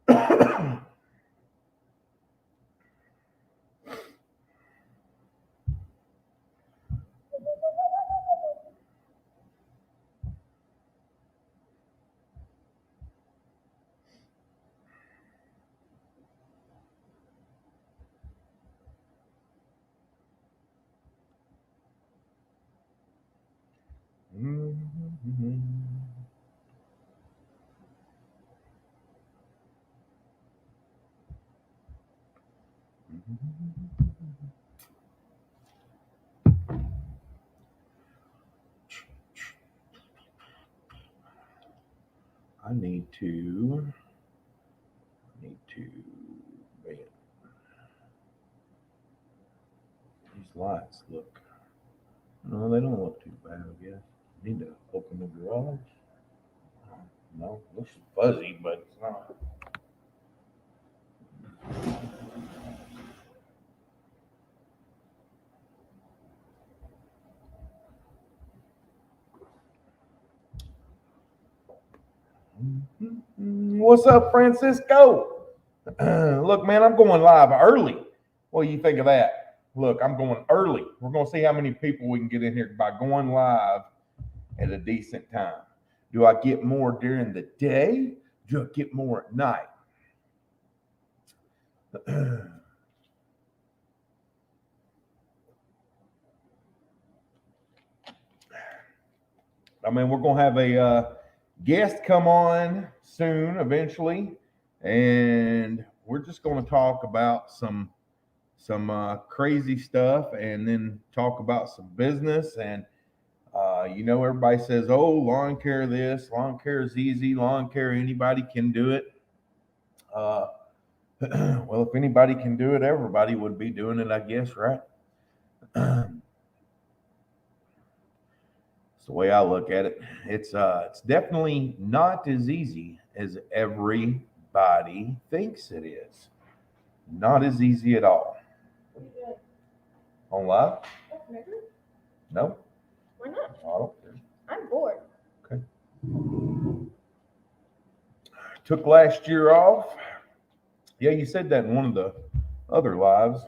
I need to, man, these lights look, no, they don't look too bad, I guess. Need to open the garage. No, looks fuzzy, but it's not. What's up, Francisco? Look, man, I'm going live early. What do you think of that? Look, I'm going early. We're going to see how many people we can get in here by going live at a decent time. Do I get more during the day? Do I get more at night? I mean, we're going to have a guest come on soon, eventually, and we're just going to talk about some crazy stuff, and then talk about some business. And everybody says, "Oh, lawn care this, lawn care is easy, lawn care anybody can do it." Well, if anybody can do it, everybody would be doing it, I guess, right? It's the way I look at it. It's definitely not as easy as everybody thinks it is. Not as easy at all. What are you doing? On live? No? No, Why not? I don't care. I'm bored. Okay. Took last year off. Yeah, you said that in one of the other lives.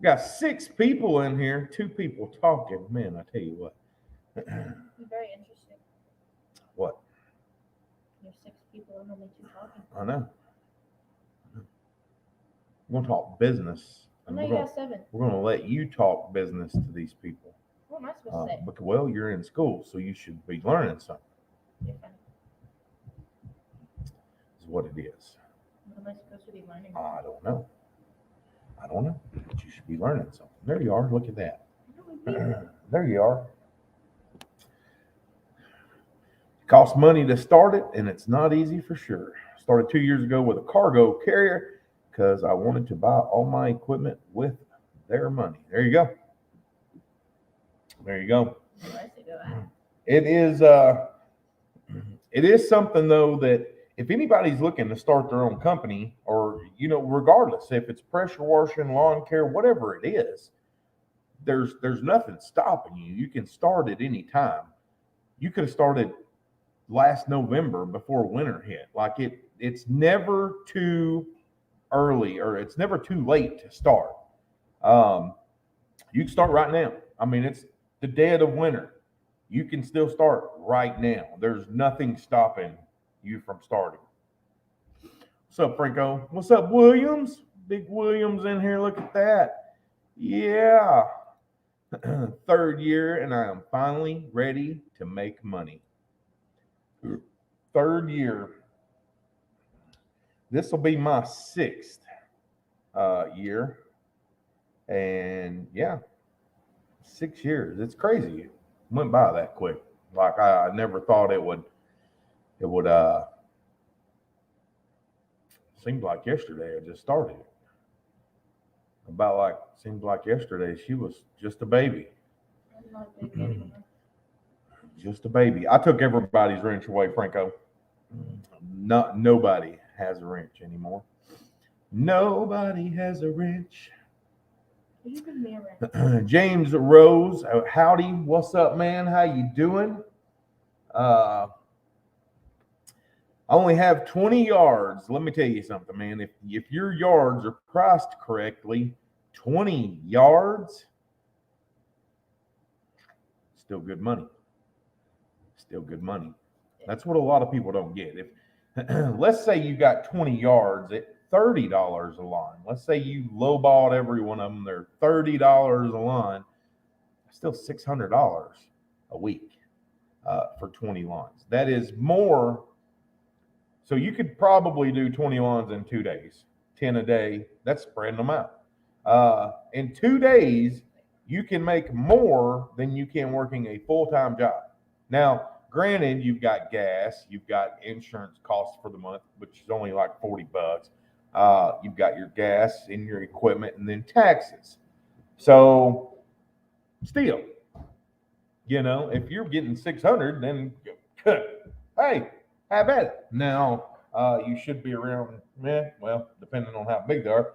Got 6 people in here, 2 people talking. Man, I tell you what. You're very interesting. What? There's 6 people and only 2 talking. I know. We're gonna talk business. I know you got 7. We're gonna let you talk business to these people. What am I supposed to say? Because, well, you're in school, so you should be learning something. You're funny. Is what it is. What am I supposed to be learning? I don't know. But you should be learning something. There you are. Look at that. There you are. It costs money to start it, and it's not easy for sure. Started 2 years ago with a cargo carrier because I wanted to buy all my equipment with their money. There you go. There you go. It is something, though, that if anybody's looking to start their own company, or, regardless if it's pressure washing, lawn care, whatever it is, there's nothing stopping you. You can start at any time. You could have started last November before winter hit. Like it's never too early, or it's never too late to start. You can start right now. I mean, it's the dead of winter. You can still start right now. There's nothing stopping you from starting. What's up, Franco? What's up, Williams? Big Williams in here. Look at that. Yeah. 3rd year, and I am finally ready to make money. 3rd year. This will be my 6th year. And yeah, 6 years. It's crazy. It went by that quick. Like I never thought it would seemed like yesterday I just started. Seemed like yesterday she was just a baby. I'm not a big baby. Just a baby. I took everybody's wrench away, Franco. Nobody has a wrench anymore. Nobody has a wrench. You give me a wrench. James Rose, howdy. What's up, man? How you doing? I only have 20 yards. Let me tell you something, man. If your yards are priced correctly, 20 yards, still good money. Still good money. That's what a lot of people don't get. If let's say you got 20 yards at $30 a line. Let's say you lowballed every one of them. They're $30 a line. Still $600 a week for 20 lines. That is more. So you could probably do 20 lines in 2 days, 10 a day. That's spreading them out. In 2 days, you can make more than you can working a full-time job. Now, granted, you've got gas, you've got insurance costs for the month, which is only like $40. You've got your gas and your equipment, and then taxes. So, still, if you're getting 600, then hey, have at it. Now, you should be around, well, depending on how big they are.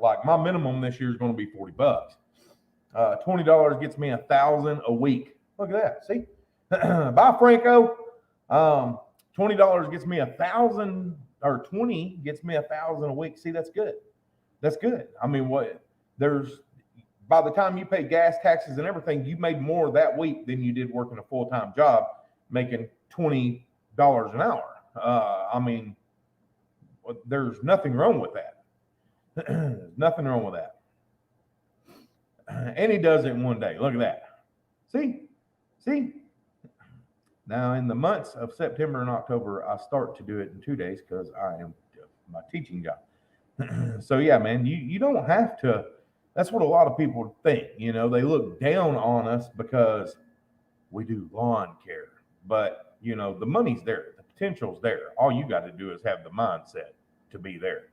Like my minimum this year is going to be $40. $20 gets me 1,000 a week. Look at that. See, bye Franco. $20 gets me 1,000, or 20 gets me 1,000 a week. See, that's good. That's good. I mean, by the time you pay gas, taxes, and everything, you made more that week than you did working a full-time job, making $20 an hour. I mean, there's nothing wrong with that. Nothing wrong with that. And he does it in 1 day. Look at that. See? Now, in the months of September and October, I start to do it in 2 days because I am my teaching job. So, yeah, man, you don't have to. That's what a lot of people think. They look down on us because we do lawn care. But, the money's there. The potential's there. All you got to do is have the mindset to be there.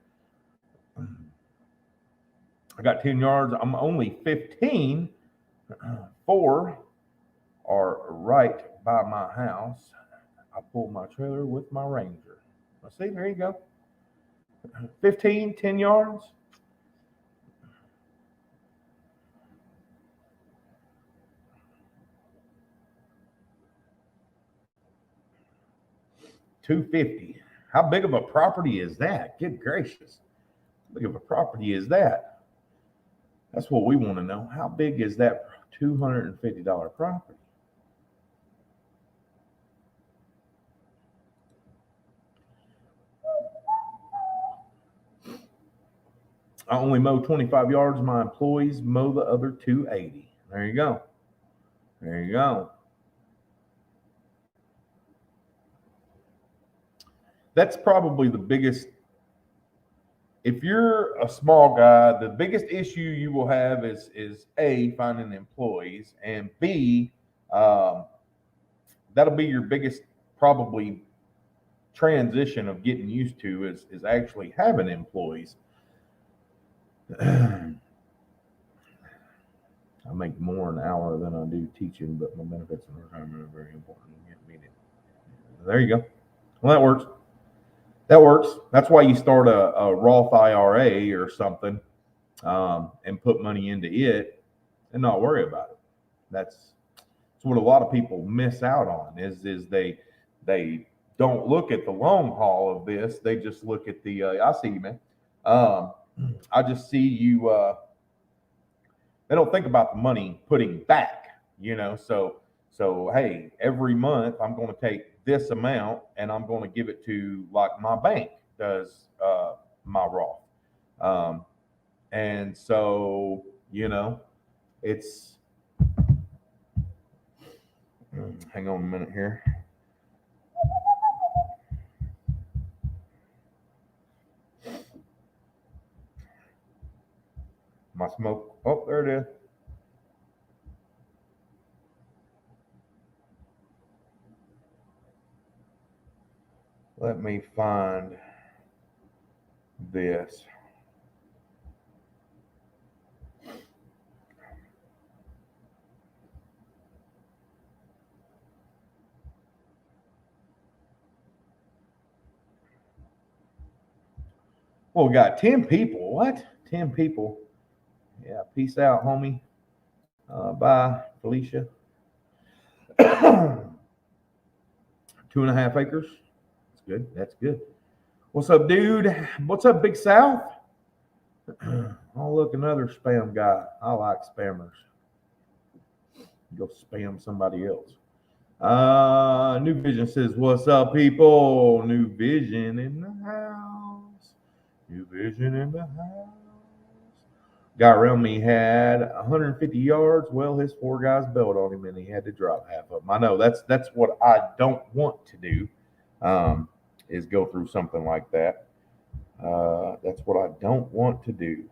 I got 10 yards. I'm only 15. 4 are right by my house. I pull my trailer with my Ranger. See, there you go. 15, 10 yards. $250. How big of a property is that? Good gracious. How big of a property is that? That's what we want to know. How big is that $250 property? I only mow 25 yards. My employees mow the other 280. There you go. There you go. That's probably the biggest. If you're a small guy, the biggest issue you will have is A, finding employees, and B, that'll be your biggest probably transition of getting used to is actually having employees. I make more an hour than I do teaching, but my benefits and retirement are very important. There you go. Well, that works. That works. That's why you start a Roth IRA or something and put money into it and not worry about it. That's what a lot of people miss out on is they don't look at the long haul of this. They just look at the I see you, man. I just see you. They don't think about the money putting back, So hey, every month I'm going to take this amount and I'm going to give it to like my bank does my Roth. And so, it's hang on a minute here. My smoke. Oh, there it is. Let me find this. Well, we got 10 people. What? 10 people. Yeah, peace out, homie. Bye, Felicia. 2.5 acres. That's good. That's good. What's up, dude? What's up, Big South? Oh, look, another spam guy. I like spammers. Go spam somebody else. New Vision says, "What's up, people? New Vision in the house. New Vision in the house." Guy around me had 150 yards. Well, his 4 guys bailed on him, and he had to drop half of them. I know that's what I don't want to do, is go through something like that. That's what I don't want to do.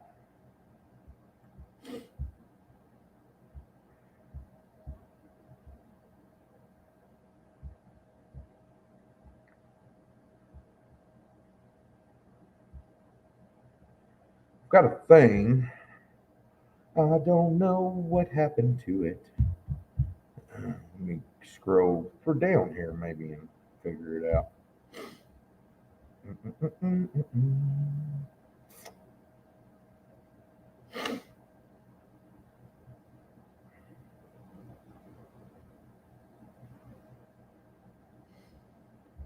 I've got a thing. I don't know what happened to it. Let me scroll for down here maybe and figure it out.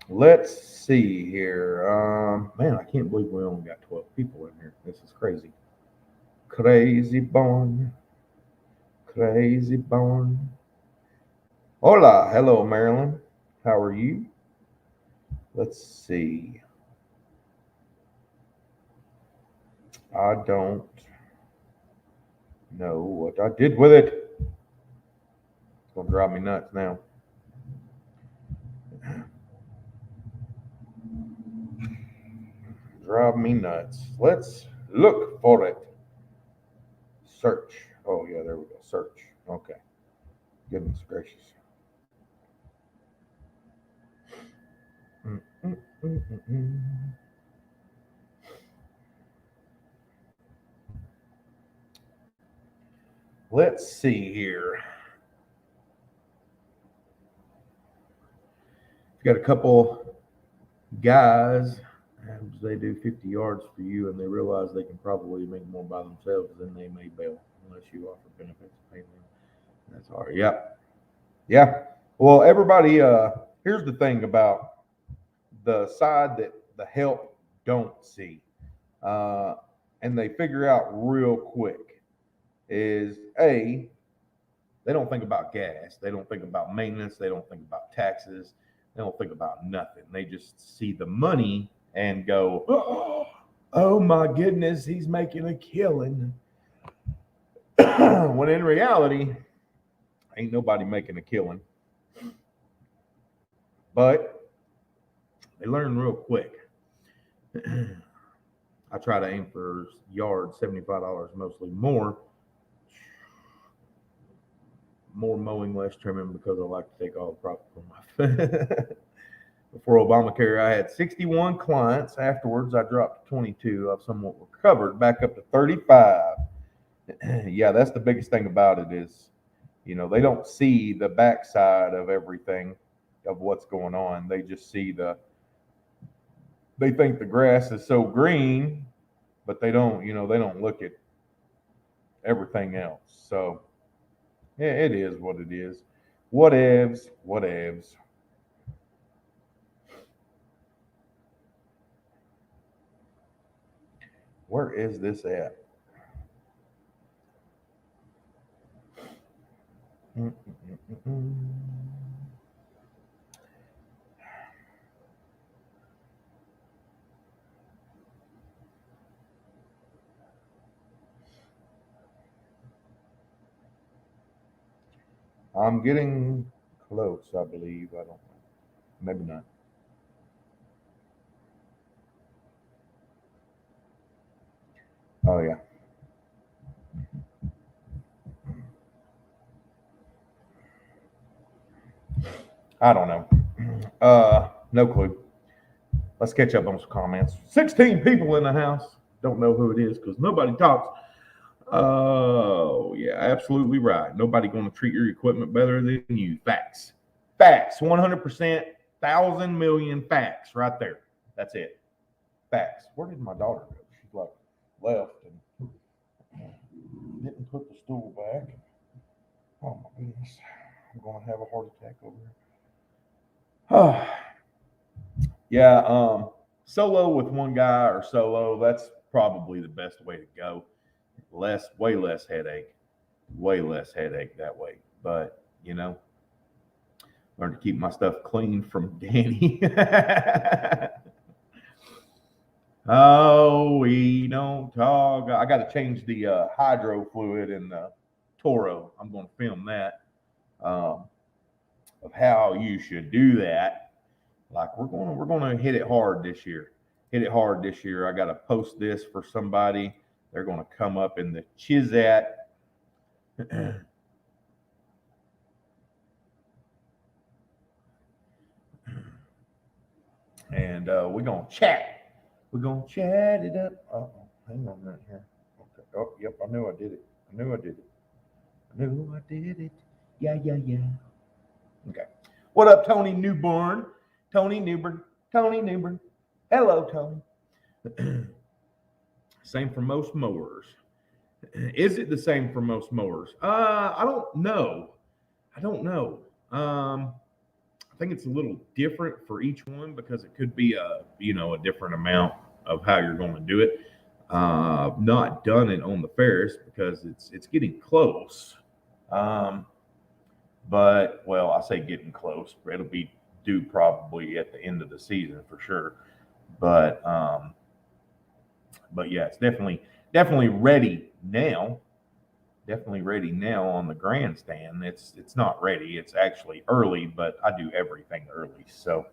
Let's see here. Man, I can't believe we only got 12 people in here. This is crazy. Crazy born. Crazy born. Hola. Hello, Marilyn. How are you? Let's see. I don't know what I did with it. It's going to drive me nuts now. Drive me nuts. Let's look for it. Search. Oh, yeah, there we go. Search. Okay. Goodness gracious. Let's see here. Got a couple guys, they do 50 yards for you, and they realize they can probably make more by themselves, than they may bail unless you offer benefits. That's hard. Yeah. Yeah. Well, everybody, here's the thing about the side that the help don't see, and they figure out real quick is A, they don't think about gas. They don't think about maintenance. They don't think about taxes. They don't think about nothing. They just see the money and go, oh my goodness, he's making a killing. When in reality, ain't nobody making a killing. But they learn real quick. I try to aim for yards, $75 mostly. More mowing, less trimming, because I like to take all the profit from my Before Obamacare, I had 61 clients. Afterwards, I dropped to 22. I've somewhat recovered, back up to 35. Yeah, that's the biggest thing about it is, they don't see the backside of everything, of what's going on. They just see they think the grass is so green, but they don't look at everything else. So, yeah, it is what it is. Whatevs. Where is this at? I'm getting close, I believe. I don't know. Maybe not. Oh, yeah. I don't know. No clue. Let's catch up on some comments. 16 people in the house. Don't know who it is because nobody talks. Oh, yeah, absolutely right. Nobody going to treat your equipment better than you. Facts. 100%, 1,000 million facts right there. That's it. Facts. Where did my daughter go? She's like left and didn't put the stool back. Oh my goodness. I'm going to have a heart attack over here. Oh, Yeah, solo with one guy or solo, that's probably the best way to go. Way less headache, way less headache that way. But learn to keep my stuff clean from Danny. Oh, we don't talk. I got to change the hydro fluid in the Toro. I'm going to film that um, of how you should do that. Like we're gonna hit it hard this year. Hit it hard this year. I got to post this for somebody. They're going to come up in the Chizat. And we're gonna chat. We're gonna chat it up. Oh, hang on a minute here. Okay. Oh, yep. I knew I did it. I knew I did it. I knew I did it. Yeah, yeah, yeah. Okay. What up, Tony Newborn? Tony Newburn. Tony Newburn. Hello, Tony. Same for most mowers. Is it the same for most mowers? I don't know. I don't know. I think it's a little different for each one because it could be a different amount of how you're going to do it. Not done it on the Ferris because it's getting close. But well, I say getting close. It'll be due probably at the end of the season for sure. But yeah, it's definitely ready now. Definitely ready now on the grandstand. It's not ready. It's actually early, but I do everything early. So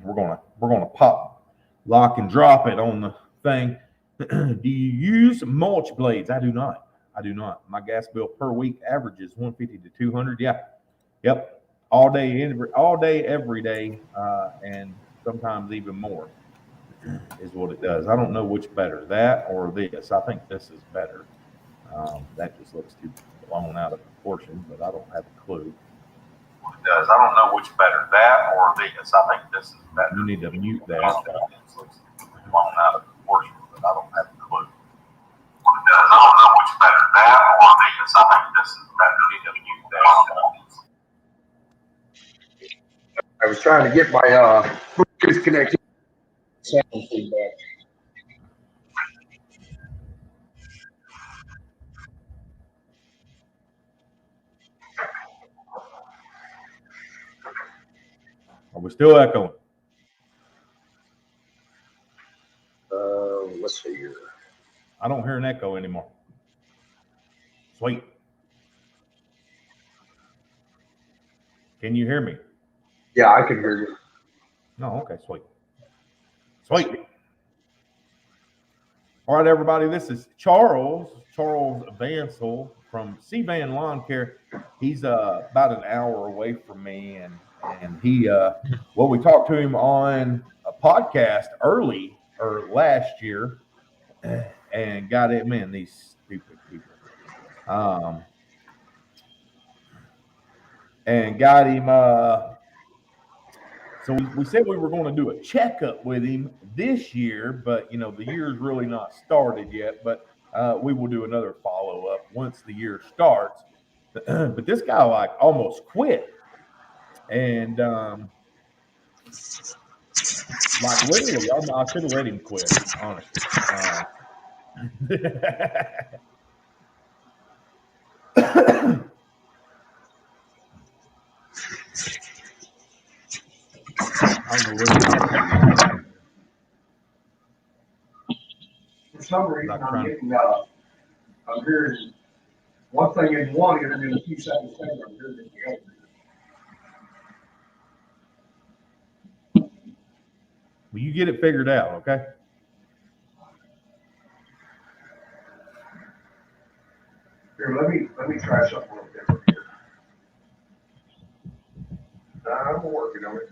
we're gonna pop, lock, and drop it on the thing. Do you use mulch blades? I do not. I do not. My gas bill per week averages 150 to 200. Yeah, yep. All day, every day, and sometimes even more is what it does. I don't know which better, that or this. I think this is better. That just looks too blown out of proportion, but I don't have a clue. What it does. I don't know which better, that or this. I think this is better. You need to mute that. It looks blown out of proportion, but I don't have a clue. What it does. I don't know which better, that or this. I think this is better. You need to mute that. I was trying to get my Bluetooth connection. Sound feedback. Are we still echoing? Let's see here. I don't hear an echo anymore. Sweet. Can you hear me? Yeah, I can hear you. No, okay, sweet. Sweet. All right, everybody, this is Charles Vansel from C-Van Lawn Care. He's about an hour away from me, and he we talked to him on a podcast last year, and got him in these stupid people, and got him. So we said we were going to do a checkup with him this year, but the year's really not started yet. But we will do another follow up once the year starts. But this guy like almost quit, and like literally, I should have let him quit, honestly. I don't know what For some reason, I'm hearing one thing in one ear, and then a few seconds later, I'm hearing it in the other. Well, you get it figured out, okay? Here, let me try something a little different here. I'm working on it.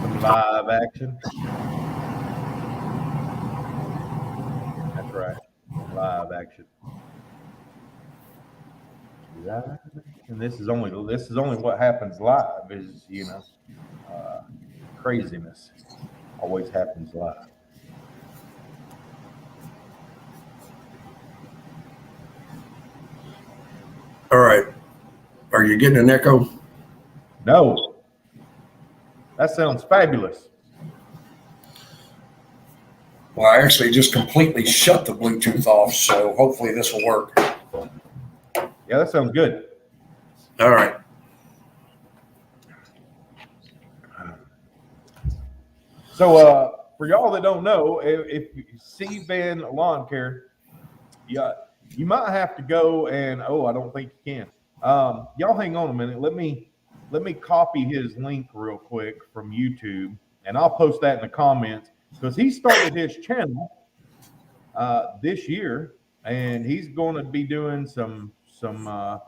Some live action. That's right. Live action. Live. And this is only what happens live is craziness always happens live. All right. Are you getting an echo? No. That sounds fabulous. Well, I actually just completely shut the Bluetooth off, so hopefully this will work. Yeah, that sounds good. All right. So, for y'all that don't know, if you see Van Lawn Care, yeah, you might have to go and I don't think you can. Y'all hang on a minute. Let me copy his link real quick from YouTube, and I'll post that in the comments because he started his channel this year, and he's going to be doing a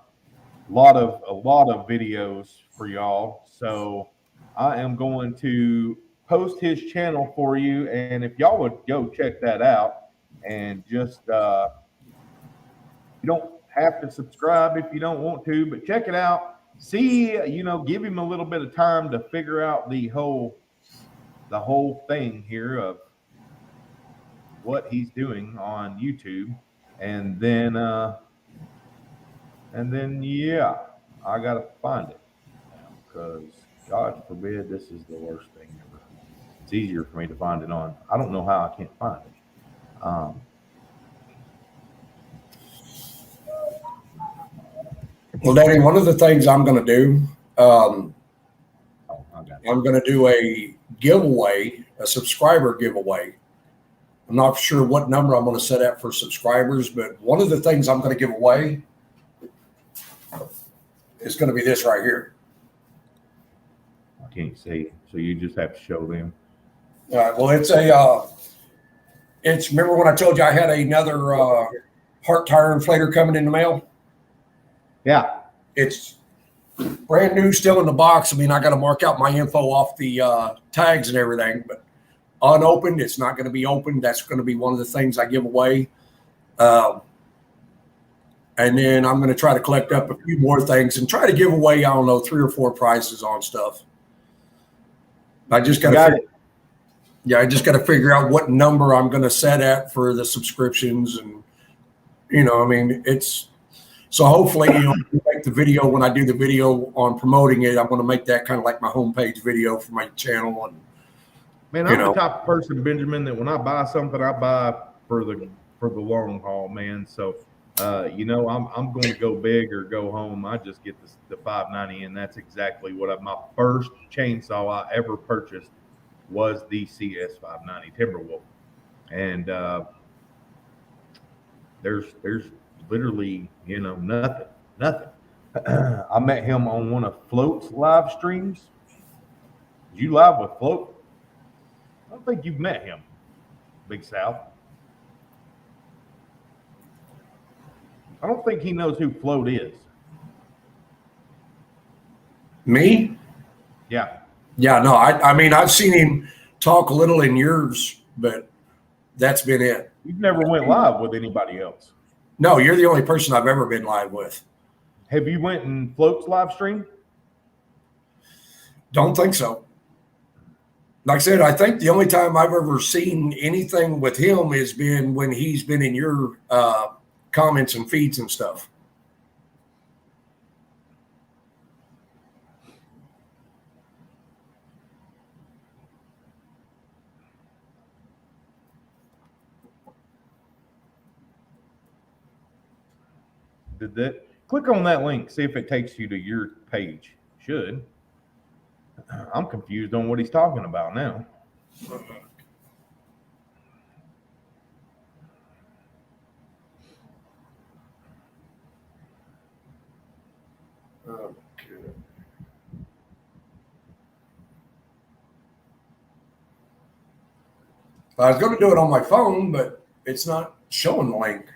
lot of videos for y'all. So I am going to post his channel for you, and if y'all would go check that out, and just you don't have to subscribe if you don't want to, but check it out. See, give him a little bit of time to figure out the whole thing here of what he's doing on YouTube, and then yeah, I gotta find it now because God forbid this is the worst thing ever. It's easier for me to find it on. I don't know how I can't find it. Well, Danny, one of the things I'm going to do, I'm going to do a giveaway, a subscriber giveaway. I'm not sure what number I'm going to set up for subscribers, but one of the things I'm going to give away is going to be this right here. I can't see, so you just have to show them. All right. Well, it's remember when I told you I had another heart tire inflator coming in the mail? Yeah. It's brand new, still in the box. I mean, I got to mark out my info off the tags and everything, but unopened, it's not going to be opened. That's going to be one of the things I give away. And then I'm going to try to collect up a few more things and try to give away, I don't know, 3 or 4 prizes on stuff. I just got to figure out what number I'm going to set at for the subscriptions. And, I mean, it's, so hopefully, make the video, when I do the video on promoting it, I'm going to make that kind of like my homepage video for my channel. And man, I'm the type of person, Benjamin, that when I buy something, I buy for the long haul, man. So, I'm going to go big or go home. I just get the 590, and that's exactly what my first chainsaw I ever purchased was the CS 590 Timberwolf, and there's literally nothing. I met him on one of Float's live streams. Did you live with Float? I don't think you've met him, Big South. I don't think he knows who Float is. Me? Yeah. Yeah, no, I mean, I've seen him talk a little in yours, but that's been it. You've never went live with anybody else. No, you're the only person I've ever been live with. Have you went and Float's live stream? Don't think so. Like I said, I think the only time I've ever seen anything with him has been when he's been in your comments and feeds and stuff. Did that? Click on that link, see if it takes you to your page. Should. I'm confused on what he's talking about now. Okay. I was going to do it on my phone, but it's not showing the link.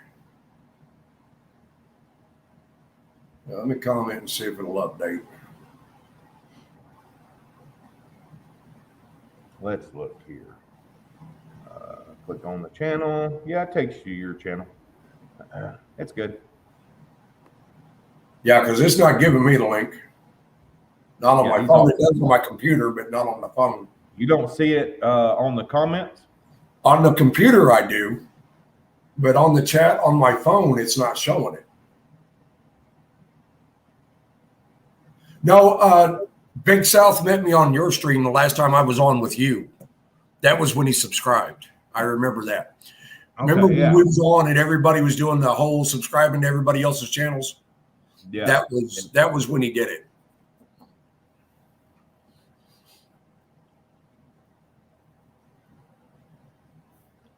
Let me comment and see if it'll update. Let's look here. Click on the channel. Yeah, it takes you to your channel. It's good. Yeah, because it's not giving me the link. Not on my phone. It does on my computer, but not on the phone. You don't see it on the comments? On the computer, I do. But on the chat on my phone, it's not showing it. No, Big South met me on your stream the last time I was on with you. That was when he subscribed. I remember that. Okay, Remember when yeah. we was on and everybody was doing the whole subscribing to everybody else's channels? Yeah. That was when he did it.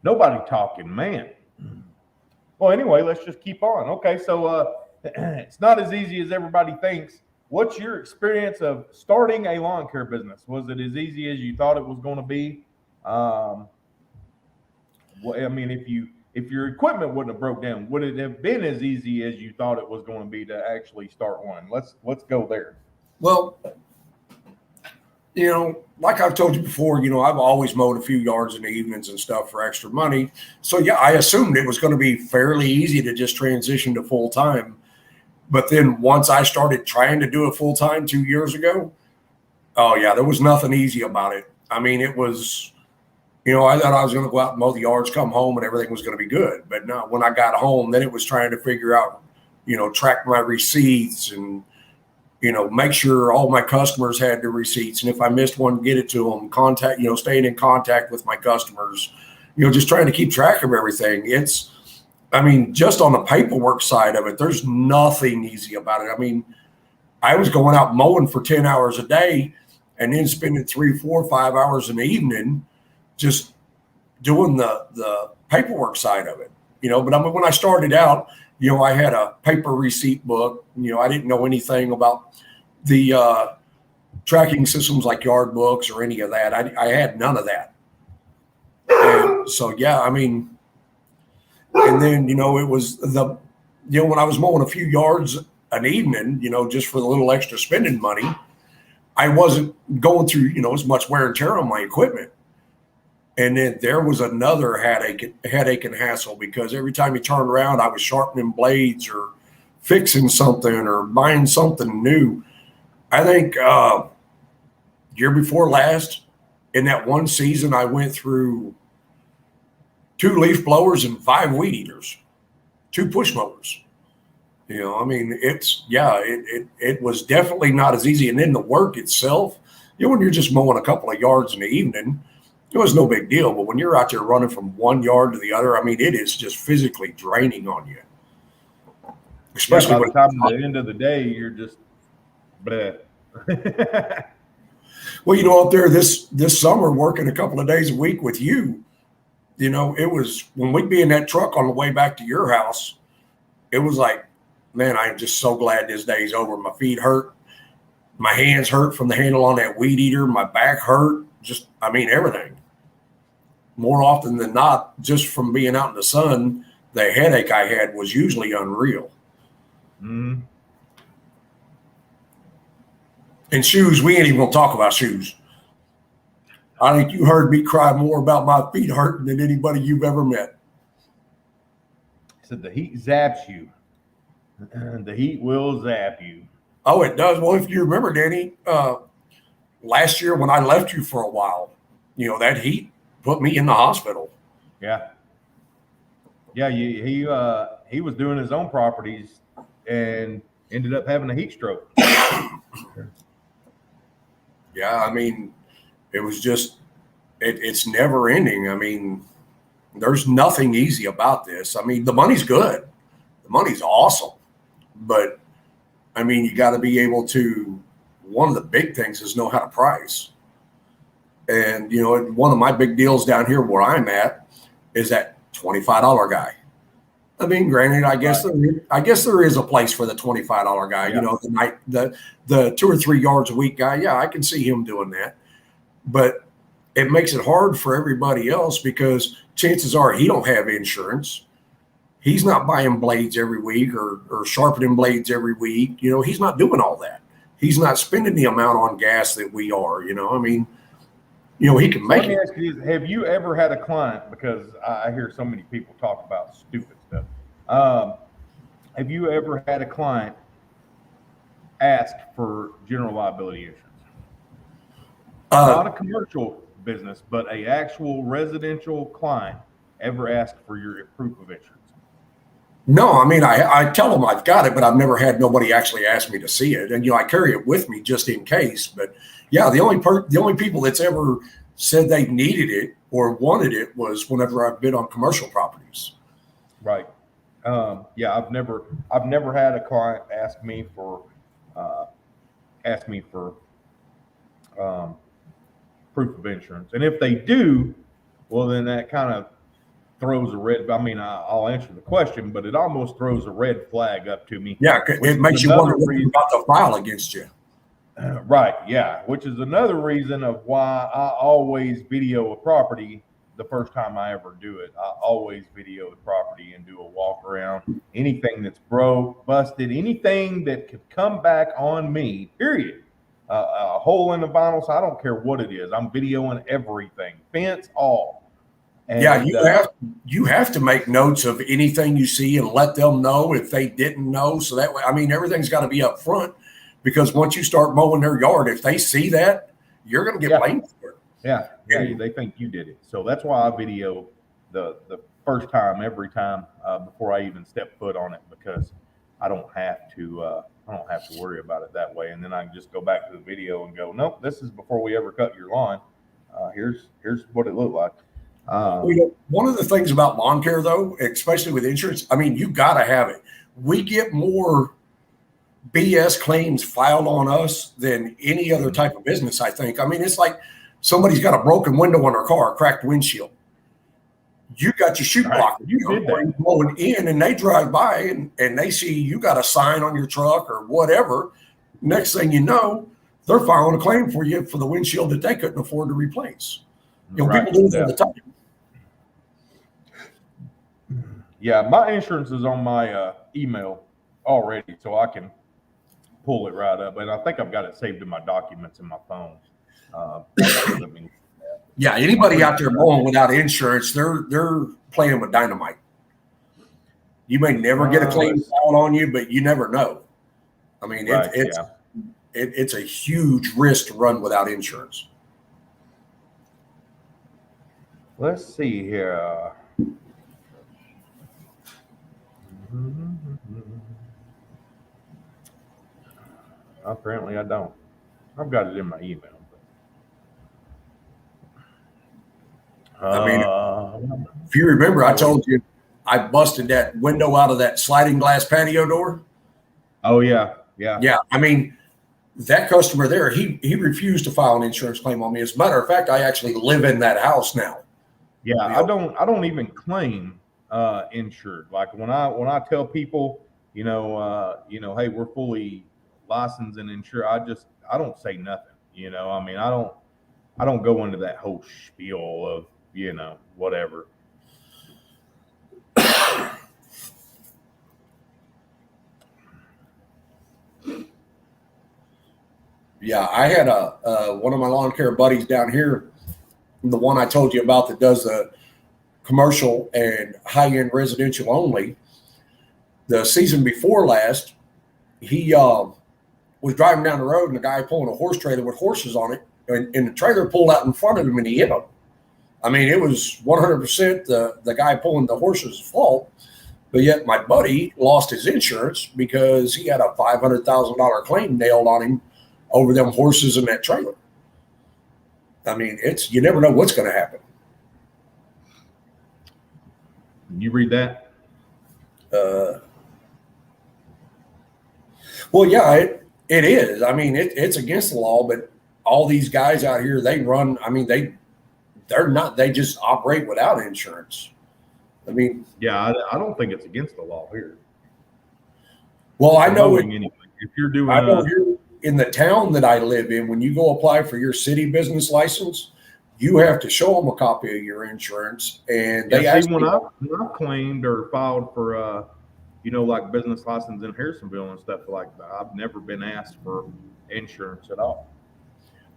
Nobody talking, man. Well, anyway, let's just keep on. Okay, so it's not as easy as everybody thinks. What's your experience of starting a lawn care business? Was it as easy as you thought it was going to be? Well, I mean, if your equipment wouldn't have broke down, would it have been as easy as you thought it was going to be to actually start one? Let's go there. Well, like I've told you before, I've always mowed a few yards in the evenings and stuff for extra money. So yeah, I assumed it was going to be fairly easy to just transition to full time. But then once I started trying to do it full time 2 years ago, oh yeah, there was nothing easy about it. I mean, it was, I thought I was going to go out and mow the yards, come home, and everything was going to be good. But no, when I got home, then it was trying to figure out, track my receipts and, make sure all my customers had the receipts. And if I missed one, get it to them, staying in contact with my customers, just trying to keep track of everything. Just on the paperwork side of it, there's nothing easy about it. I mean, I was going out mowing for 10 hours a day and then spending 3, 4, 5 hours in the evening just doing the paperwork side of it, but when I started out, I had a paper receipt book. I didn't know anything about the tracking systems like yard books or any of that. I had none of that. And so, yeah, and then, it was when I was mowing a few yards an evening, just for the little extra spending money, I wasn't going through, as much wear and tear on my equipment. And then there was another headache and hassle because every time you turned around, I was sharpening blades or fixing something or buying something new. I think year before last, in that one season, I went through 2 leaf blowers and 5 weed eaters, 2 push mowers. It was definitely not as easy. And then the work itself, when you're just mowing a couple of yards in the evening, it was no big deal. But when you're out there running from one yard to the other, it is just physically draining on you. Especially by the time at the end of the day, you're just bleh. Well, up there this summer, working a couple of days a week with you, it was when we'd be in that truck on the way back to your house, it was like, man, I'm just so glad this day's over. My feet hurt. My hands hurt from the handle on that weed eater. My back hurt. Everything. More often than not, just from being out in the sun, the headache I had was usually unreal. Mm-hmm. And shoes, we ain't even gonna talk about shoes. I think you heard me cry more about my feet hurting than anybody you've ever met. Said the heat zaps you. The heat will zap you. Oh, it does. Well, if you remember, Danny, last year when I left you for a while, that heat put me in the hospital. Yeah. Yeah, he was doing his own properties and ended up having a heat stroke. Yeah, it was just it's never ending. There's nothing easy about this. The money's good. The money's awesome. But you got to be able to, one of the big things is know how to price. And, one of my big deals down here where I'm at is that $25 guy. Granted, I guess there is a place for the $25 guy, Yeah. The 2 or 3 yards a week guy. Yeah, I can see him doing that. But it makes it hard for everybody else because chances are he don't have insurance. He's not buying blades every week or sharpening blades every week. He's not doing all that. He's not spending the amount on gas that we are, he can make it. Let me ask you, have you ever had a client, because I hear so many people talk about stupid stuff. Have you ever had a client ask for general liability insurance? Not a commercial business, but a actual residential client ever asked for your proof of insurance? No, I mean, I tell them I've got it, but I've never had nobody actually ask me to see it. And, I carry it with me just in case. But yeah, the only people that's ever said they needed it or wanted it was whenever I've bid on commercial properties. Right. Yeah, I've never had a client ask me for proof of insurance. And if they do, well, then that kind of throws a red. I mean, I'll answer the question, but it almost throws a red flag up to me. Yeah, it makes you wonder what they're about to file against you. Right. Yeah, which is another reason of why I always video a property the first time I ever do it. I always video the property and do a walk around. Anything that's broke, busted, anything that could come back on me, period. A hole in the vinyl, so I don't care what it is. I'm videoing everything, fence, all. And, yeah, you have to make notes of anything you see and let them know if they didn't know. So that way, I mean, everything's got to be up front, because once you start mowing their yard, if they see that, you're going to get blamed for it. Yeah, they think you did it. So that's why I video the first time, every time, before I even step foot on it, because I don't have to worry about it that way. And then I can just go back to the video and go, nope, this is before we ever cut your lawn. Here's what it looked like. One of the things about lawn care, though, especially with insurance, I mean, you got to have it. We get more BS claims filed on us than any other type of business, I think. I mean, it's like somebody's got a broken window on their car, a cracked windshield. You got your chute blocker. You did that. Blowing in, and they drive by and they see you got a sign on your truck or whatever. Next thing you know, they're filing a claim for you for the windshield that they couldn't afford to replace. People do it all the time. Yeah, my insurance is on my email already, so I can pull it right up. And I think I've got it saved in my documents in my phone. Yeah, anybody out there mowing without insurance, they're playing with dynamite. You may never get a claim filed on you, but you never know. I mean, it's a huge risk to run without insurance. Let's see here. Apparently I don't. I've got it in my email. I mean, if you remember, I told you I busted that window out of that sliding glass patio door. Oh, yeah. I mean, that customer there, he refused to file an insurance claim on me. As a matter of fact, I actually live in that house now. Yeah, I don't even claim insured. Like when I tell people, hey, we're fully licensed and insured, I don't say nothing. I mean, I don't go into that whole spiel of, whatever. Yeah, I had one of my lawn care buddies down here, the one I told you about that does the commercial and high-end residential only. The season before last, he was driving down the road and a guy pulling a horse trailer with horses on it, and the trailer pulled out in front of him and he hit him. I mean, it was 100% the guy pulling the horse's fault, but yet my buddy lost his insurance because he had a $500,000 claim nailed on him over them horses in that trailer. I mean, you never know what's going to happen. You read that? Well, yeah, it is. I mean, it's against the law, but all these guys out here, they run. I mean, they just operate without insurance. I mean, yeah, I don't think it's against the law here. Well, I know if you're doing, I know here in the town that I live in, when you go apply for your city business license, you have to show them a copy of your insurance, and they when I claimed or filed for like business license in Harrisonville and stuff like that, I've never been asked for insurance at all.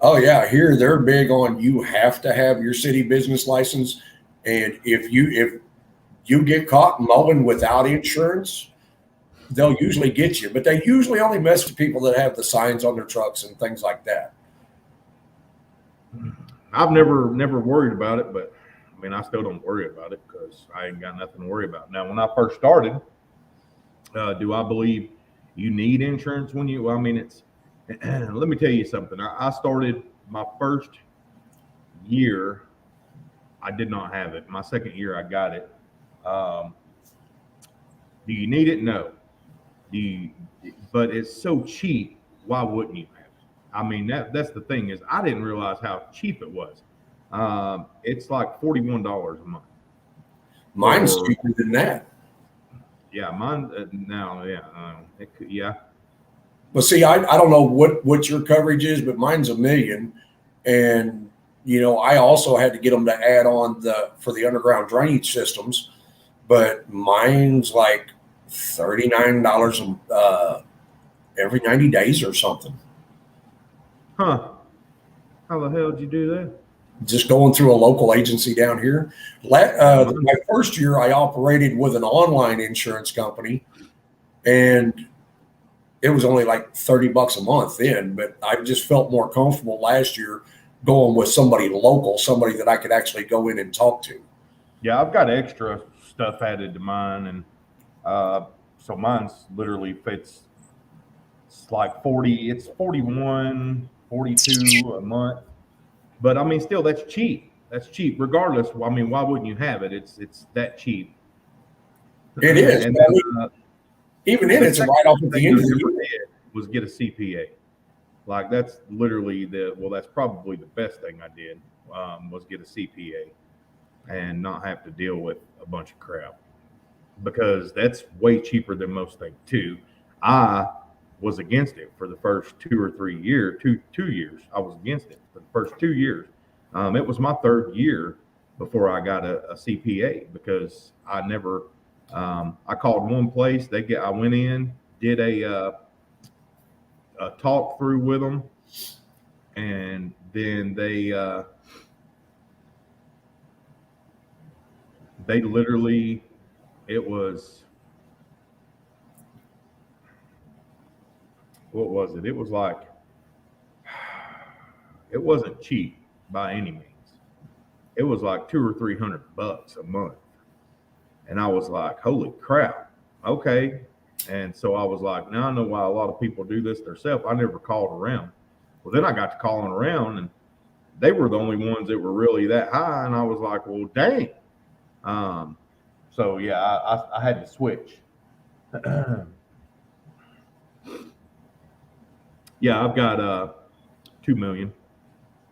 Oh yeah, here they're big on you have to have your city business license, and if you get caught mowing without insurance, they'll usually get you. But they usually only mess with people that have the signs on their trucks and things like that. I've never worried about it, but I mean, I still don't worry about it because I ain't got nothing to worry about. Now, when I first started, Do I believe you need insurance when you? Well, I mean, it's. Let me tell you something. I started my first year. I did not have it. My second year, I got it. Um, do you need it? No. Do you? But it's so cheap. Why wouldn't you have it? I mean, that's the thing is I didn't realize how cheap it was. It's like $41 a month. Mine's Or- cheaper than that. Yeah, mine now. Yeah, yeah. But see, I don't know what your coverage is, but mine's $1 million, and I also had to get them to add on for the underground drainage systems, but mine's like $39 every 90 days or something. Huh? How the hell did you do that? Just going through a local agency down here. My first year, I operated with an online insurance company, and it was only like $30 a month then, but I just felt more comfortable last year going with somebody local, somebody that I could actually go in and talk to. Yeah, I've got extra stuff added to mine, and so mine's literally it's like 40. It's 41, 42 a month. But I mean, still, that's cheap. That's cheap, regardless. I mean, why wouldn't you have it? It's that cheap. It is. And But then, even then, it's a write-off at the end of the year. was get a CPA. Like that's literally that's probably the best thing I did was get a CPA and not have to deal with a bunch of crap, because that's way cheaper than most things too. I was against it for the first 2 or 3 years, two years. I was against it for the first 2 years. It was my third year before I got a CPA, because I never, I called one place. I went in, did a talk through with them, and then they literally, it was, what was it? It was like, it wasn't cheap by any means. It was like $200 or $300 a month. And I was like, holy crap. Okay. And so I was like, now I know why a lot of people do this themselves. I never called around. Well, then I got to calling around, and they were the only ones that were really that high. And I was like, well, dang. So yeah, I had to switch. Yeah, I've got 2 million.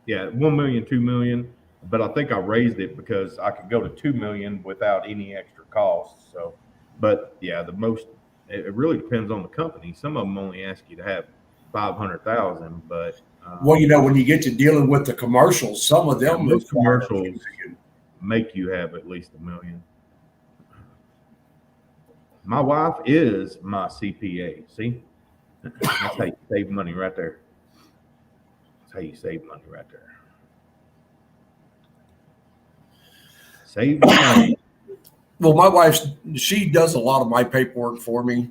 Yeah, 1 million, 2 million. But I think I raised it because I could go to 2 million without any extra costs. So, but yeah, it really depends on the company. Some of them only ask you to have 500,000, but Well, when you get to dealing with the commercials, some of them, those commercials make you have at least 1 million. My wife is my CPA. See, that's how you save money right there. That's how you save money right there. Save money. Well, my wife, she does a lot of my paperwork for me.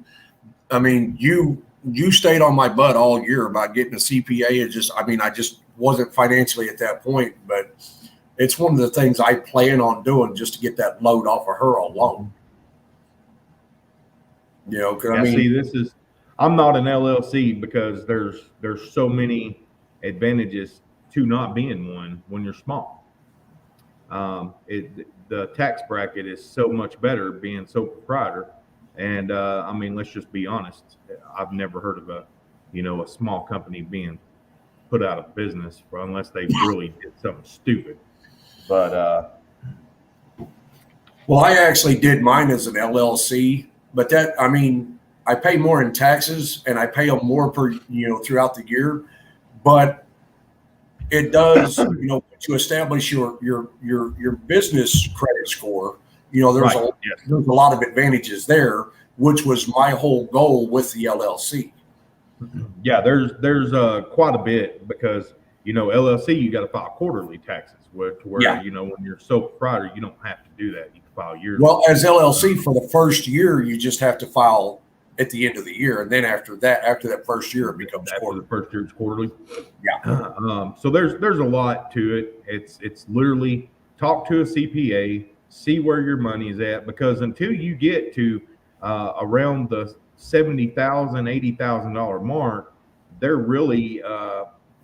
I mean, you stayed on my butt all year about getting a CPA. I just wasn't financially at that point, but it's one of the things I plan on doing just to get that load off of her alone. See, I'm not an LLC because there's so many advantages to not being one when you're small. The tax bracket is so much better being sole proprietor. And I mean, let's just be honest. I've never heard of a small company being put out of business unless they really did something stupid. But well, I actually did mine as an LLC, but I pay more in taxes and I pay them more throughout the year, but it does, to establish your business credit score. There's a lot of advantages there, which was my whole goal with the LLC. Yeah, there's quite a bit, because LLC, you got to file quarterly taxes, where when you're sole proprietor, you don't have to do that. You can file yearly. Well, as LLC for the first year, you just have to file at the end of the year, and then after that first year, it becomes quarterly. The first year, it's quarterly. Yeah. So there's a lot to it. It's literally talk to a CPA, see where your money is at, because until you get to around the $70,000, $80,000 mark, they're really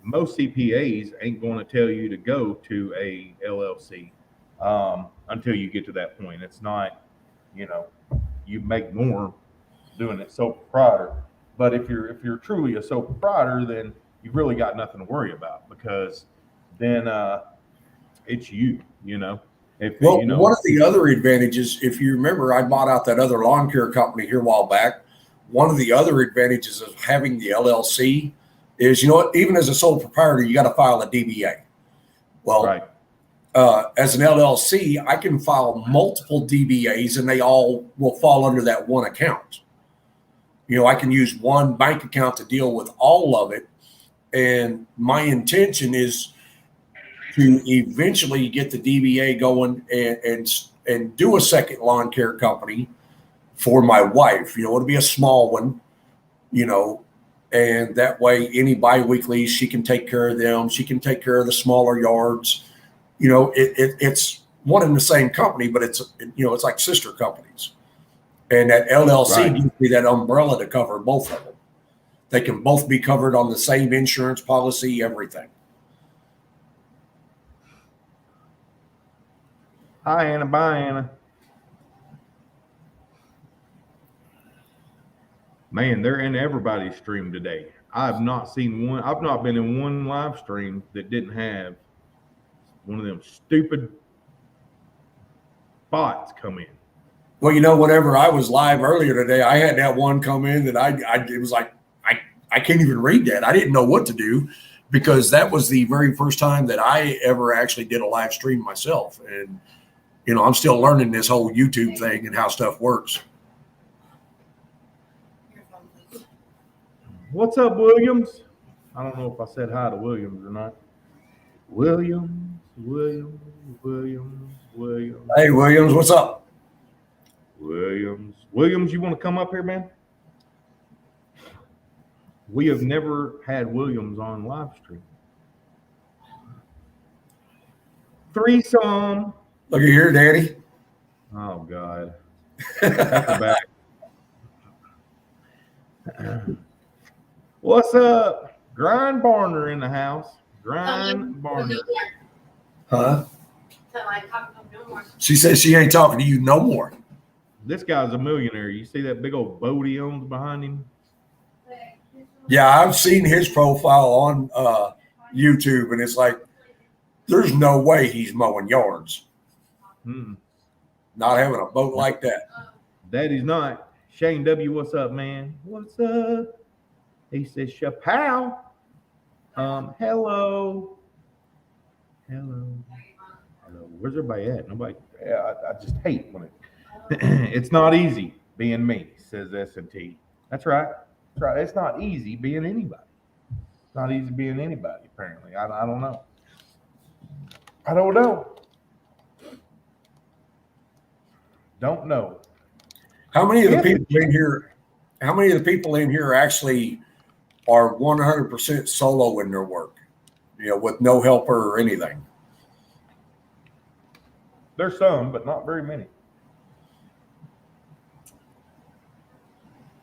most CPAs ain't going to tell you to go to a LLC until you get to that point. It's not, you make more doing it sole proprietor. But if you're truly a sole proprietor, then you've really got nothing to worry about, because then it's you. If Well, one of the other advantages, if you remember, I bought out that other lawn care company here a while back. One of the other advantages of having the LLC is, even as a sole proprietor, you got to file a DBA. Well, right. As an LLC, I can file multiple DBAs and they all will fall under that one account. I can use one bank account to deal with all of it. And my intention is to eventually get the DBA going and do a second lawn care company for my wife. It'll be a small one, and that way any biweekly, she can take care of them. She can take care of the smaller yards. It's one and the same company, but it's like sister companies. And that LLC gives me that umbrella to cover both of them. They can both be covered on the same insurance policy, everything. Hi, Anna. Bye, Anna. Man, they're in everybody's stream today. I've not seen one. I've not been in one live stream that didn't have one of them stupid bots come in. Well, whenever I was live earlier today, I had that one come in that it was like, I can't even read that. I didn't know what to do, because that was the very first time that I ever actually did a live stream myself. And, I'm still learning this whole YouTube thing and how stuff works. What's up, Williams? I don't know if I said hi to Williams or not. Williams. Hey, Williams, what's up? Williams, you want to come up here, man? We have never had Williams on live stream. Threesome. Look at here, Daddy. Oh, God. That's back. What's up? Grind Barner in the house. Grind Barner. Huh? She says she ain't talking to you no more. This guy's a millionaire. You see that big old boat he owns behind him? Yeah, I've seen his profile on YouTube, and it's like, there's no way he's mowing yards. Not having a boat like that. Daddy's not. Shane W., what's up, man? What's up? He says, Chappelle. Hello. Where's everybody at? Nobody. Yeah, I just hate when it's not easy being me, says S&T. That's right. It's not easy being anybody. It's not easy being anybody, apparently. I don't know. Don't know. How many of the people in here actually are 100% solo in their work, with no helper or anything? There's some, but not very many.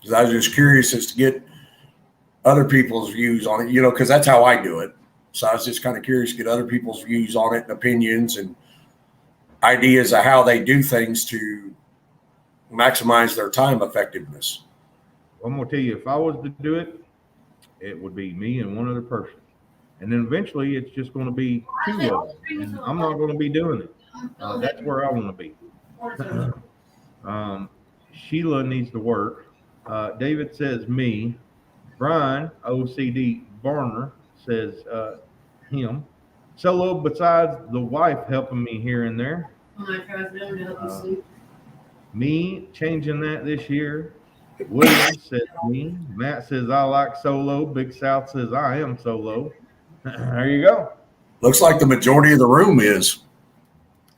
Because I was just curious as to get other people's views on it, because that's how I do it. So I was just kind of curious to get other people's views on it and opinions and ideas of how they do things to maximize their time effectiveness. I'm going to tell you, if I was to do it, it would be me and one other person. And then eventually it's just going to be two of them. And I'm not going to be doing it. That's where I want to be. Sheila needs to work. David says me. Brian, OCD Barner, says him. Solo, besides the wife helping me here and there. Me changing that this year. William says me. Matt says I like solo. Big South says I am solo. There you go. Looks like the majority of the room is.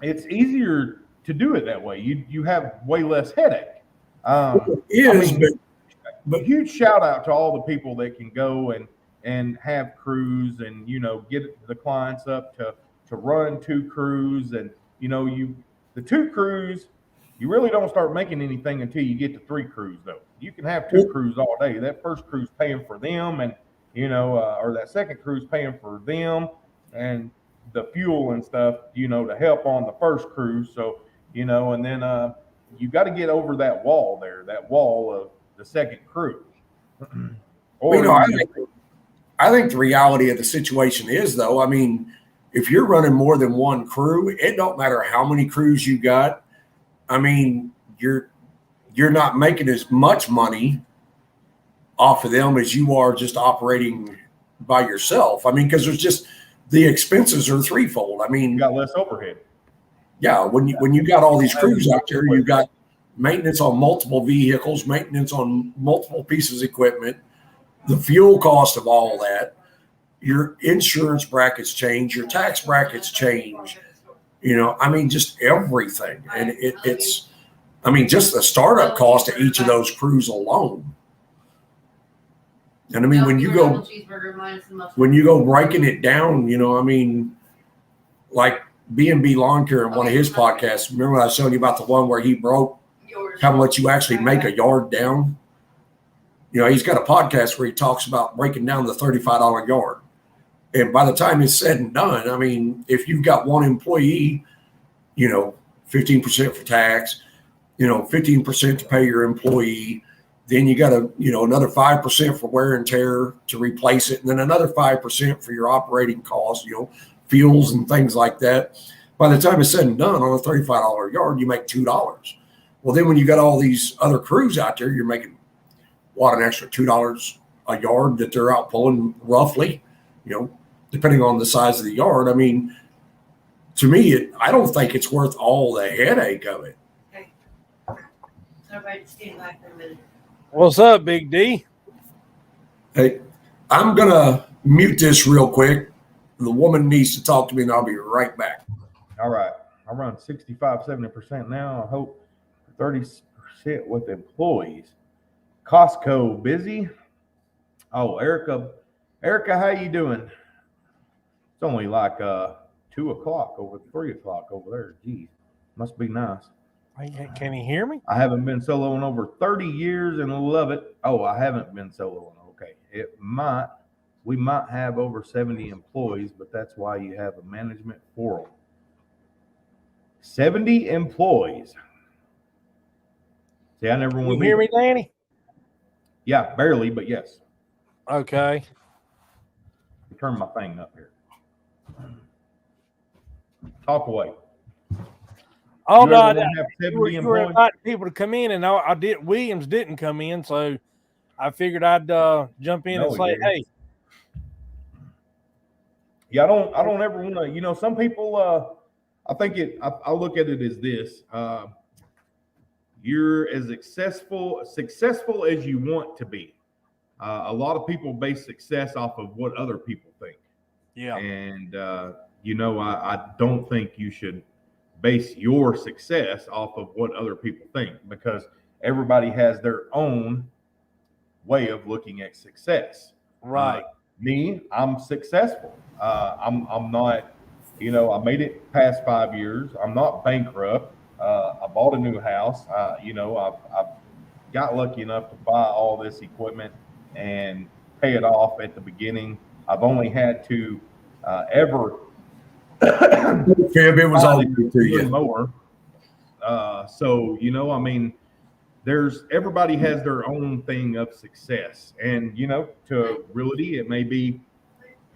It's easier to do it that way. You have way less headache. But huge shout out to all the people that can go and have crews and get the clients up to run two crews, and the two crews You really don't start making anything until you get to 3 crews, though. You can have 2 crews all day. That first crew's paying for them, and or that second crew's paying for them and the fuel and stuff, to help on the first crew. So, and then you got to get over that wall there, that wall of the second crew. Or I think the reality of the situation is, though, I mean, if you're running more than 1 crew, it don't matter how many crews you got. I mean, you're not making as much money off of them as you are just operating by yourself. I mean, because there's just the expenses are threefold. I mean, you got less overhead. Yeah, when you got all these crews out there, you've got maintenance on multiple vehicles, maintenance on multiple pieces of equipment, the fuel cost of all that, your insurance brackets change, your tax brackets change. I mean, just everything. And it's just the startup cost of each of those crews alone. And I mean, when you go breaking it down, like B&B Lawn Care in one of his podcasts, remember when I was showing you about the one where he broke how much you actually make a yard down? He's got a podcast where he talks about breaking down the $35 yard. And by the time it's said and done, I mean, if you've got 1 employee, 15% for tax, 15% to pay your employee, then you got another 5% for wear and tear to replace it, and then another 5% for your operating costs, fuels and things like that. By the time it's said and done, on a $35 yard, you make $2. Well, then when you got all these other crews out there, you're making an extra $2 a yard that they're out pulling roughly, depending on the size of the yard. I mean, to me, I don't think it's worth all the headache of it. Okay. Everybody stand back for a minute. What's up, Big D? Hey, I'm going to mute this real quick. The woman needs to talk to me, and I'll be right back. All right. I run 65, 70% now. I hope 30% with employees. Costco busy. Oh, Erica, how you doing? It's only like 2 o'clock over 3 o'clock over there. Geez, must be nice. Can you hear me? I haven't been soloing over 30 years and love it. Oh, I haven't been soloing. Okay. We might have over 70 employees, but that's why you have a management forum. 70 employees. See, I never want to hear me, Danny? Yeah, barely, but yes. Okay. Turn my thing up here. Talk away. Oh, no, you were inviting people to come in, and Williams didn't come in, so I figured I'd jump in and say, hey. Yeah, I don't ever want to, some people, I look at it as this. You're as successful as you want to be. A lot of people base success off of what other people think. Yeah. And, I don't think you should base your success off of what other people think, because everybody has their own way of looking at success. Right. Me, I'm successful. I'm not, I made it past 5 years. I'm not bankrupt. I bought a new house. I've got lucky enough to buy all this equipment and pay it off at the beginning. I've only had to ever it was all to you. Mower. Everybody has their own thing of success, and to realty, it may be,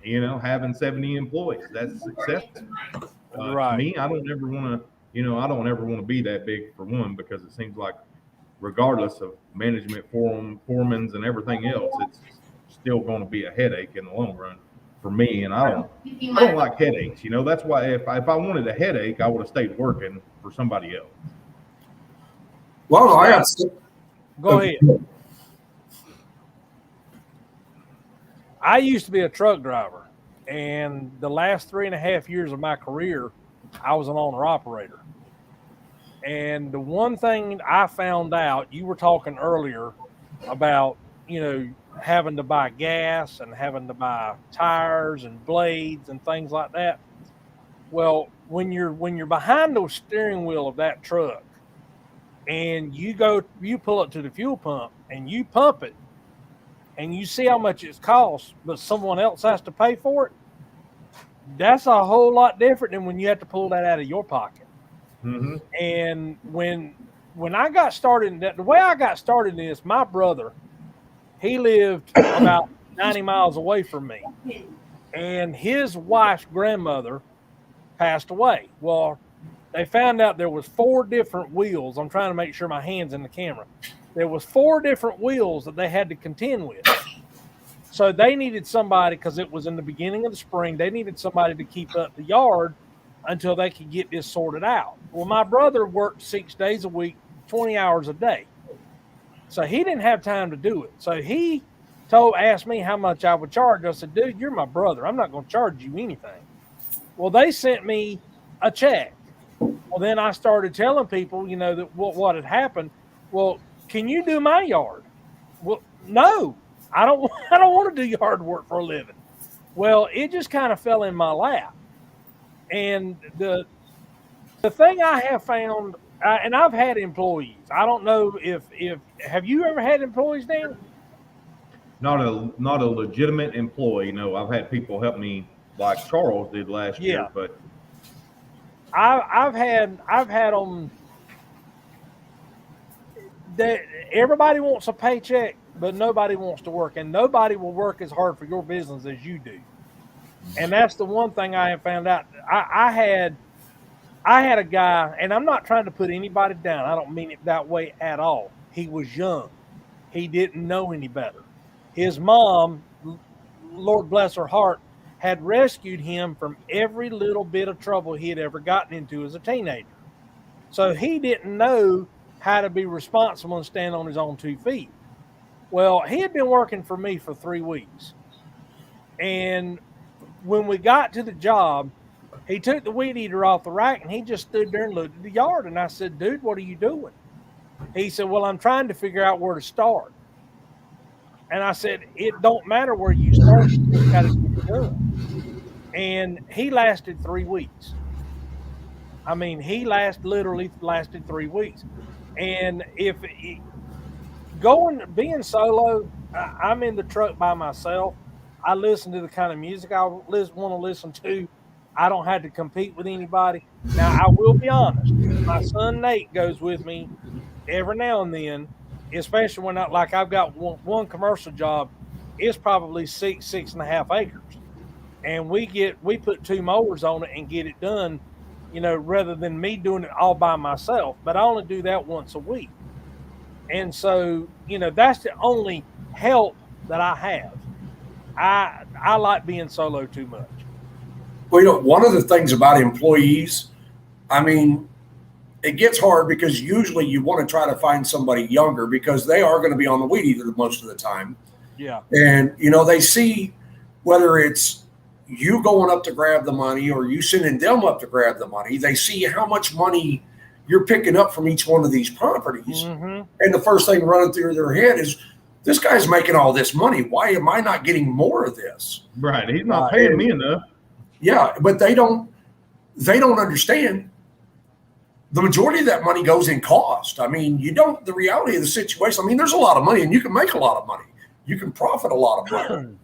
having 70 employees. That's success. Right. To me, I don't ever want to be that big for one, because it seems like, regardless of management foremans and everything else, it's still going to be a headache in the long run for me. And I don't like headaches. That's why if I wanted a headache, I would have stayed working for somebody else. Well, go ahead. I used to be a truck driver, and the last 3.5 years of my career, I was an owner operator. And the one thing I found out, you were talking earlier about, having to buy gas and having to buy tires and blades and things like that. Well, when you're behind the steering wheel of that truck, and you pull it to the fuel pump and you pump it and you see how much it costs, but someone else has to pay for it, that's a whole lot different than when you have to pull that out of your pocket. Mm-hmm. And when I got started, the way I got started in this, my brother, he lived about 90 miles away from me, and his wife's grandmother passed away. Well, they found out there was 4 different wheels. I'm trying to make sure my hand's in the camera. There was 4 different wheels that they had to contend with. So they needed somebody, because it was in the beginning of the spring, they needed somebody to keep up the yard until they could get this sorted out. Well, my brother worked 6 days a week, 20 hours a day. So he didn't have time to do it. So he asked me how much I would charge. I said, dude, you're my brother. I'm not going to charge you anything. Well, they sent me a check. Well, then I started telling people, that what had happened. Well, can you do my yard? Well, no, I don't want to do yard work for a living. Well, it just kind of fell in my lap. And the thing I have found, and I've had employees. I don't know if have you ever had employees, Dan? Not a legitimate employee. No, I've had people help me like Charles did last year, but I've had them that everybody wants a paycheck, but nobody wants to work, and nobody will work as hard for your business as you do. And that's the one thing I have found out. I had a guy, and I'm not trying to put anybody down. I don't mean it that way at all. He was young. He didn't know any better. His mom, Lord bless her heart, had rescued him from every little bit of trouble he had ever gotten into as a teenager. So he didn't know how to be responsible and stand on his own 2 feet. Well, he had been working for me for 3 weeks. And when we got to the job, he took the weed eater off the rack and he just stood there and looked at the yard. And I said, dude, what are you doing? He said, well, I'm trying to figure out where to start. And I said, it don't matter where you start, you just got to get it done. And he lasted 3 weeks. I mean, he literally lasted 3 weeks. And being solo, I'm in the truck by myself. I listen to the kind of music I want to listen to. I don't have to compete with anybody. Now, I will be honest. My son Nate goes with me every now and then, especially when I've got one commercial job. It's probably 6.5 acres. And we put 2 mowers on it and get it done, rather than me doing it all by myself. But I only do that once a week. And so, that's the only help that I have. I like being solo too much. Well, one of the things about employees, I mean, it gets hard because usually you want to try to find somebody younger because they are going to be on the weed eater most of the time. Yeah. And, they see whether it's you going up to grab the money or you sending them up to grab the money, they see how much money you're picking up from each one of these properties. Mm-hmm. And the first thing running through their head is, this guy's making all this money. Why am I not getting more of this? Right. He's not paying me enough. Yeah, but they don't understand the majority of that money goes in cost. I mean, the reality of the situation, I mean, there's a lot of money and you can make a lot of money. You can profit a lot of money.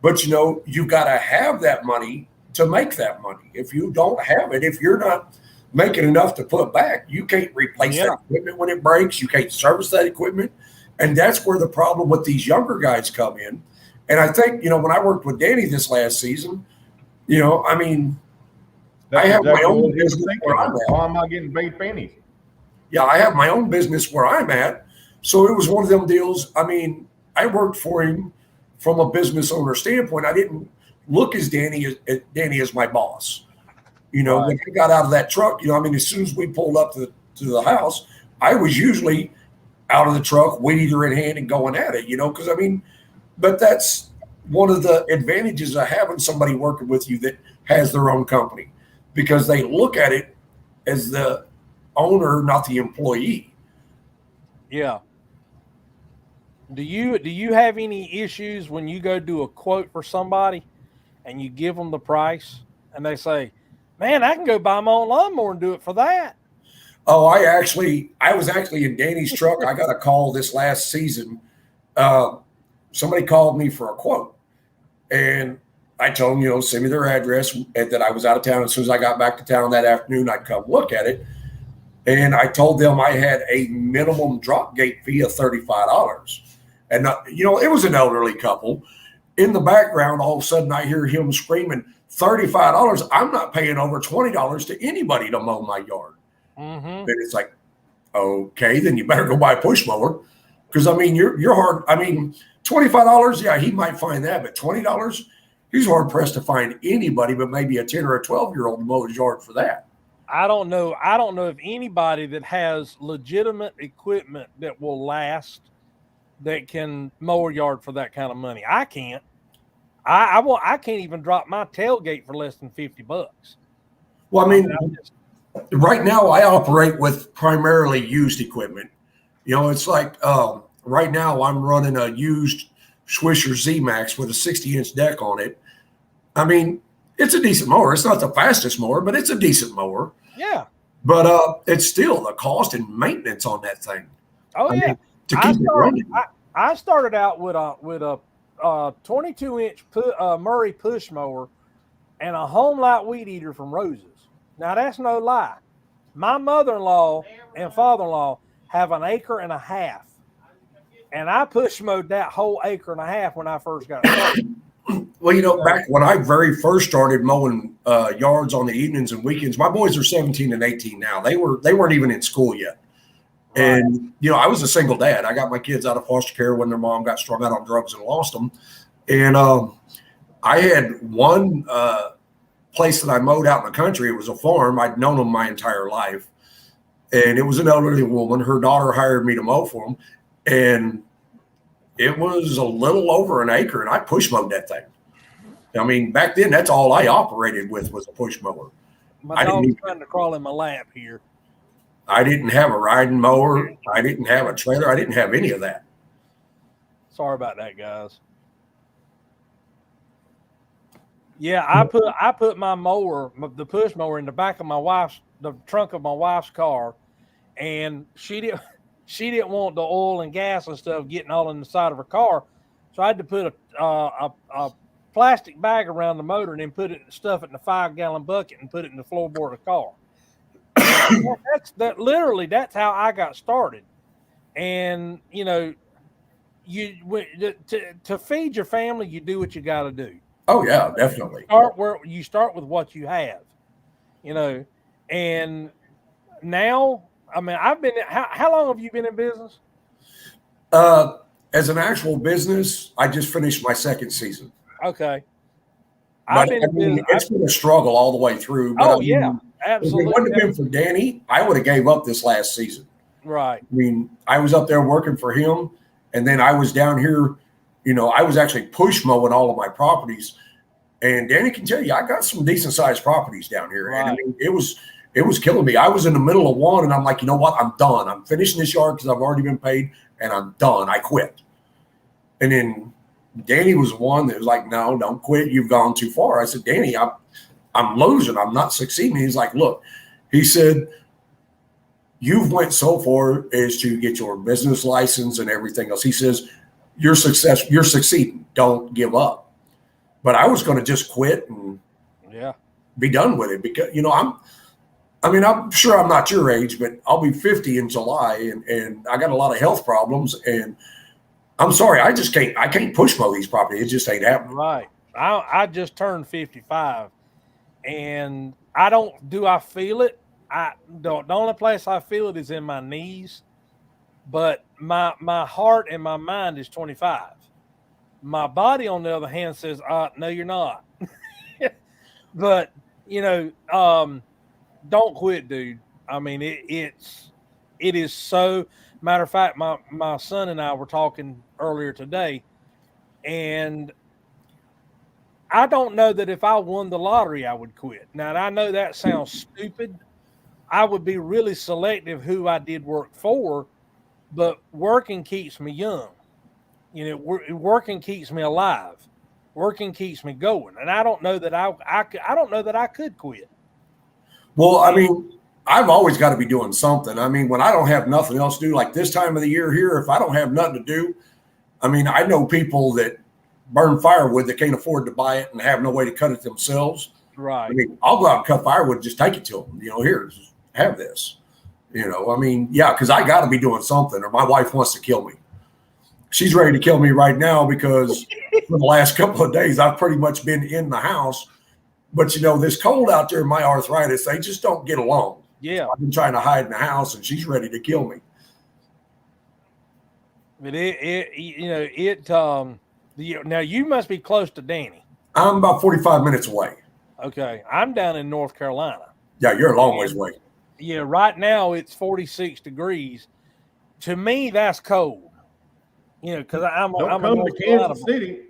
But, you've got to have that money to make that money. If you don't have it, if you're not making enough to put back, you can't replace that equipment when it breaks. You can't service that equipment. And that's where the problem with these younger guys come in. And I think, when I worked with Danny this last season, I mean, That's I have exactly my own what he was business thinking. where I'm at. Why am I getting paid pennies? Yeah, I have my own business where I'm at. So it was one of them deals. I mean, I worked for him from a business owner standpoint. I didn't look as Danny as my boss. When I got out of that truck, as soon as we pulled up to the house, I was usually out of the truck, weed eater in hand and going at it, because but that's one of the advantages of having somebody working with you that has their own company, because they look at it as the owner, not the employee. Yeah. Do you have any issues when you go do a quote for somebody and you give them the price and they say, man, I can go buy my own lawnmower and do it for that? Oh, I was actually in Danny's truck. I got a call this last season. Somebody called me for a quote, and I told them, send me their address, and that I was out of town. As soon as I got back to town that afternoon, I'd come look at it. And I told them I had a minimum drop gate fee of $35. And, it was an elderly couple. In the background, all of a sudden, I hear him screaming, $35. I'm not paying over $20 to anybody to mow my yard. Mm-hmm. And it's like, okay, then you better go buy a push mower. Because, you're hard. $25, yeah, he might find that. But $20, he's hard pressed to find anybody but maybe a 10 or a 12-year-old to mow his yard for that. I don't know if anybody that has legitimate equipment that will last that can mow a yard for that kind of money. I can't. I can't even drop my tailgate for less than $50. Well, right now I operate with primarily used equipment. It's like right now I'm running a used Swisher Z-Max with a 60-inch deck on it. It's a decent mower. It's not the fastest mower, but it's a decent mower. Yeah. But it's still the cost and maintenance on that thing. Oh, yeah. To keep it running. I started out with a 22-inch Murray push mower and a home light weed eater from Roses. Now, that's no lie. My mother-in-law and father-in-law have an acre and a half. And I push mowed that whole acre and a half when I first got started. Well, back when I very first started mowing yards on the evenings and weekends, my boys are 17 and 18 now. They weren't even in school yet. Right. And, I was a single dad. I got my kids out of foster care when their mom got strung out on drugs and lost them. And I had one place that I mowed out in the country. It was a farm. I'd known them my entire life. And it was an elderly woman. Her daughter hired me to mow for them. And it was a little over an acre, and I push mowed that thing. Back then, that's all I operated with was a push mower. My dog's trying to crawl in my lap here. I didn't have a riding mower. I didn't have a trailer. I didn't have any of that. Sorry about that, guys. Yeah, I put my mower, the push mower, in the back of the trunk of my wife's car, and she didn't want the oil and gas and stuff getting all in the side of her car, so I had to put a plastic bag around the motor and then stuff it in a 5-gallon bucket and put it in the floorboard of the car. That's how I got started. And to feed your family, you do what you got to do. Oh yeah, definitely. You start with what you have, and now, I've been, how long have you been in business? As an actual business, I just finished my second season. Okay. It's been a struggle all the way through. But yeah, absolutely. If it wouldn't have been for Danny, I would have gave up this last season. Right. I was up there working for him, and then I was down here, I was actually push mowing all of my properties. And Danny can tell you, I got some decent sized properties down here. Right. And it was killing me. I was in the middle of one, and I'm like, you know what? I'm done. I'm finishing this yard because I've already been paid, and I'm done. I quit. And then Danny was the one that was like, no, don't quit. You've gone too far. I said, Danny, I'm losing. I'm not succeeding. He's like, look, he said, you've went so far as to get your business license and everything else. He says, you're succeeding. Don't give up. But I was going to just quit and be done with it because, I'm sure I'm not your age, but I'll be 50 in July and I got a lot of health problems, and I'm sorry, I can't push mow these properties. It just ain't happening. Right. I just turned 55, and I feel it? The only place I feel it is in my knees, but my heart and my mind is 25. My body, on the other hand, says, no, you're not. But, don't quit, dude. It is so. Matter of fact, my son and I were talking earlier today, and I don't know that if I won the lottery, I would quit. Now, I know that sounds stupid. I would be really selective who I did work for, but working keeps me young. Working keeps me alive. Working keeps me going, and I don't know that I don't know that I could quit. Well, I've always got to be doing something. I mean, when I don't have nothing else to do, like this time of the year here, if I don't have nothing to do, I mean, I know people that burn firewood that can't afford to buy it and have no way to cut it themselves. Right. I mean, I'll go out and cut firewood and just take it to them. Here, just have this. I mean, yeah, because I got to be doing something or my wife wants to kill me. She's ready to kill me right now because for the last couple of days, I've pretty much been in the house. But, this cold out there, my arthritis, they just don't get along. Yeah. So I've been trying to hide in the house and she's ready to kill me. But now you must be close to Danny. I'm about 45 minutes away. Okay. I'm down in North Carolina. Yeah, you're a long ways away. Yeah, right now it's 46 degrees. To me, that's cold. Because I'm Don't a come North to Carolina Kansas boy. City.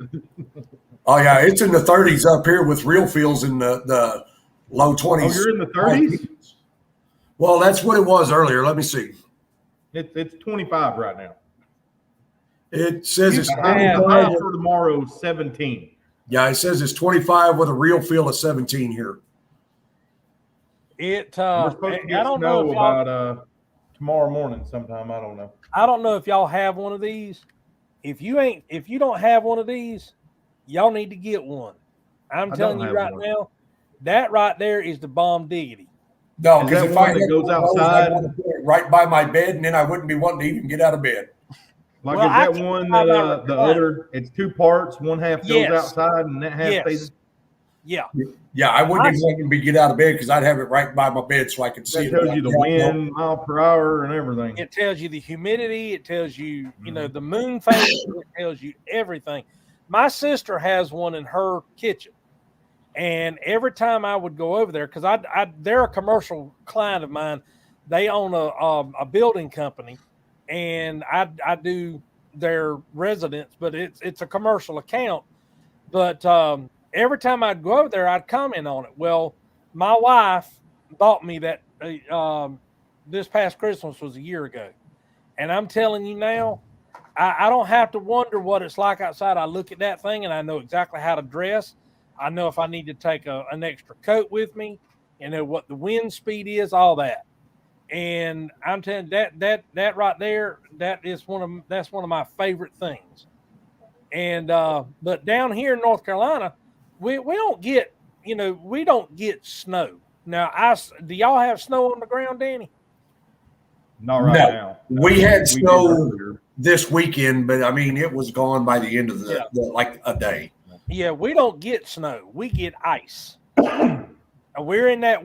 Oh, yeah, it's in the 30s up here with real feels in the low 20s. Oh, you're in the 30s? Well, that's what it was earlier. Let me see. It's 25 right now. It says it's The high 25. for tomorrow is 17. Yeah, it says it's 25 with a real feel of 17 here. We're supposed to I get don't know snow if y'all, about tomorrow morning sometime. I don't know. I don't know if y'all have one of these. If you don't have one of these, y'all need to get one. I'm I telling don't you have right one. now, that right there is the bomb diggity. No, Is because that if one I that had goes one of those, outside? I'd want to put it right by my bed, and then I wouldn't be wanting to even get out of bed. Like, Well, is I that keep one my that the recliner. other, it's two parts, one half goes Yes. outside and that half Yes. stays. Yeah. Yeah, I wouldn't even want to get out of bed because I'd have it right by my bed so I could see That it. tells you the Yeah, wind, mile per hour, and everything. It tells you the humidity. It tells you, the moon phase. It tells you everything. My sister has one in her kitchen. And every time I would go over there, because they're a commercial client of mine, they own a building company, and I do their residents, but it's a commercial account. But every time I'd go over there, I'd comment on it. Well, my wife bought me that this past Christmas was a year ago, and I'm telling you now, I don't have to wonder what it's like outside. I look at that thing and I know exactly how to dress. I know if I need to take an extra coat with me, what the wind speed is, all that. And I'm telling you, that right there, that's one of my favorite things. And but down here in North Carolina, we don't get snow. Now, do y'all have snow on the ground, Danny? Not right No. now. We had did snow earlier. this weekend, but I mean, it was gone by the end of like a day. Yeah, we don't get snow. We get ice. We're in that.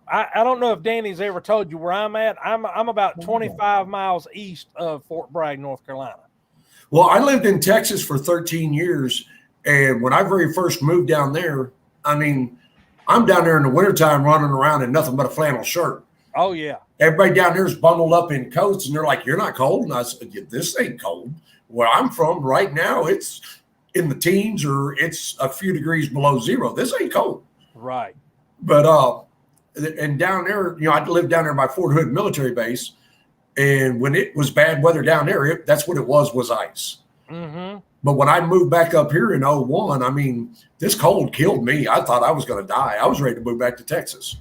I don't know if Danny's ever told you where I'm at. I'm about 25 miles east of Fort Bragg, North Carolina. Well, I lived in Texas for 13 years. And when I very first moved down there, I mean, I'm down there in the wintertime running around in nothing but a flannel shirt. Oh, yeah. Everybody down there is bundled up in coats, and they're like, "You're not cold?" And I said, yeah, "This ain't cold. Where I'm from right now, it's in the teens or it's a few degrees below zero. This ain't cold." Right. But and down there, I lived down there by Fort Hood military base, and when it was bad weather down there, that's what it was ice. Mm-hmm. But when I moved back up here in 01, I mean, this cold killed me. I thought I was going to die. I was ready to move back to Texas.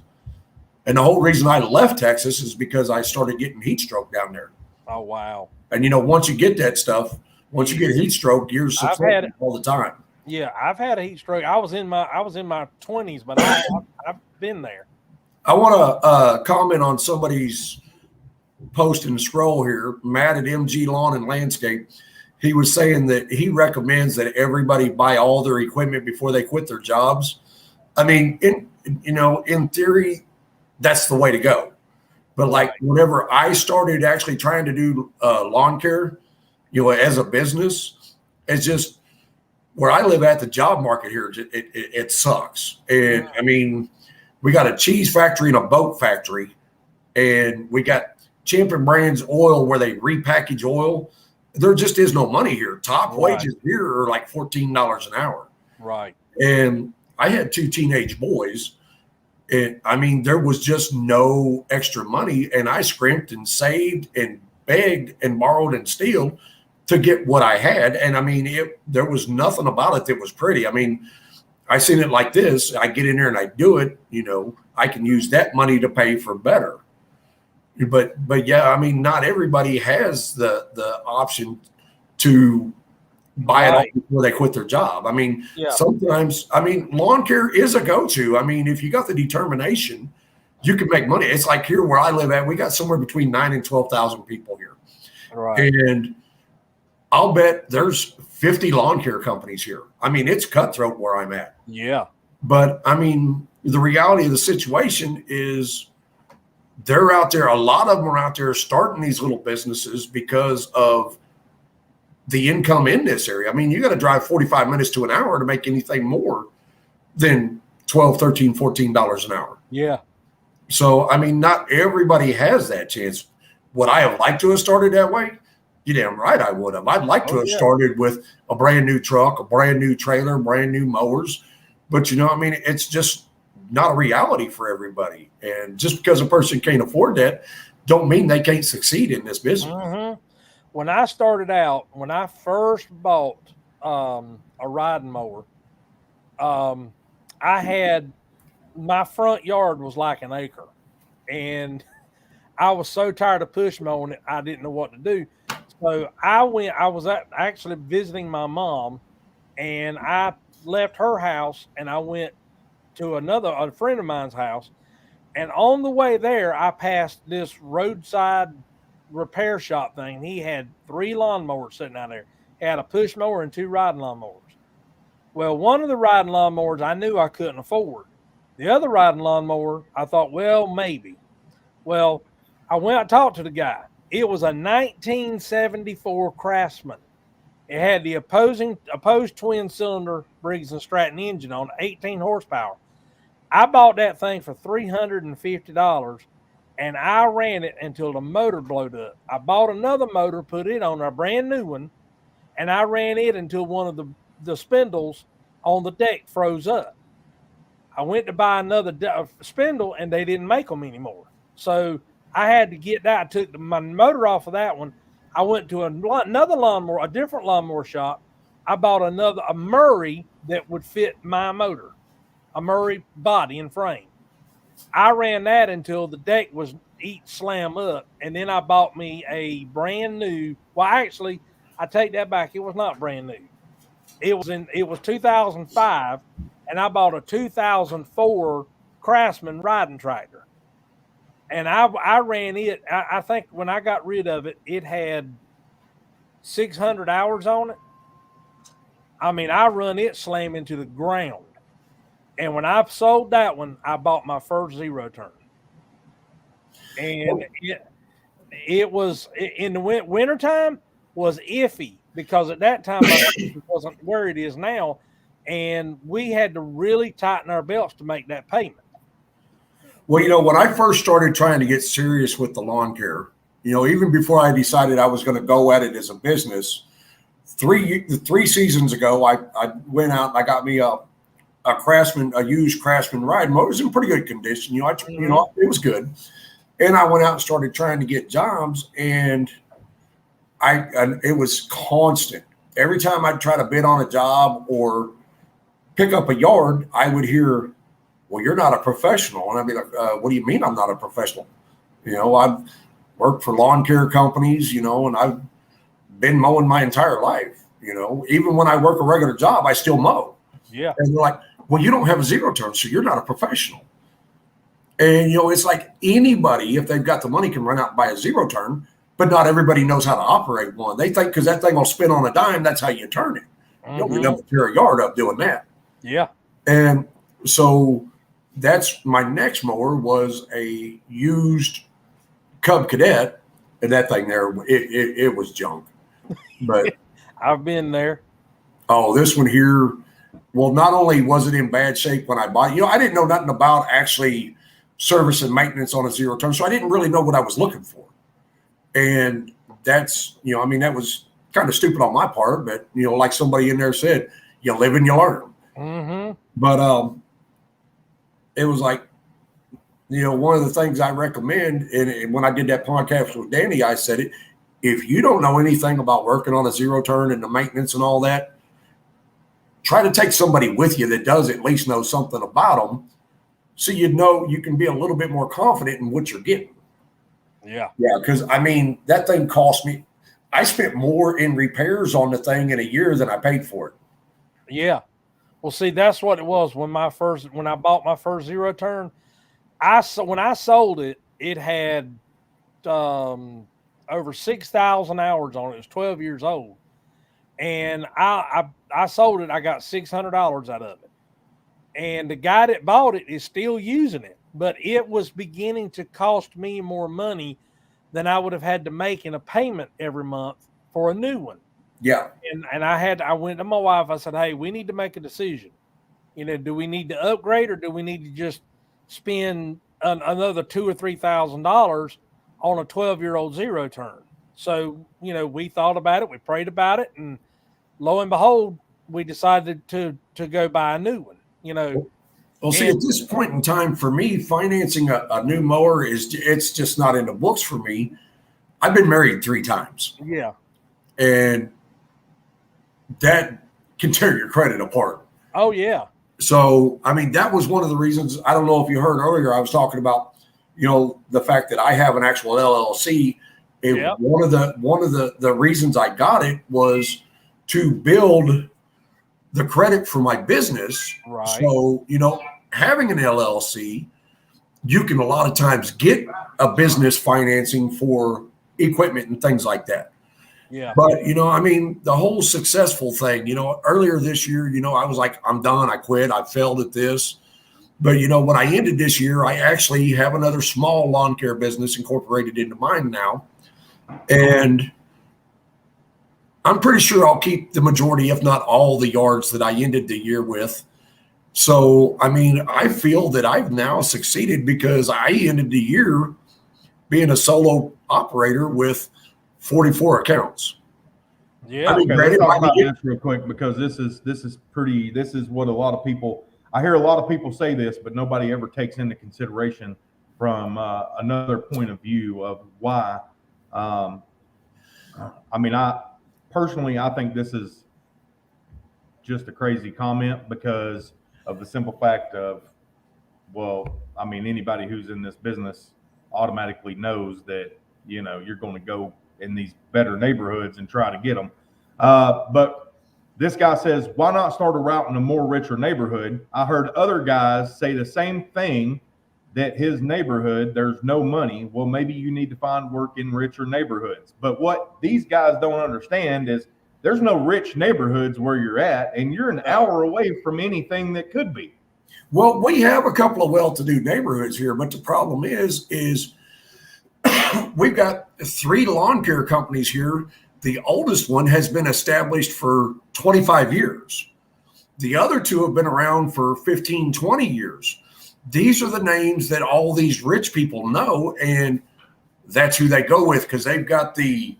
And the whole reason I left Texas is because I started getting heat stroke down there. Oh, wow. And, once you get that stuff, once you get a heat stroke, you're suffering all the time. Yeah, I've had a heat stroke. I was in my 20s, but I've been there. I want to comment on somebody's post and scroll here. Matt at MG Lawn and Landscape. He was saying that he recommends that everybody buy all their equipment before they quit their jobs. I mean, in theory, that's the way to go. But like whenever I started actually trying to do lawn care, as a business, it's just where I live at the job market here. It sucks. And I mean, we got a cheese factory and a boat factory, and we got Champion Brands oil where they repackage oil. There just is no money here. Top wages here are like $14 an hour. Right. And I had 2 teenage boys. And I mean, there was just no extra money. And I scrimped and saved and begged and borrowed and stealed to get what I had. And I mean, there was nothing about it that was pretty. I mean, I seen it like this. I get in there and I do it. I can use that money to pay for better. But yeah, I mean, not everybody has the option to buy it all before they quit their job. I mean, sometimes, I mean, lawn care is a go-to. I mean, if you got the determination, you can make money. It's like here where I live at, we got somewhere between 9,000 and 12,000 people here. Right. And I'll bet there's 50 lawn care companies here. I mean, it's cutthroat where I'm at. Yeah. But I mean, the reality of the situation is they're out there. A lot of them are out there starting these little businesses because of the income in this area. I mean, you got to drive 45 minutes to an hour to make anything more than $12, $13, $14 an hour. Yeah. So, I mean, not everybody has that chance. Would I have liked to have started that way? You're damn right I would have. I'd like to have started with a brand new truck, a brand new trailer, brand new mowers. But, you know, I mean, it's just not a reality for everybody. And just because a person can't afford that, don't mean they can't succeed in this business. Mm-hmm. When I started out, when I first bought a riding mower, I had my front yard was like an acre, and I was so tired of push mowing it, I didn't know what to do. So I was actually visiting my mom, and I left her house and I went to a friend of mine's house. And on the way there, I passed this roadside repair shop thing. He had 3 lawnmowers sitting out there. He had a push mower and 2 riding lawnmowers. Well, one of the riding lawnmowers I knew I couldn't afford. The other riding lawnmower, I thought, well, maybe. Well, I went and talked to the guy. It was a 1974 Craftsman. It had the opposed twin cylinder Briggs and Stratton engine on, 18 horsepower. I bought that thing for $350, and I ran it until the motor blowed up. I bought another motor, put it on a brand new one, and I ran it until one of the spindles on the deck froze up. I went to buy another spindle, and they didn't make them anymore. So I had to get that. I took my motor off of that one. I went to another lawnmower, a different lawnmower shop. I bought a Murray that would fit my motor, a Murray body and frame. I ran that until the deck was slam up, and then I bought me a brand new. Well, actually, I take that back. It was not brand new. It was 2005, and I bought a 2004 Craftsman riding tractor. And I ran it. I think when I got rid of it, it had 600 hours on it. I mean, I run it slam into the ground. And when I sold that one, I bought my first zero turn. And it was in the wintertime was iffy because at that time it wasn't where it is now. And we had to really tighten our belts to make that payment. Well, you know, when I first started trying to get serious with the lawn care, you know, even before I decided I was going to go at it as a business, three seasons ago, I went out and I got me a used Craftsman riding mower. It was in pretty good condition. You know, it was good. And I went out and started trying to get jobs, and it was constant. Every time I'd try to bid on a job or pick up a yard, I would hear, well, you're not a professional. And I'd be like, what do you mean I'm not a professional? You know, I've worked for lawn care companies, you know, and I've been mowing my entire life. You know, even when I work a regular job, I still mow. Yeah. And they're like, well, you don't have a zero turn, so you're not a professional. And, you know, it's like anybody, if they've got the money, can run out and buy a zero turn, but not everybody knows how to operate one. They think because that thing will spin on a dime, that's how you turn it. You don't need to tear a yard up doing that. Yeah. And so that's my next mower was a used Cub Cadet, and that thing there, it was junk. But I've been there. Oh, this one here, well, not only was it in bad shape when I bought it, you know, I didn't know nothing about actually service and maintenance on a zero turn, so I didn't really know what I was looking for. And that's, you know, I mean, that was kind of stupid on my part, but, you know, like somebody in there said, you live and you learn. But it was like, you know, one of the things I recommend, and when I did that podcast with Danny, I said it, if you don't know anything about working on a zero turn and the maintenance and all that, try to take somebody with you that does at least know something about them, so you know you can be a little bit more confident in what you're getting. Yeah. Yeah, because I mean that thing cost me. I spent more in repairs on the thing in a year than I paid for it. Yeah. Well, see, that's what it was when I bought my first zero turn. When I sold it, it had over 6,000 hours on it. It was 12 years old, and I sold it. I got $600 out of it, and the guy that bought it is still using it, but it was beginning to cost me more money than I would have had to make in a payment every month for a new one. Yeah. And I went to my wife. I said, "Hey, we need to make a decision. Do we need to upgrade, or do we need to just spend another $2,000 or $3,000 on a 12-year-old zero turn?" So we thought about it, we prayed about it, and lo and behold, we decided to go buy a new one. Well, see, at this point in time, for me, financing a new mower it's just not in the books for me. I've been married 3 times. Yeah. And that can tear your credit apart. Oh, yeah. So, I mean, that was one of the reasons. I don't know if you heard earlier, I was talking about, the fact that I have an actual LLC. And Yep. one of the reasons I got it was to build the credit for my business. Right. So, having an LLC, you can a lot of times get a business financing for equipment and things like that. Yeah. But, I mean, the whole successful thing, earlier this year, I was like, I'm done. I quit. I failed at this. But, when I ended this year, I actually have another small lawn care business incorporated into mine now. And I'm pretty sure I'll keep the majority, if not all, the yards that I ended the year with. So, I mean, I feel that I've now succeeded because I ended the year being a solo operator with 44 accounts. Yeah. I mean, Okay, granted, let's talk might about be- this real quick because this is what a lot of people, I hear a lot of people say this, but nobody ever takes into consideration from another point of view of why. I mean, I think this is just a crazy comment because of the simple fact of, well, I mean, anybody who's in this business automatically knows that, you're going to go in these better neighborhoods and try to get them. But this guy says, why not start a route in a more richer neighborhood? I heard other guys say the same thing, that his neighborhood, there's no money. Well, maybe you need to find work in richer neighborhoods. But what these guys don't understand is there's no rich neighborhoods where you're at, and you're an hour away from anything that could be. Well, we have a couple of well-to-do neighborhoods here, but the problem is we've got 3 lawn care companies here. The oldest one has been established for 25 years. The other 2 have been around for 15, 20 years. These are the names that all these rich people know, and that's who they go with because they've got the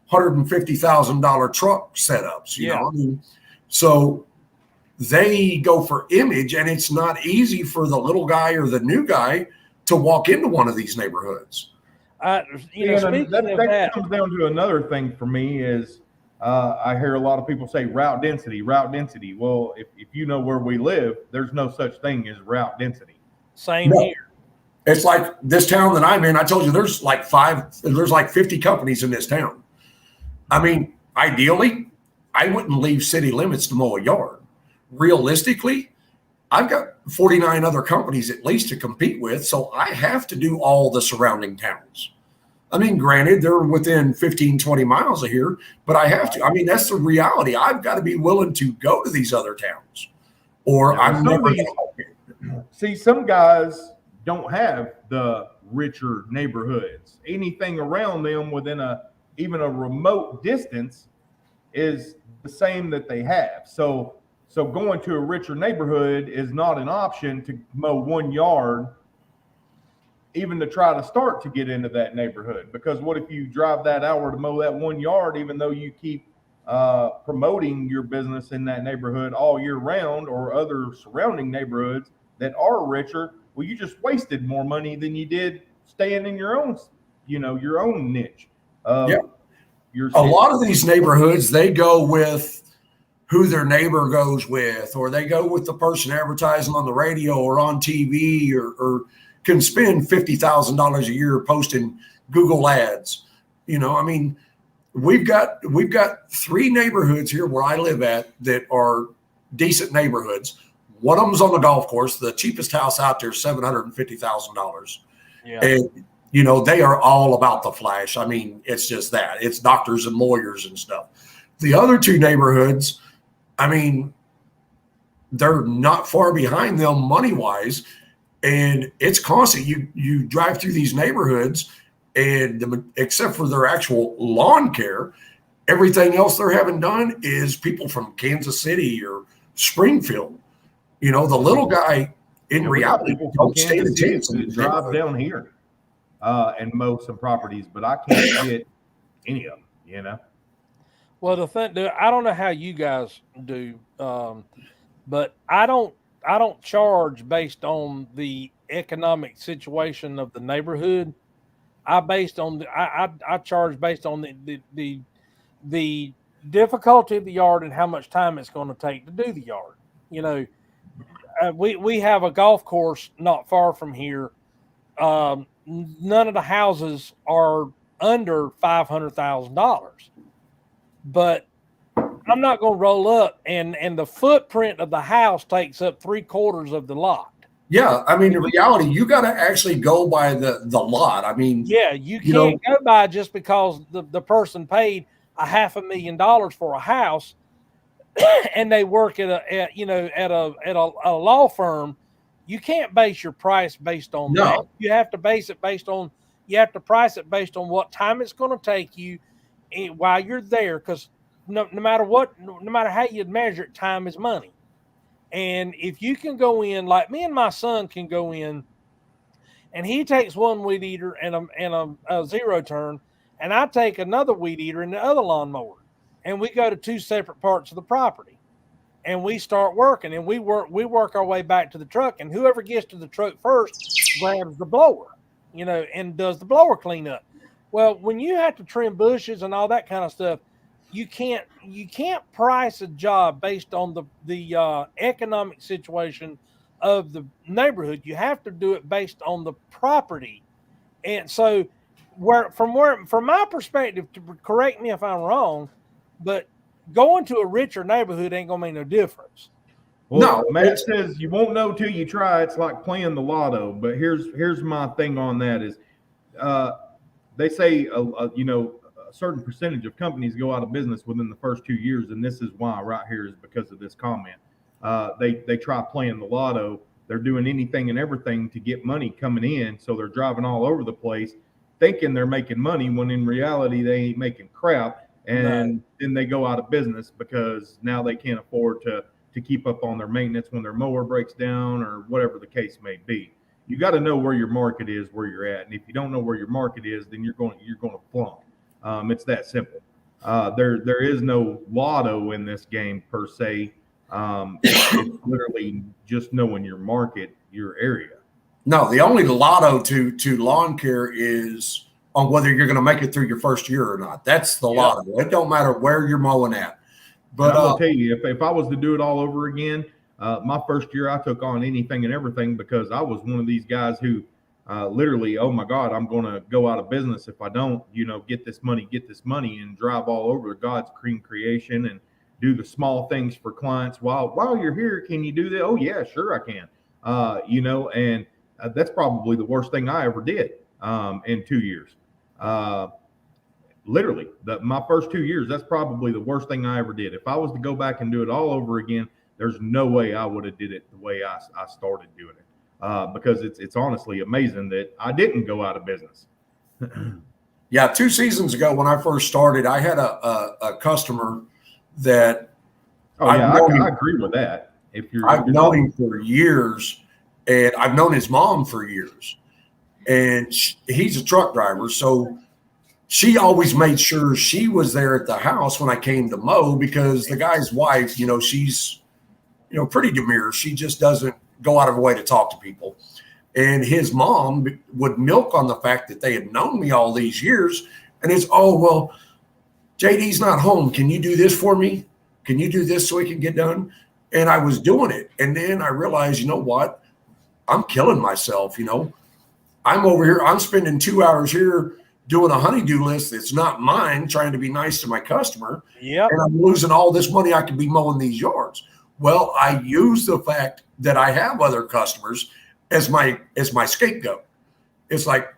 $150,000 truck setups. You know? I mean, so they go for image, and it's not easy for the little guy or the new guy to walk into one of these neighborhoods. Speaking of that comes down to another thing for me is I hear a lot of people say route density. Well, if you know where we live, there's no such thing as route density. Same here. It's like this town that I'm in. I told you there's like 50 companies in this town. I mean, ideally, I wouldn't leave city limits to mow a yard. Realistically, I've got 49 other companies at least to compete with, so I have to do all the surrounding towns. I mean, granted, they're within 15, 20 miles of here, but I have to. I mean, that's the reality. I've got to be willing to go to these other towns, or I'm never going to. See, some guys don't have the richer neighborhoods. Anything around them within even a remote distance is the same that they have. So going to a richer neighborhood is not an option to mow 1 yard, even to try to start to get into that neighborhood. Because what if you drive that hour to mow that 1 yard, even though you keep promoting your business in that neighborhood all year round or other surrounding neighborhoods that are richer? Well, you just wasted more money than you did staying in your own, your own niche. A lot of these neighborhoods, they go with who their neighbor goes with, or they go with the person advertising on the radio or on TV, or can spend $50,000 a year posting Google ads. You know, I mean, we've got 3 neighborhoods here where I live at that are decent neighborhoods. One of them's on the golf course. The cheapest house out there is $750,000. Yeah. And, you know, they are all about the flash. I mean, it's just that. It's doctors and lawyers and stuff. The other 2 neighborhoods, I mean, they're not far behind them money-wise. And it's constant. You drive through these neighborhoods, and except for their actual lawn care, everything else they're having done is people from Kansas City or Springfield. You know, the little guy in reality don't stand a chance to drive down here and mow some properties, but I can't get any of them, you know. Well, the thing, I don't know how you guys do, but I don't charge based on the economic situation of the neighborhood. I charge based on the difficulty of the yard and how much time it's going to take to do the yard. You know, we have a golf course not far from here. None of the houses are under $500,000, but I'm not going to roll up and the footprint of the house takes up 3/4 of the lot. Yeah, I mean, in reality, you got to actually go by the lot. I mean, yeah, you can't go by just because the person paid $500,000 for a house, and they work at a law firm. You can't base your price based on that. You have to price it based on what time it's going to take you while you're there, because no matter how you measure it, time is money. And if you can go in, like me and my son can go in, and he takes one weed eater and a zero turn, and I take another weed eater and the other lawnmower, and we go to 2 separate parts of the property, and we start working, and we work our way back to the truck, and whoever gets to the truck first grabs the blower, you know, and does the blower cleanup. Well, when you have to trim bushes and all that kind of stuff, you can't price a job based on the economic situation of the neighborhood. You have to do it based on the property. And so from my perspective, to correct me if I'm wrong, but going to a richer neighborhood ain't gonna make no difference. Well, no, Matt says you won't know till you try. It's like playing the lotto. But here's my thing on that is, they say a certain percentage of companies go out of business within the first 2 years, and this is why right here is because of this comment. They try playing the lotto. They're doing anything and everything to get money coming in, so they're driving all over the place, thinking they're making money when in reality they ain't making crap, and then they go out of business because now they can't afford to keep up on their maintenance when their mower breaks down or whatever the case may be. You got to know where your market is, where you're at, and if you don't know where your market is, then you're going to flunk. It's that simple. There is no lotto in this game per se. It's literally just knowing your market, your area. No, the only lotto to lawn care is on whether you're going to make it through your first year or not. That's the lotto. It don't matter where you're mowing at. But I'll tell you, if I was to do it all over again, my first year I took on anything and everything because I was one of these guys who literally, oh my God, I'm going to go out of business if I don't, get this money, and drive all over God's creation and do the small things for clients. While you're here, can you do that? Oh yeah, sure I can. And that's probably the worst thing I ever did in 2 years. Literally, my first 2 years, that's probably the worst thing I ever did. If I was to go back and do it all over again, there's no way I would have did it the way I started doing it. Because it's honestly amazing that I didn't go out of business. Yeah, 2 seasons ago when I first started, I had a customer that I agree with that. I've known him for years, and I've known his mom for years, and he's a truck driver, so she always made sure she was there at the house when I came to mow, because the guy's wife, she's pretty demure. She just doesn't go out of her way to talk to people. And his mom would milk on the fact that they had known me all these years. And it's, oh, well, JD's not home. Can you do this for me? Can you do this so we can get done? And I was doing it. And then I realized, you know what? I'm killing myself. I'm over here. I'm spending 2 hours here doing a honeydew list that's not mine, trying to be nice to my customer. Yep. And I'm losing all this money I could be mowing these yards. Well, I use the fact that I have other customers as my scapegoat. It's like,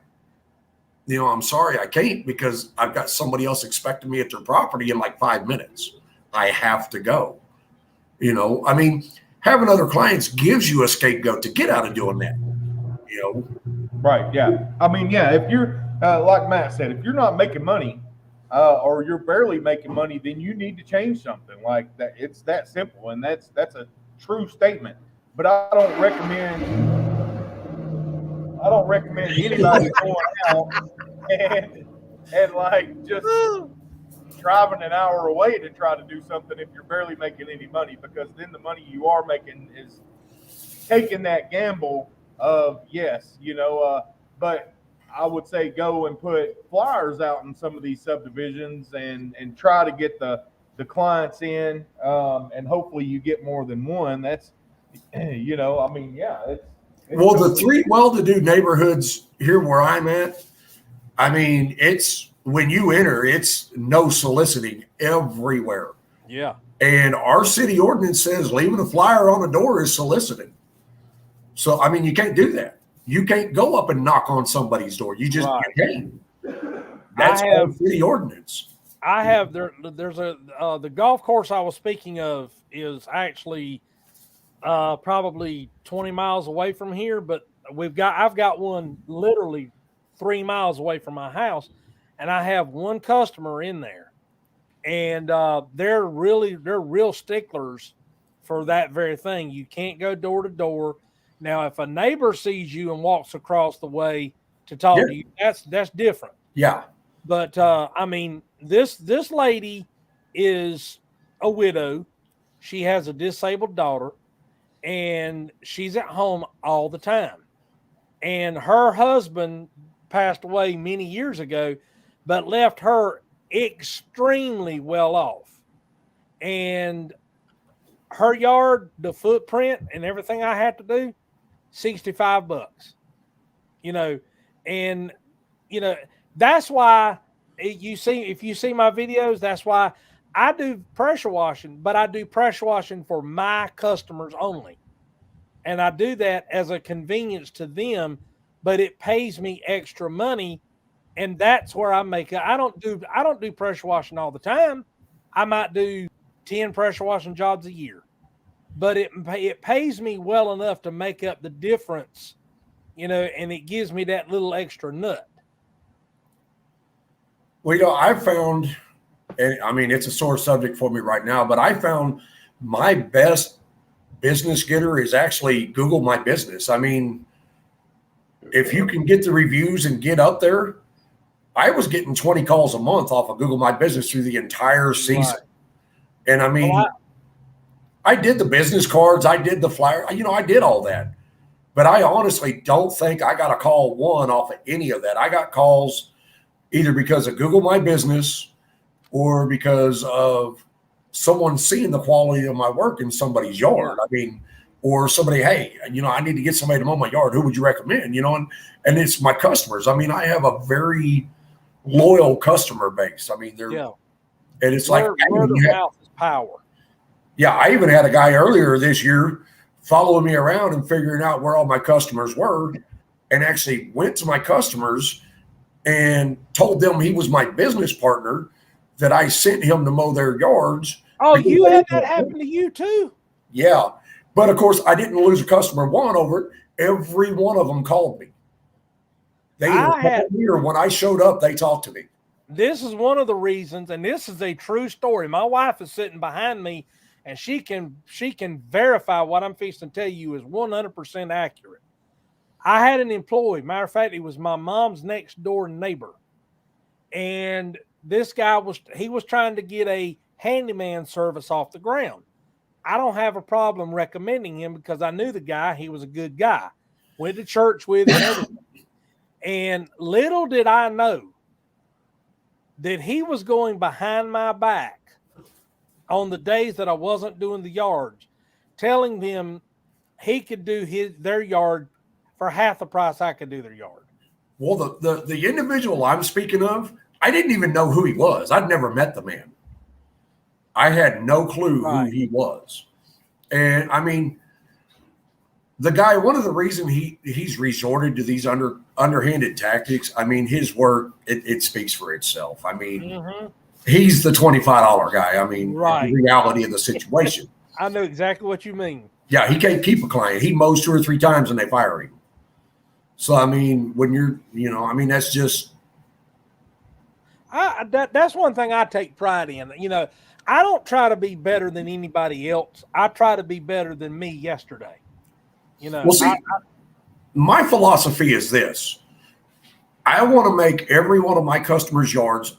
I'm sorry I can't because I've got somebody else expecting me at their property in like 5 minutes. I have to go. Having other clients gives you a scapegoat to get out of doing that. Right. Yeah. If you're like Matt said, if you're not making money or you're barely making money, then you need to change something like that. It's that simple. And that's a true statement. But I don't recommend anybody going out and like just driving an hour away to try to do something if you're barely making any money, because then the money you are making is taking that gamble of but I would say go and put flyers out in some of these subdivisions and try to get the clients in, and hopefully you get more than one. That's well, the 3 well-to-do neighborhoods here where I'm at, it's when you enter, it's no soliciting everywhere. Yeah. And our city ordinance says leaving a flyer on the door is soliciting. So, you can't do that. You can't go up and knock on somebody's door. You just can't. That's our city ordinance. I have there's the golf course I was speaking of is actually probably 20 miles away from here, but I've got one literally 3 miles away from my house, and I have one customer in there, and they're real sticklers for that very thing. You can't go door to door. Now, if a neighbor sees you and walks across the way to talk to you, that's different. Yeah. But this lady is a widow. She has a disabled daughter, and she's at home all the time. And her husband passed away many years ago, but left her extremely well off. And her yard, the footprint and everything I had to do, $65. That's why if you see my videos, that's why I do pressure washing, but I do pressure washing for my customers only. And I do that as a convenience to them, but it pays me extra money. And that's where I make it. I don't do pressure washing all the time. I might do 10 pressure washing jobs a year, but it pays me well enough to make up the difference, and it gives me that little extra nut. Well, I've found, and it's a sore subject for me right now, but I found my best business getter is actually Google My Business. If you can get the reviews and get up there, I was getting 20 calls a month off of Google My Business through the entire season. Right. And I did the business cards, I did the flyer, I did all that. But I honestly don't think I got a call one off of any of that. I got calls either because of Google My Business or because of someone seeing the quality of my work in somebody's yard. Or somebody, hey, I need to get somebody to mow my yard. Who would you recommend? And it's my customers. I have a very loyal customer base. And it's word of mouth is power. Yeah, I even had a guy earlier this year following me around and figuring out where all my customers were, and actually went to my customers and told them he was my business partner, that I sent him to mow their yards. Oh, you had that happen to you too? Yeah. But of course, I didn't lose a customer one over it. Every one of them called me. They either called me, or when I showed up, they talked to me. This is one of the reasons, and this is a true story. My wife is sitting behind me, and she can verify what I'm fixing to tell you is 100% accurate. I had an employee. Matter of fact, he was my mom's next door neighbor. And this guy was trying to get a handyman service off the ground. I don't have a problem recommending him because I knew the guy. He was a good guy. Went to church with him. And little did I know that he was going behind my back on the days that I wasn't doing the yards, telling them he could do their yard for half the price I could do their yard. Well, the individual I'm speaking of, I didn't even know who he was. I'd never met the man. I had no clue who Right. he was. And I mean, the guy, one of the reasons he's resorted to these underhanded tactics, I mean, his work, it speaks for itself. I mean, he's the $25 guy. I mean, Right. the reality of the situation. I know exactly what you mean. Yeah, he can't keep a client. He mows 2 or 3 times and they fire him. So, I mean, when you're, I mean, that's just. That's one thing I take pride in. I don't try to be better than anybody else. I try to be better than me yesterday. Well, see, my philosophy is this. I want to make every one of my customers' yards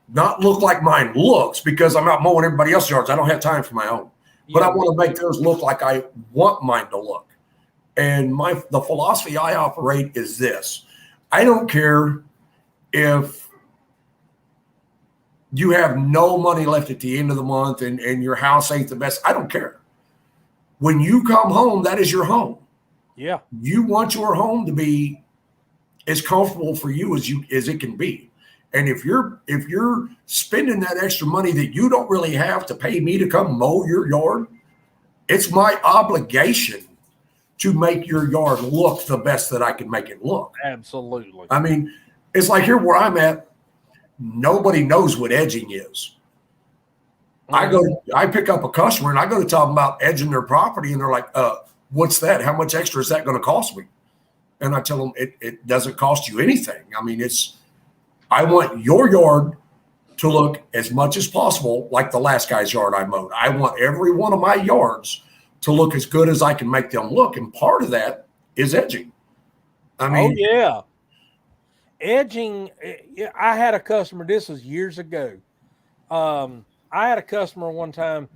not look like mine looks because I'm out mowing everybody else's yards. I don't have time for my own. But I want to make theirs look like I want mine to look. And the philosophy I operate is this. I don't care if you have no money left at the end of the month and your house ain't the best. I don't care. When you come home, that is your home. Yeah. You want your home to be as comfortable for you as it can be. And if you're spending that extra money that you don't really have to pay me to come mow your yard, it's my obligation to make your yard look the best that I can make it look. Absolutely. I mean, it's like here where I'm at, nobody knows what edging is. I pick up a customer and I go to tell them about edging their property and they're like, what's that? How much extra is that going to cost me? And I tell them it doesn't cost you anything. I mean, I want your yard to look as much as possible like the last guy's yard I mowed. I want every one of my yards to look as good as I can make them look. And part of that is edging. I mean, yeah. Edging. I had a customer, this was years ago. I had a customer one time,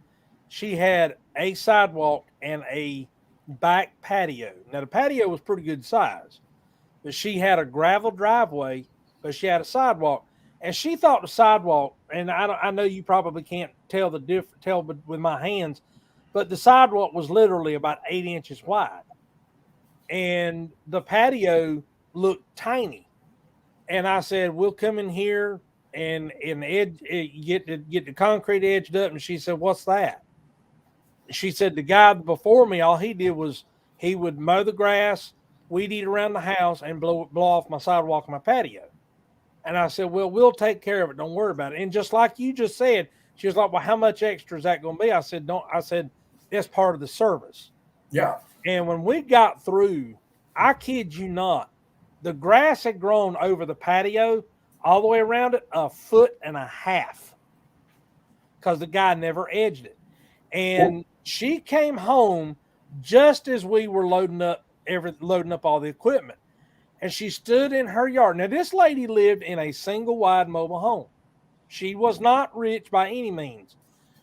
she had a sidewalk and a back patio. Now the patio was pretty good size, but she had a gravel driveway, but she had a sidewalk, and she thought the sidewalk, and I know you probably can't tell with my hands, but the sidewalk was literally about 8 inches wide, and the patio looked tiny. And I said, we'll come in here and edge, get the concrete edged up. And she said, what's that? She said, the guy before me, all he did was he would mow the grass, weed eat around the house, and blow off my sidewalk and my patio. And I said, well, we'll take care of it. Don't worry about it. And just like you just said, she was like, well, how much extra is that going to be? I said, that's part of the service. Yeah. And when we got through, I kid you not, the grass had grown over the patio all the way around it 1.5 foot because the guy never edged it. And she came home just as we were loading up all the equipment. And she stood in her yard. Now, this lady lived in a single wide mobile home. She was not rich by any means.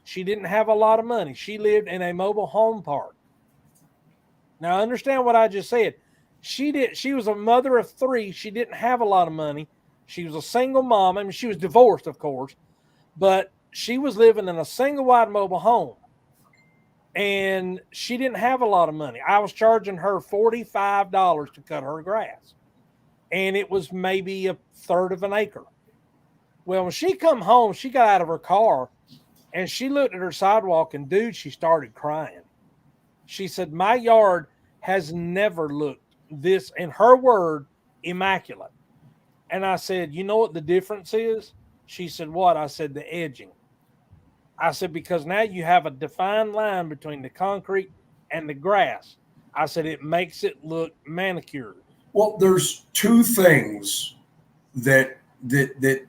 She didn't have a lot of money. She lived in a mobile home park. Now, understand what I just said. She was a mother of 3. She didn't have a lot of money. She was a single mom. I mean, she was divorced, of course, but she was living in a single wide mobile home. And she didn't have a lot of money. I was charging her $45 to cut her grass. And it was maybe 1/3 of an acre. Well, when she come home, she got out of her car and she looked at her sidewalk, and dude, she started crying. She said, my yard has never looked this, in her word, immaculate. And I said, you know what the difference is? She said, what? I said, the edging. I said, because now you have a defined line between the concrete and the grass. I said, it makes it look manicured. Well, there's 2 things that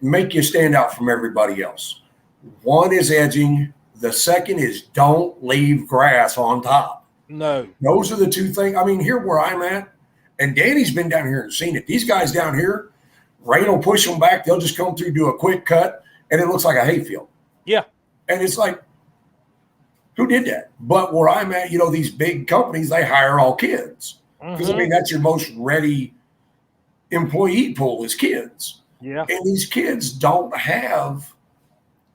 make you stand out from everybody else. One is edging. The second is don't leave grass on top. No. Those are the 2 things. I mean, here where I'm at, and Danny's been down here and seen it. These guys down here, rain will push them back. They'll just come through, do a quick cut, and it looks like a hayfield. Yeah. And it's like, who did that? But where I'm at, these big companies, they hire all kids. Because, I mean, that's your most ready employee pool is kids. Yeah. And these kids don't have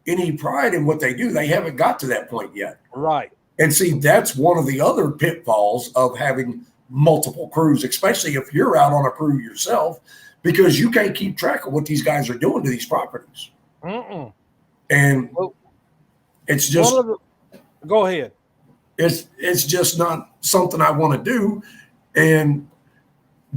any pride in what they do. They haven't got to that point yet. Right. And see, that's one of the other pitfalls of having multiple crews, especially if you're out on a crew yourself, because you can't keep track of what these guys are doing to these properties. Mm-mm. And Well, it's just, go ahead. it's just not something I want to do. And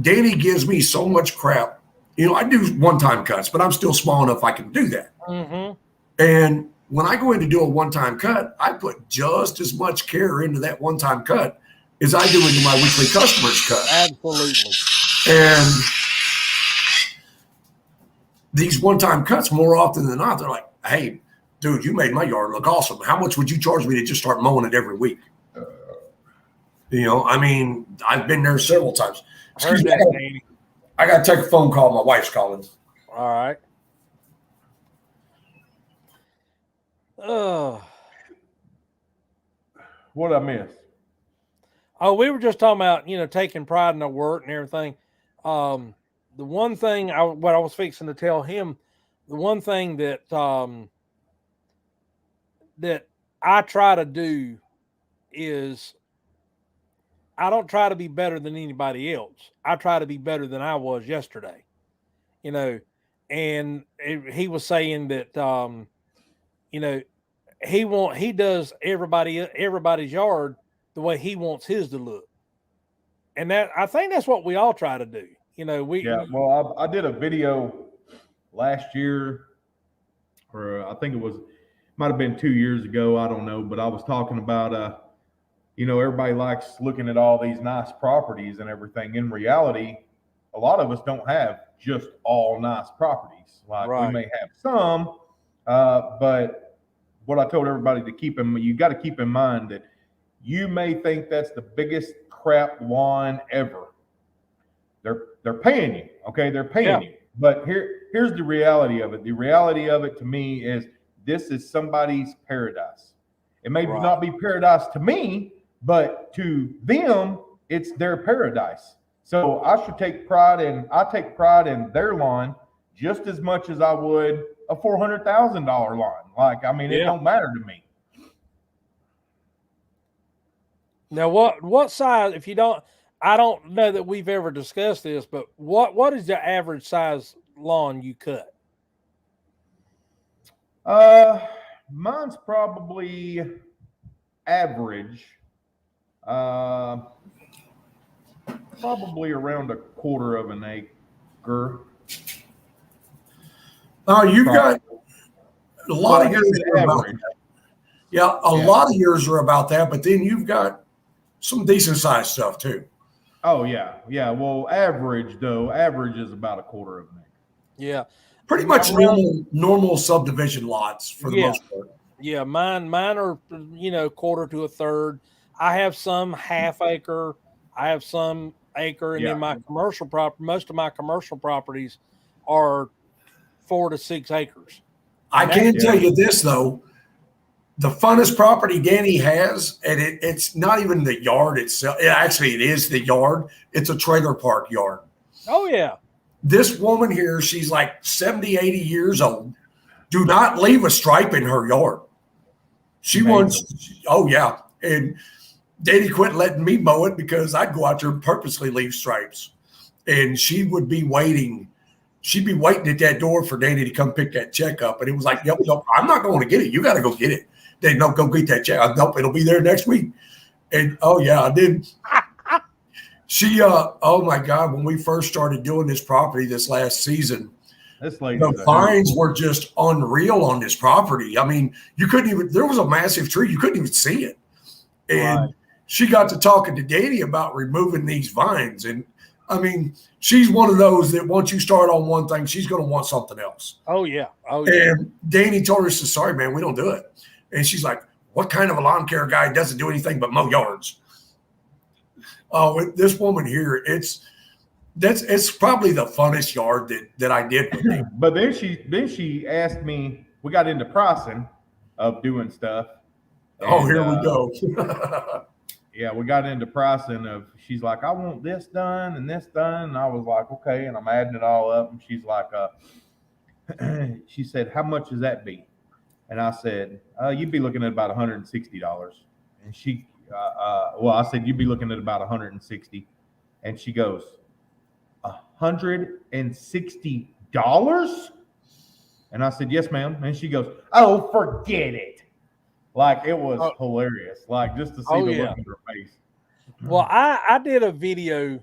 Danny gives me so much crap. I do one-time cuts, but I'm still small enough I can do that. Mm-hmm. And when I go in to do a one-time cut, I put just as much care into that one-time cut as I do into my weekly customers cut. Absolutely. And these one-time cuts, more often than not, they're like, hey, dude, you made my yard look awesome. How much would you charge me to just start mowing it every week? I mean, I've been there several times. Excuse me, Danny. I got to take a phone call. My wife's calling. All right. What I miss? Oh, we were just talking about, taking pride in our work and everything. The one thing what I was fixing to tell him, the one thing that that I try to do is I don't try to be better than anybody else. I try to be better than I was yesterday, and he was saying that, he does everybody's yard the way he wants his to look. And that, I think that's what we all try to do. Well, I did a video last year, or I think might have been 2 years ago. I don't know, but I was talking about, everybody likes looking at all these nice properties and everything. In reality, a lot of us don't have just all nice properties. Like we may have some, but what I told everybody you got to keep in mind that you may think that's the biggest crap lawn ever. They're paying you, okay? They're paying you. But here's the reality of it. The reality of it to me is this is somebody's paradise. It may not be paradise to me, but to them, it's their paradise. So I take pride in their lawn just as much as I would a $400,000 lawn. Like, I mean, it don't matter to me. Now, what size, I don't know that we've ever discussed this, but what is the average size lawn you cut? Mine's probably average, probably around a quarter of an acre. You've got a lot of yours are about that. Yeah, a lot of yours are about that, but then you've got some decent sized stuff too. Oh yeah. Well, average is about a quarter of an acre. Yeah, pretty much normal subdivision lots for the most part. Yeah, mine are quarter to a third. I have some half acre. I have some acre, and then my commercial property. Most of my commercial properties are 4 to 6 acres. I can tell you this though. The funnest property Danny has, and it's not even the yard itself. Actually, it is the yard. It's a trailer park yard. Oh, yeah. This woman here, she's like 70, 80 years old. Do not leave a stripe in her yard. She wants, and Danny quit letting me mow it because I'd go out there and purposely leave stripes. And she would be waiting. She'd be waiting at that door for Danny to come pick that check up. And it was like, yep, I'm not going to get it. You got to go get it. They no, go get that check. Nope, it'll be there next week. And I did. She, oh my God, when we first started doing this property this last season, the vines were just unreal on this property. I mean, you couldn't even, there was a massive tree. You couldn't even see it. And she got to talking to Danny about removing these vines. And I mean, she's one of those that once you start on one thing, she's going to want something else. Oh, yeah. And Danny told her, sorry, man, we don't do it. And she's like, what kind of a lawn care guy doesn't do anything but mow yards? Oh, this woman here, it's probably the funnest yard that I did with me. But then she asked me, we got into pricing of doing stuff. And, here we go. Yeah, we got into pricing of, she's like, I want this done and this done. And I was like, okay. And I'm adding it all up. And she's like, she said, how much does that be? And I said, you'd be looking at about $160. And she, I said, you'd be looking at about $160. And she goes, $160? And I said, yes, ma'am. And she goes, oh, forget it. Like, it was hilarious. Like, just to see the look on her face. Well, I did a video.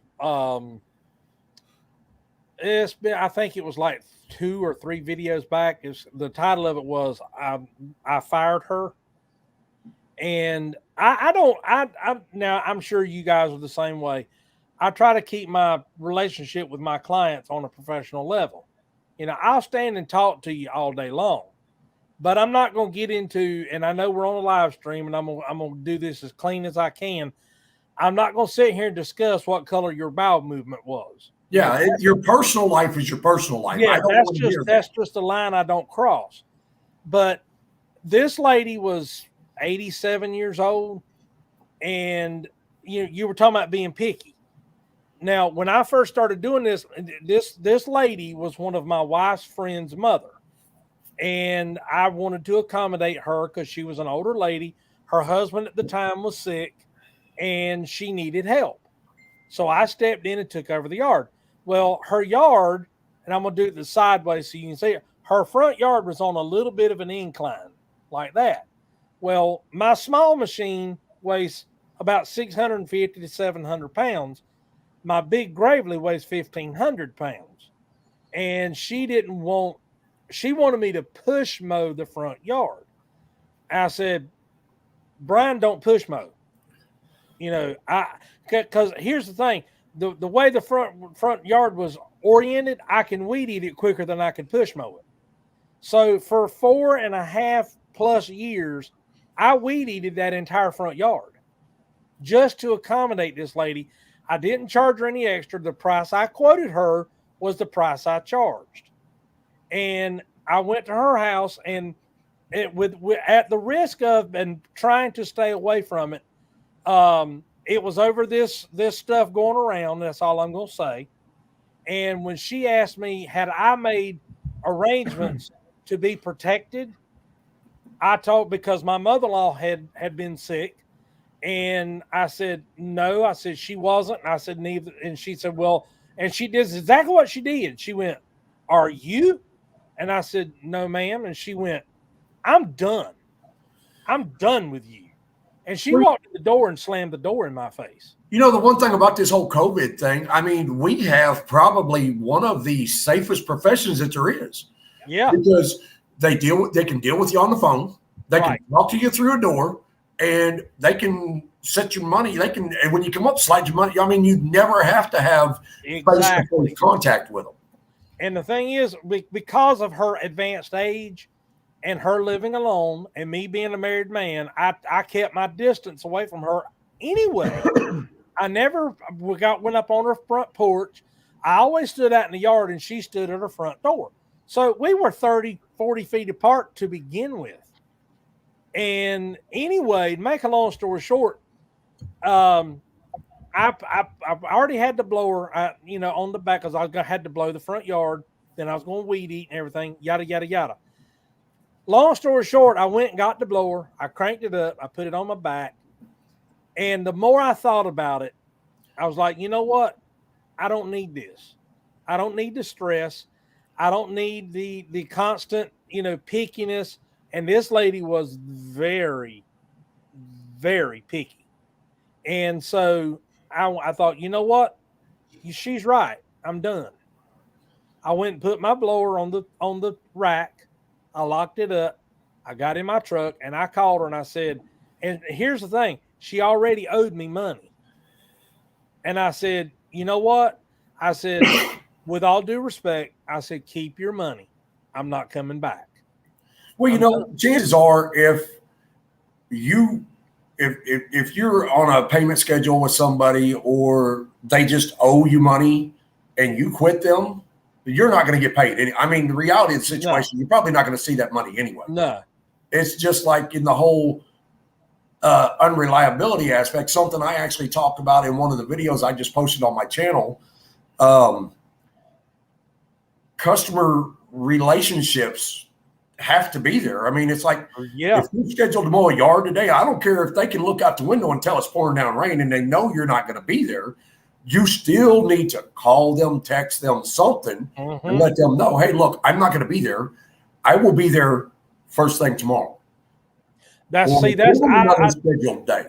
It's been, I think it was like 2 or 3 videos back. The title of it was I fired her. And now I'm sure you guys are the same way. I try to keep my relationship with my clients on a professional level. You know, I'll stand and talk to you all day long, but I'm not going to get into, and I know we're on a live stream and I'm going to do this as clean as I can. I'm not going to sit here and discuss what color your bowel movement was. Yeah. Your personal life is your personal life. Yeah. That's just a line I don't cross. But this lady was 87 years old, and you were talking about being picky. Now, when I first started doing this lady was one of my wife's friend's mother, and I wanted to accommodate her because she was an older lady. Her husband at the time was sick, and she needed help. So I stepped in and took over the yard. Well, her yard, and I'm going to do it the sideways so you can see it, her front yard was on a little bit of an incline like that. Well, my small machine weighs about 650 to 700 pounds. My big Gravely weighs 1,500 pounds. And she wanted me to push mow the front yard. I said, Brian, don't push mow. Because here's the thing, the way the front yard was oriented, I can weed eat it quicker than I can push mow it. So for 4.5+ years, I weed eated that entire front yard just to accommodate this lady. I didn't charge her any extra. The price I quoted her was the price I charged. And I went to her house, and at the risk of and trying to stay away from it, it was over this stuff going around. That's all I'm going to say. And when she asked me, had I made arrangements to be protected, I told, because my mother-in-law had been sick, and I said, no, I said, she wasn't. And I said, neither. And she said, well, and she did exactly what she did. She went, are you? And I said, no, ma'am. And she went, I'm done. I'm done with you. And she walked in the door and slammed the door in my face. You know, the one thing about this whole COVID thing, I mean, we have probably one of the safest professions that there is. Yeah. Because they can deal with you on the phone. They can talk to you through a door, and they can set your money. And when you come up, slide your money. I mean, you never have to have face-to-face contact with them. And the thing is, because of her advanced age and her living alone and me being a married man, I kept my distance away from her anyway. I never went up on her front porch. I always stood out in the yard, and she stood at her front door. So we were 30, 40 feet apart to begin with. And anyway, to make a long story short, I already had the blower, on the back, because I had to blow the front yard. Then I was going to weed eat and everything, yada, yada, yada. Long story short, I went and got the blower. I cranked it up. I put it on my back. And the more I thought about it, I was like, you know what? I don't need this. I don't need the stress. I don't need the constant, pickiness. And this lady was very, very picky. And so I thought, you know what? She's right. I'm done. I went and put my blower on the rack. I locked it up. I got in my truck, and I called her, and I said, and here's the thing, she already owed me money. And I said, you know what? I said, with all due respect, I said, keep your money. I'm not coming back. Well, chances are if you're on a payment schedule with somebody, or they just owe you money and you quit them, you're not going to get paid. I mean, the reality of the situation, you're probably not going to see that money anyway. No. It's just like in the whole unreliability aspect, something I actually talked about in one of the videos I just posted on my channel. Customer relationships have to be there. I mean, it's like, if you're scheduled to mow a yard today, I don't care if they can look out the window and tell it's pouring down rain and they know you're not going to be there. you still need to call them, text them, something, and let them know, hey, look, I'm not going to be there. I will be there first thing tomorrow. That's Or another scheduled day.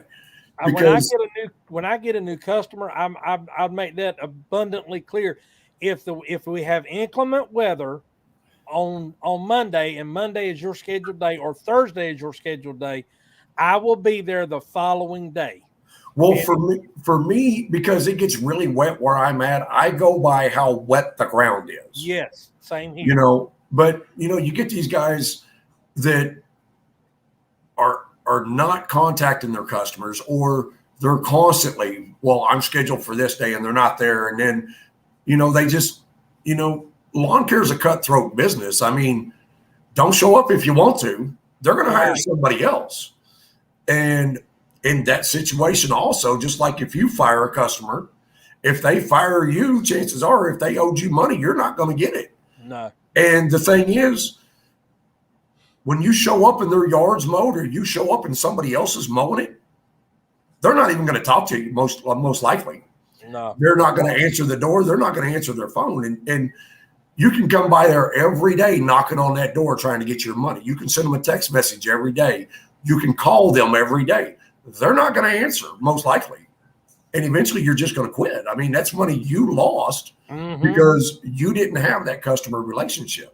When I get a new customer, I'd make that abundantly clear. If we have inclement weather on Monday, and Monday is your scheduled day, or Thursday is your scheduled day, I will be there the following day. Well, for me, because it gets really wet where I'm at, I go by how wet the ground is. Yes, same here. You know, but you get these guys that are not contacting their customers, or they're constantly, well, I'm scheduled for this day and they're not there. And then, they just, lawn care is a cutthroat business. I mean, don't show up if you want to. They're going to hire somebody else. And in that situation also, just like if you fire a customer, if they fire you, chances are if they owed you money, you're not going to get it. No. And the thing is, when you show up and their yard's mowed, or you show up and somebody else is mowing it, they're not even going to talk to you most likely. No. They're not going to answer the door. They're not going to answer their phone. And you can come by there every day knocking on that door trying to get your money. You can send them a text message every day. You can call them every day. They're not going to answer, most likely. And eventually you're just going to quit. I mean, that's money you lost because you didn't have that customer relationship.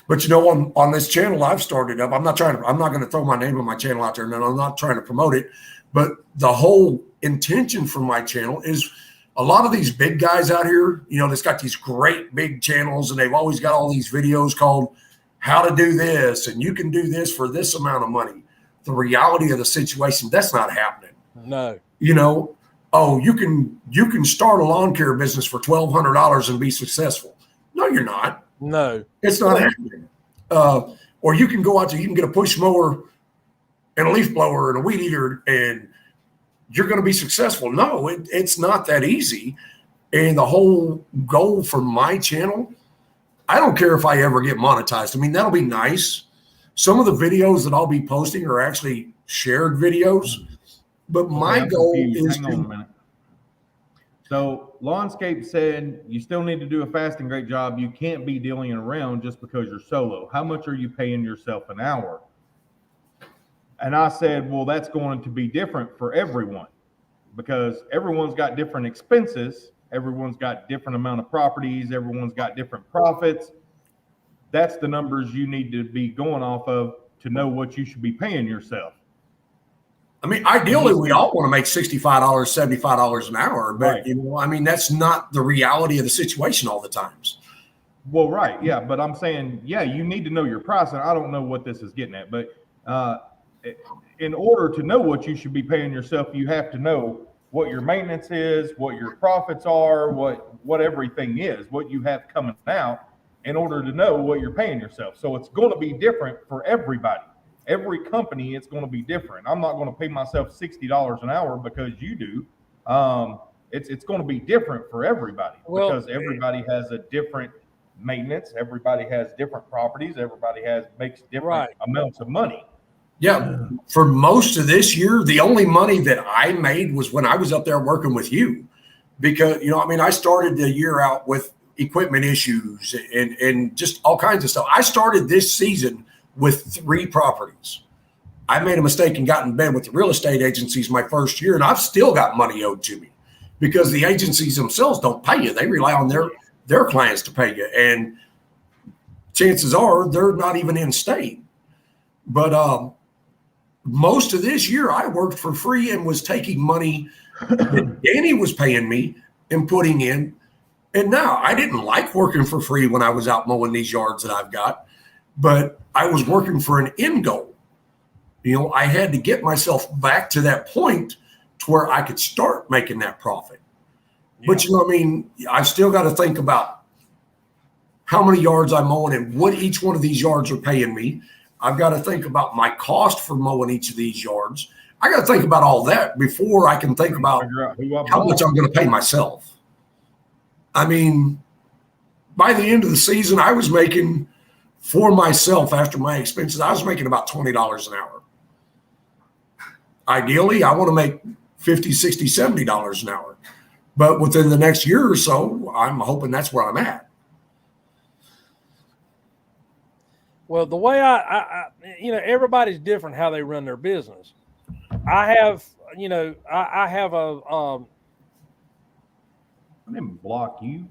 But on this channel I've started up, I'm not going to throw my name on my channel out there, and I'm not trying to promote it. But the whole intention for my channel is a lot of these big guys out here, that's got these great big channels, and they've always got all these videos called how to do this, and you can do this for this amount of money. The reality of the situation, that's not happening. No. You can start a lawn care business for $1,200 and be successful. No, you're not. No, it's not happening. Or you can go out there, you can get a push mower and a leaf blower and a weed eater, and you're going to be successful. No, it's not that easy. And the whole goal for my channel, I don't care if I ever get monetized. I mean, that'll be nice. Some of the videos that I'll be posting are actually shared videos, but my goal is Hang on a minute. So Lawnscape said you still need to do a fast and great job. You can't be dealing around just because you're solo. How much are you paying yourself an hour? And I said, well, that's going to be different for everyone because everyone's got different expenses. Everyone's got different amount of properties. Everyone's got different profits. That's the numbers you need to be going off of to know what you should be paying yourself. I mean, ideally, we all want to make $65, $75 an hour, but right. That's not the reality of the situation all the times. Well, right, yeah, but I'm saying, you need to know your price, and I don't know what this is getting at, but in order to know what you should be paying yourself, you have to know what your maintenance is, what your profits are, what everything is, what you have coming out, in order to know what you're paying yourself. So it's going to be different for everybody. Every company, it's going to be different. I'm not going to pay myself $60 an hour because you do. It's going to be different for everybody because everybody has a different maintenance. Everybody has different properties. Everybody makes different amounts of money. Yeah. For most of this year, the only money that I made was when I was up there working with you because, I started the year out with equipment issues and just all kinds of stuff. I started this season with 3 properties. I made a mistake and got in bed with the real estate agencies my first year, and I've still got money owed to me because the agencies themselves don't pay you. They rely on their clients to pay you, and chances are they're not even in state. But most of this year, I worked for free and was taking money that Danny was paying me and putting in. And now I didn't like working for free when I was out mowing these yards that I've got, but I was working for an end goal. I had to get myself back to that point to where I could start making that profit. Yeah. But I've still got to think about how many yards I'm mowing and what each one of these yards are paying me. I've got to think about my cost for mowing each of these yards. I got to think about all that before I can think about how much I'm going to pay myself. By the end of the season, I was making for myself after my expenses, I was making about $20 an hour. Ideally, I want to make $50, $60, $70 an hour. But within the next year or so, I'm hoping that's where I'm at. Well, the way I everybody's different how they run their business. I have, I have I didn't block you.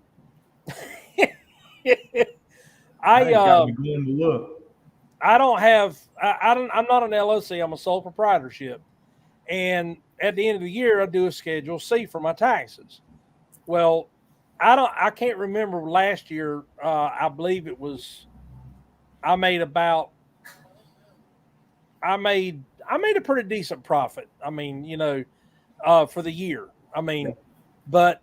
I ain't got me going to look. I don't have, I'm not an LLC. I'm a sole proprietorship. And at the end of the year, I do a Schedule C for my taxes. Well, I can't remember last year. I believe it was, I made a pretty decent profit. I mean, for the year. I mean, but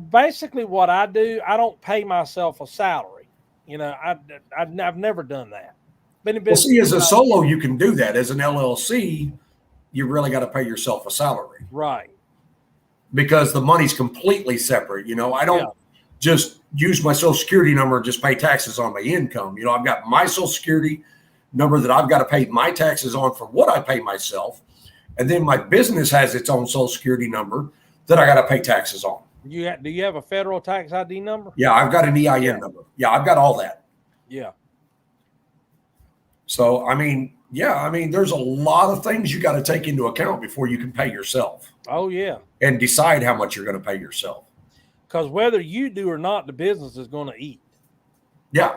basically what I do, I don't pay myself a salary. I've never done that. Well, see, as a solo, you can do that. As an LLC, you really got to pay yourself a salary. Right. Because the money's completely separate. I don't just use my Social Security number and just pay taxes on my income. I've got my Social Security number that I've got to pay my taxes on for what I pay myself. And then my business has its own Social Security number that I got to pay taxes on. Do you have a federal tax ID number? Yeah, I've got an EIN number. Yeah, I've got all that. Yeah. So, there's a lot of things you got to take into account before you can pay yourself. Oh, yeah. And decide how much you're going to pay yourself. Because whether you do or not, the business is going to eat. Yeah.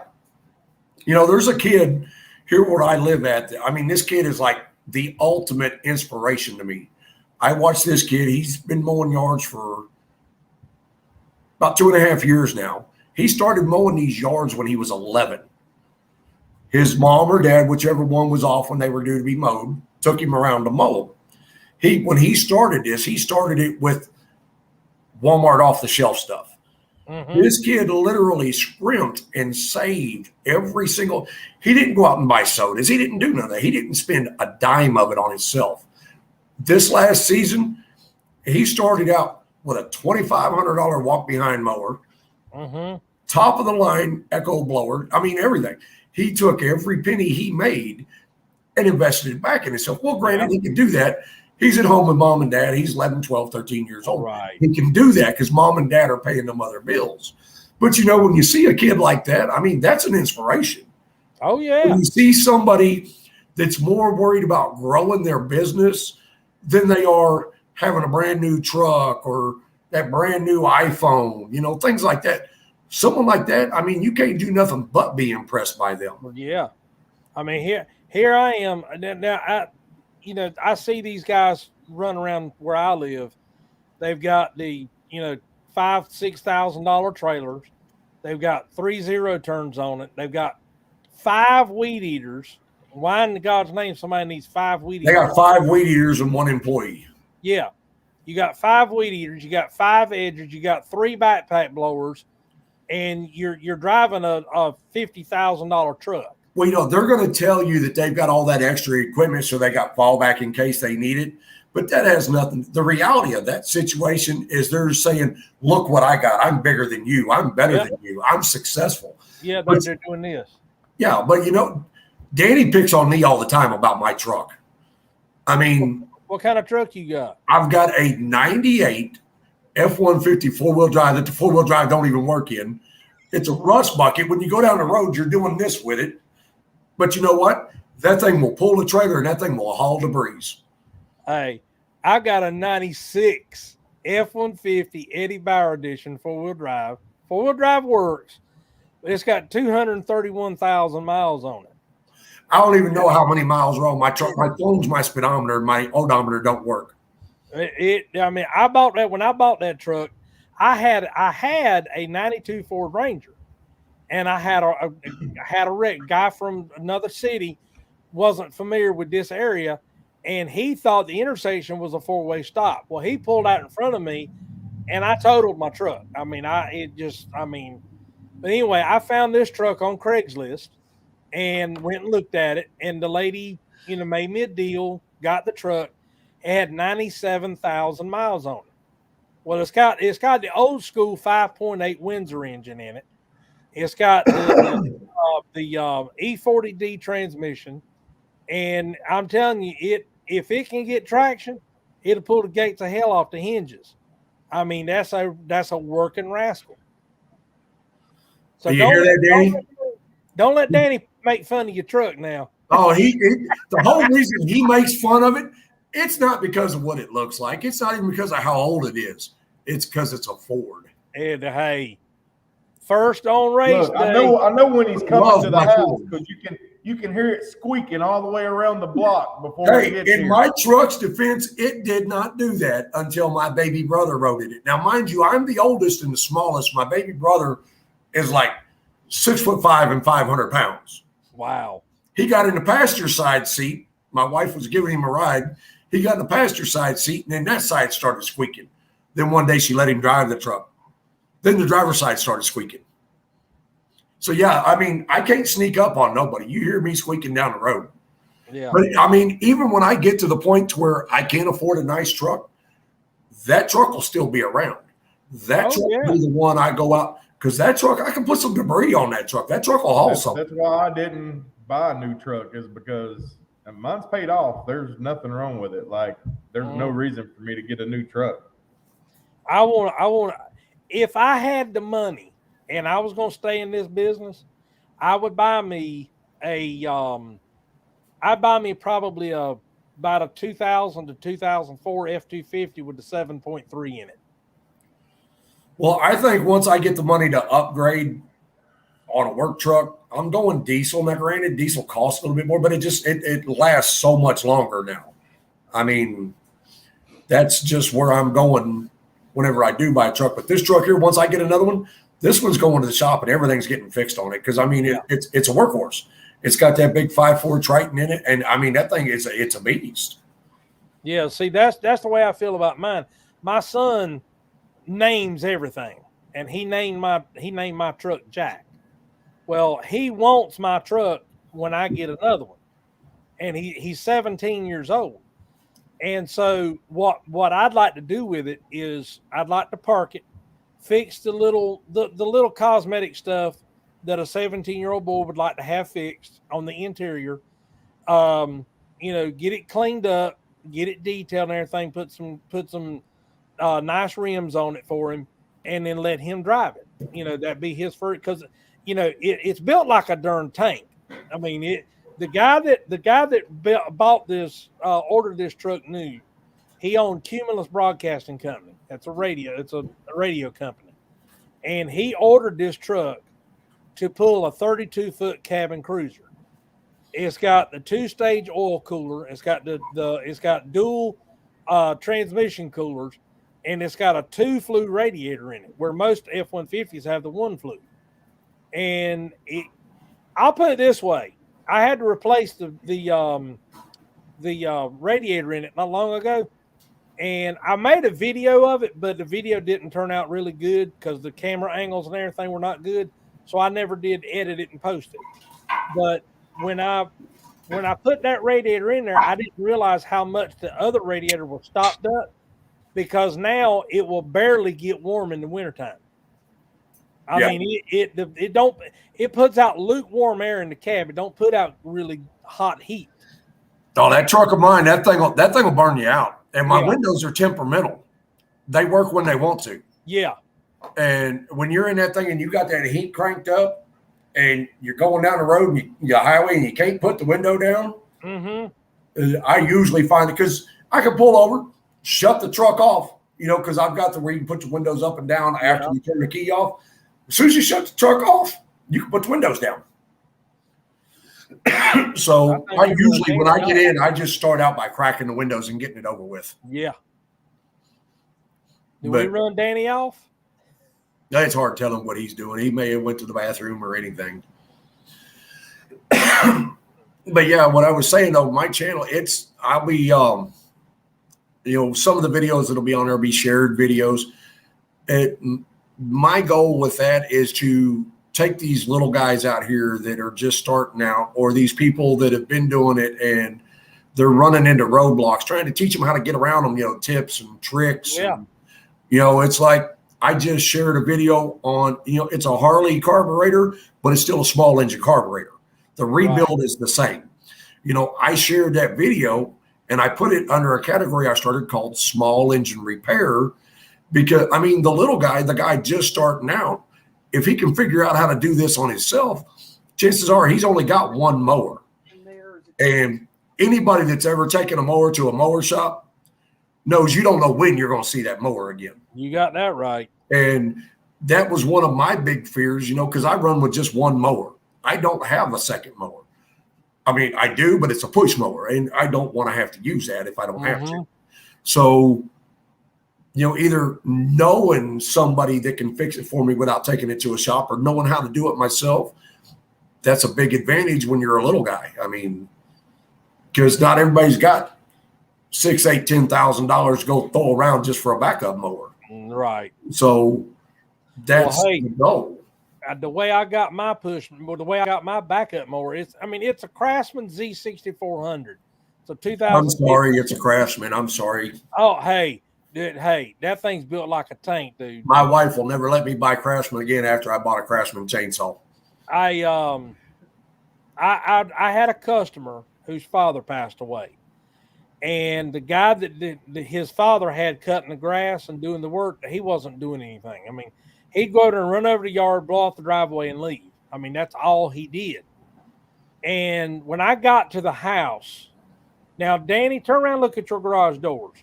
There's a kid here where I live at. This kid is like the ultimate inspiration to me. I watch this kid. He's been mowing yards for about 2.5 years now. He started mowing these yards when he was 11. His mom or dad, whichever one was off when they were due to be mowed, took him around to mow. When he started this, he started it with Walmart off-the-shelf stuff. Mm-hmm. This kid literally scrimped and saved every single. He didn't go out and buy sodas. He didn't do none of that. He didn't spend a dime of it on himself. This last season, he started out with a $2,500 walk-behind mower, top of the line echo blower. Everything. He took every penny he made and invested it back in himself. Well, granted, he can do that. He's at home with mom and dad. He's 11, 12, 13 years old. Right. He can do that because mom and dad are paying them other bills. But, when you see a kid like that, that's an inspiration. Oh, yeah. When you see somebody that's more worried about growing their business than they are having a brand new truck or that brand new iPhone, things like that. Someone like that, you can't do nothing but be impressed by them. Yeah. Here I am. Now, I see these guys run around where I live. They've got the, $5,000-$6,000 trailers. They've got 3 zero turns on it. They've got 5 weed eaters. Why in God's name somebody needs 5 weed eaters? They got 5 weed eaters and 1 employee. Yeah. You got 5 weed eaters. You got 5 edgers. You got 3 backpack blowers. And you're driving a $50,000 truck. Well, they're going to tell you that they've got all that extra equipment so they got fallback in case they need it. But that has nothing. The reality of that situation is they're saying, look what I got. I'm bigger than you. I'm better than you. I'm successful. Yeah, but they're doing this. Yeah, but Danny picks on me all the time about my truck. What kind of truck you got? I've got a 98 F-150 four-wheel drive that the four-wheel drive don't even work in. It's a rust bucket. When you go down the road, you're doing this with it. But you know what? That thing will pull the trailer and that thing will haul debris. Hey, I've got a 96 F-150 Eddie Bauer edition four-wheel drive. Four-wheel drive works. But it's got 231,000 miles on it. I don't even know how many miles are on my truck. My phone's my speedometer. My odometer don't work. I bought that when I bought that truck. I had a 92 Ford Ranger, and I had a wreck. Guy from another city wasn't familiar with this area, and he thought the intersection was a 4-way stop. Well, he pulled out in front of me, and I totaled my truck. But anyway, I found this truck on Craigslist and went and looked at it, and the lady, made me a deal, got the truck. It had 97,000 miles on it. Well, it's got the old school 5.8 Windsor engine in it. It's got the E40D transmission, and I'm telling you, if it can get traction, it'll pull the gates of hell off the hinges. I mean, that's a working rascal. So Do you hear that, Danny? Don't let Danny make fun of your truck now. Oh, the whole reason he makes fun of it, it's not because of what it looks like. It's not even because of how old it is. It's because it's a Ford. And hey, first on race Look, day. I know when he's coming Love to the my house Ford. because you can hear it squeaking all the way around the block before he Hey, gets in here. my truck's defense, it did not do that until my baby brother rode it. Now, mind you, I'm the oldest and the smallest. My baby brother is like 6'5" and 500 pounds. Wow. He got in the passenger side seat. My wife was giving him a ride. He got in the passenger side seat, and then that side started squeaking. Then one day she let him drive the truck. Then the driver's side started squeaking. So, yeah, I mean, I can't sneak up on nobody. You hear me squeaking down the road. Yeah. But, I mean, even when I get to the point to where I can't afford a nice truck, that truck will still be around. That truck will be the one I go out. Because that truck, I can put some debris on that truck. That truck will haul something. That's why I didn't buy a new truck, is because mine's paid off. There's nothing wrong with it. Like, there's no reason for me to get a new truck. I want. If I had the money and I was going to stay in this business, I would buy me probably about a 2000 to 2004 F-250 with the 7.3 in it. Well, I think once I get the money to upgrade on a work truck, I'm going diesel. Now, granted, diesel costs a little bit more, but it lasts so much longer now. I mean, that's just where I'm going whenever I do buy a truck. But this truck here, once I get another one, this one's going to the shop and everything's getting fixed on it. Because I mean, it's a workhorse. It's got that big 5.4 Triton in it, and I mean that thing it's a beast. Yeah, see, that's the way I feel about mine. My son names everything, and he named my truck Jack. Well, he wants my truck when I get another one, and he's 17 years old. And so what I'd like to do with it is I'd like to park it, fix the little cosmetic stuff that a 17-year-old boy would like to have fixed on the interior. Get it cleaned up, get it detailed and everything, put some nice rims on it for him, and then let him drive it. That'd be his first, because it's built like a darn tank. I mean, the guy that bought this, ordered this truck new, he owned Cumulus Broadcasting Company. It's a radio company, and he ordered this truck to pull a 32-foot cabin cruiser. It's got the 2-stage oil cooler. It's got it's got dual transmission coolers, and it's got a 2-flue radiator in it, where most F-150s have the 1-flue. And I'll put it this way: I had to replace the radiator in it not long ago, and I made a video of it, but the video didn't turn out really good because the camera angles and everything were not good. So I never did edit it and post it. But when I put that radiator in there, I didn't realize how much the other radiator was stopped up, because now it will barely get warm in the wintertime. I mean, it puts out lukewarm air in the cab. It don't put out really hot heat. Oh, that truck of mine, that thing will burn you out. And my windows are temperamental. They work when they want to. Yeah. And when you're in that thing and you got that heat cranked up and you're going down the road and you're highway and you can't put the window down, I usually find it, because I can pull over, shut the truck off, because I've got where you can put the windows up and down after you turn the key off. As soon as you shut the truck off, you can put the windows down. So I usually, when I get in, I just start out by cracking the windows and getting it over with. Yeah. Do we run Danny off? It's hard to tell him what he's doing. He may have went to the bathroom or anything. But yeah, what I was saying though, my channel, I'll be, some of the videos that'll be on there will be shared videos. My goal with that is to take these little guys out here that are just starting out, or these people that have been doing it and they're running into roadblocks, trying to teach them how to get around them, tips and tricks. Yeah. And, it's like, I just shared a video on, it's a Harley carburetor, but it's still a small engine carburetor. The rebuild is the same. I shared that video, And I put it under a category I started called small engine repair because, I mean, the little guy, the guy just starting out, if he can figure out how to do this on himself, chances are he's only got one mower. And anybody that's ever taken a mower to a mower shop knows you don't know when you're going to see that mower again. You got that right. And that was one of my big fears, you know, because I run with just one mower. I don't have a second mower. I mean, I do, but it's a push mower, and I don't want to have to use that if I don't have to. So, you know, either knowing somebody that can fix it for me without taking it to a shop or knowing how to do it myself, that's a big advantage when you're a little guy. I mean, because not everybody's got $6,000, $8,000, $10,000 to go throw around just for a backup mower. Right. So that's the goal. The way I got my the way I got my backup mower, it's a Craftsman Z6400. So 2000. I'm sorry, it's a Craftsman. I'm sorry. Oh, hey, dude, hey, that thing's built like a tank, dude. My wife will never let me buy Craftsman again after I bought a Craftsman chainsaw. I had a customer whose father passed away, and the guy that his father had cutting the grass and doing the work, he wasn't doing anything. I mean, he'd go out and run over the yard, blow off the driveway, and leave. I mean, that's all he did. And when I got to the house, now, Danny, turn around and look at your garage doors.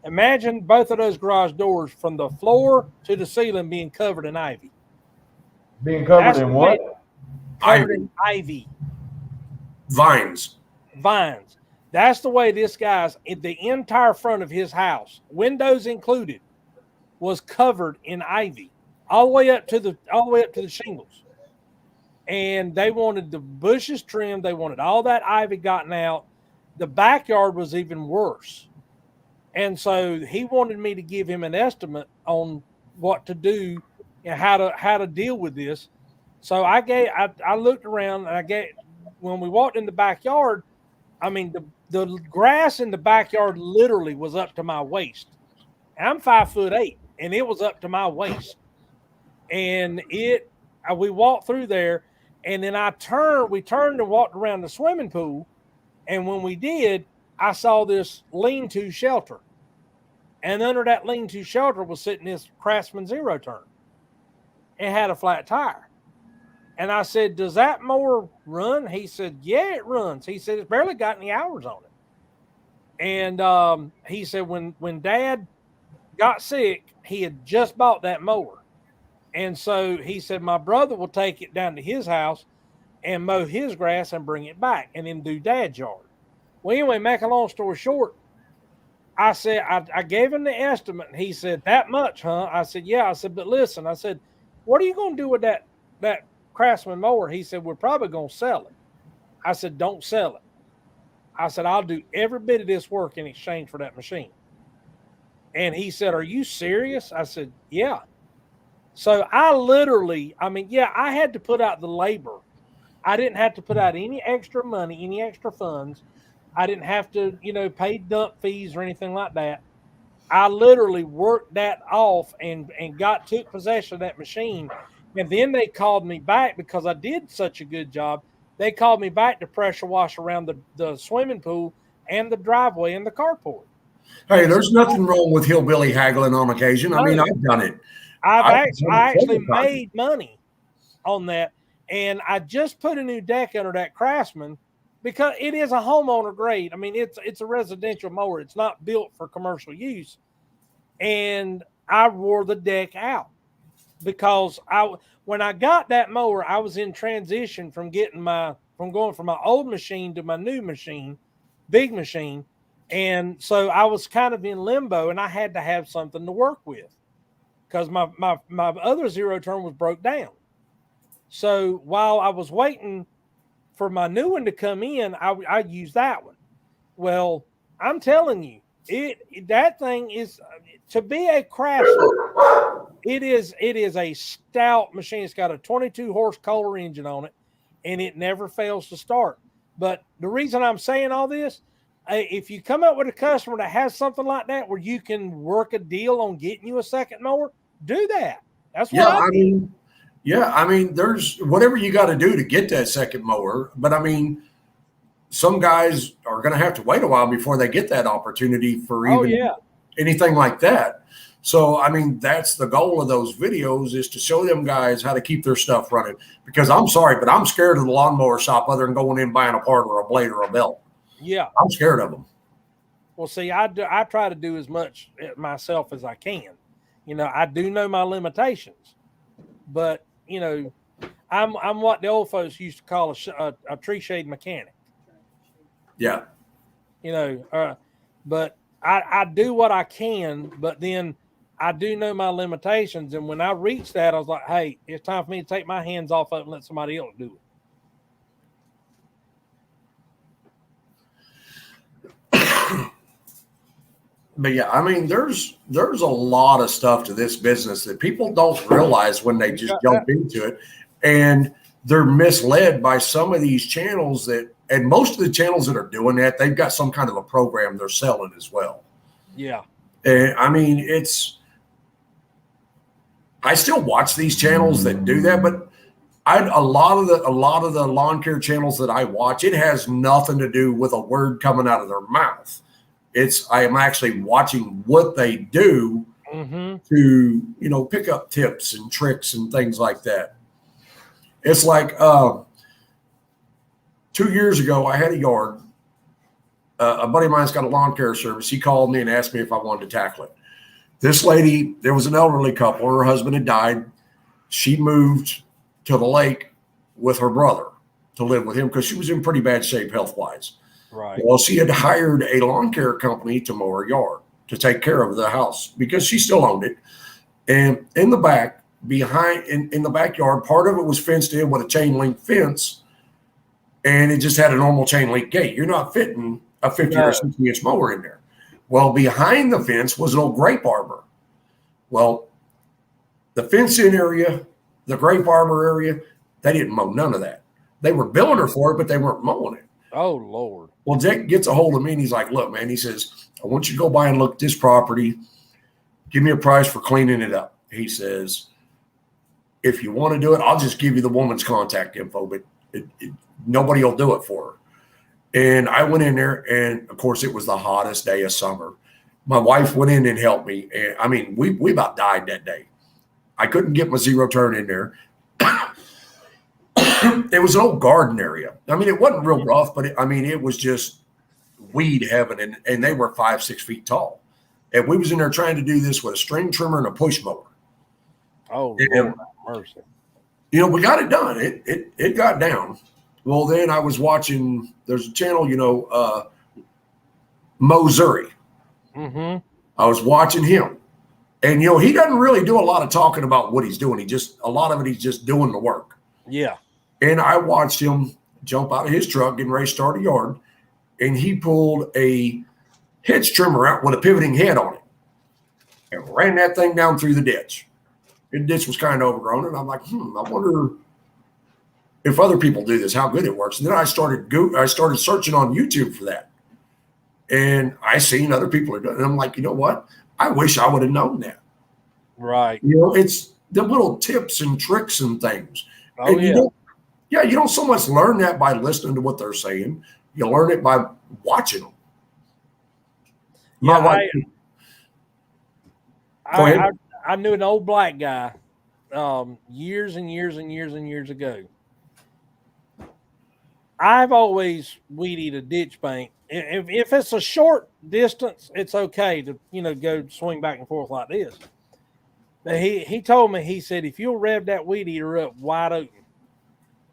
Imagine both of those garage doors from the floor to the ceiling being covered in ivy. Being covered in what? Covered in ivy. Vines. That's the way this guy's, the entire front of his house, windows included, was covered in ivy. All the way up to the shingles. And they wanted the bushes trimmed. They wanted all that ivy gotten out. The backyard was even worse. And so he wanted me to give him an estimate on what to do and how to deal with this. So I looked around and when we walked in the backyard, I mean, the grass in the backyard literally was up to my waist. I'm 5'8", and it was up to my waist. And we walked through there, and then we turned and walked around the swimming pool. And when we did, I saw this lean-to shelter. And under that lean-to shelter was sitting this Craftsman Zero Turn. It had a flat tire. And I said, does that mower run? He said, yeah, it runs. He said, it's barely got any hours on it. And he said, when Dad got sick, he had just bought that mower. And so he said, my brother will take it down to his house and mow his grass and bring it back and then do Dad's yard. Well, anyway, make a long story short, I said, I gave him the estimate. And he said, that much, huh? I said, yeah. I said, but listen, I said, what are you going to do with that Craftsman mower? He said, we're probably going to sell it. I said, don't sell it. I said, I'll do every bit of this work in exchange for that machine. And he said, are you serious? I said, yeah. So I had to put out the labor. I didn't have to put out any extra money, any extra funds. I didn't have to, pay dump fees or anything like that. I literally worked that off and took possession of that machine. And then they called me back because I did such a good job. They called me back to pressure wash around the swimming pool and the driveway and the carport. Hey, there's nothing wrong with hillbilly haggling on occasion. I mean, I've done it. I actually made money on that. And I just put a new deck under that Craftsman because it is a homeowner grade. I mean, it's a residential mower. It's not built for commercial use. And I wore the deck out because when I got that mower, I was in transition from going from my old machine to my new machine, big machine. And so I was kind of in limbo and I had to have something to work with because my other Zero Turn was broke down. So while I was waiting for my new one to come in, I used that one. Well, I'm telling you, that thing is to be a Craftsman. It is a stout machine. It's got a 22 horse Kohler engine on it, and it never fails to start. But the reason I'm saying all this, if you come up with a customer that has something like that where you can work a deal on getting you a second mower, do that. That's what I mean. Yeah, I mean, there's whatever you got to do to get that second mower. But I mean, some guys are going to have to wait a while before they get that opportunity for Oh, even yeah. anything like that. So, I mean, that's the goal of those videos, is to show them guys how to keep their stuff running. Because I'm sorry, but I'm scared of the lawnmower shop other than going in buying a part or a blade or a belt. Yeah. I'm scared of them. Well, see, I try to do as much myself as I can. You know, I do know my limitations, but you know, I'm what the old folks used to call a tree shade mechanic. Yeah. You know, but I do what I can, but then I do know my limitations. And when I reached that, I was like, hey, it's time for me to take my hands off of it and let somebody else do it. But yeah, I mean, there's a lot of stuff to this business that people don't realize when they just jump into it, and they're misled by some of these channels and most of the channels that are doing that, they've got some kind of a program they're selling as well. Yeah. And I mean, I still watch these channels that do that, but a lot of the lawn care channels that I watch, it has nothing to do with a word coming out of their mouth. I am actually watching what they do to, pick up tips and tricks and things like that. It's like 2 years ago, I had a yard. A buddy of mine's got a lawn care service. He called me and asked me if I wanted to tackle it. This lady, there was an elderly couple. Her husband had died. She moved to the lake with her brother to live with him because she was in pretty bad shape health-wise. Right. Well, she had hired a lawn care company to mow her yard, to take care of the house, because she still owned it. And in the back, in the backyard, part of it was fenced in with a chain link fence, and it just had a normal chain link gate. You're not fitting a 50 or 60-inch mower in there. Well, behind the fence was an old grape arbor. Well, the fence-in area, the grape arbor area, they didn't mow none of that. They were billing her for it, but they weren't mowing it. Oh, Lord. Well, Jake gets a hold of me, and he's like, look, man, he says, I want you to go by and look at this property. Give me a price for cleaning it up. He says, if you want to do it, I'll just give you the woman's contact info, but nobody will do it for her. And I went in there, and, of course, it was the hottest day of summer. My wife went in and helped me. And, I mean, we about died that day. I couldn't get my zero turn in there. It was an old garden area. I mean, it wasn't real rough, but it was just weed heaven, and they were 5-6 feet tall. And we was in there trying to do this with a string trimmer and a push mower. Oh, and, Lord mercy. We got it done. It got down. Well, then I was watching, there's a channel, Mozuri. Mm-hmm. I was watching him. And, he doesn't really do a lot of talking about what he's doing. A lot of it, he's just doing the work. Yeah. And I watched him jump out of his truck, getting ready to start a yard, and he pulled a hedge trimmer out with a pivoting head on it and ran that thing down through the ditch. The ditch was kind of overgrown, and I'm like, I wonder if other people do this, how good it works. And then I started searching on YouTube for that, and I seen other people are doing it. And I'm like, you know what? I wish I would have known that. Right. It's the little tips and tricks and things. Oh, and yeah. You don't so much learn that by listening to what they're saying. You learn it by watching them. I knew an old black guy years and years and years and years ago. I've always weed eat a ditch bank. If it's a short distance, it's okay to go swing back and forth like this. But he told me, he said, if you'll rev that weed eater up wide open,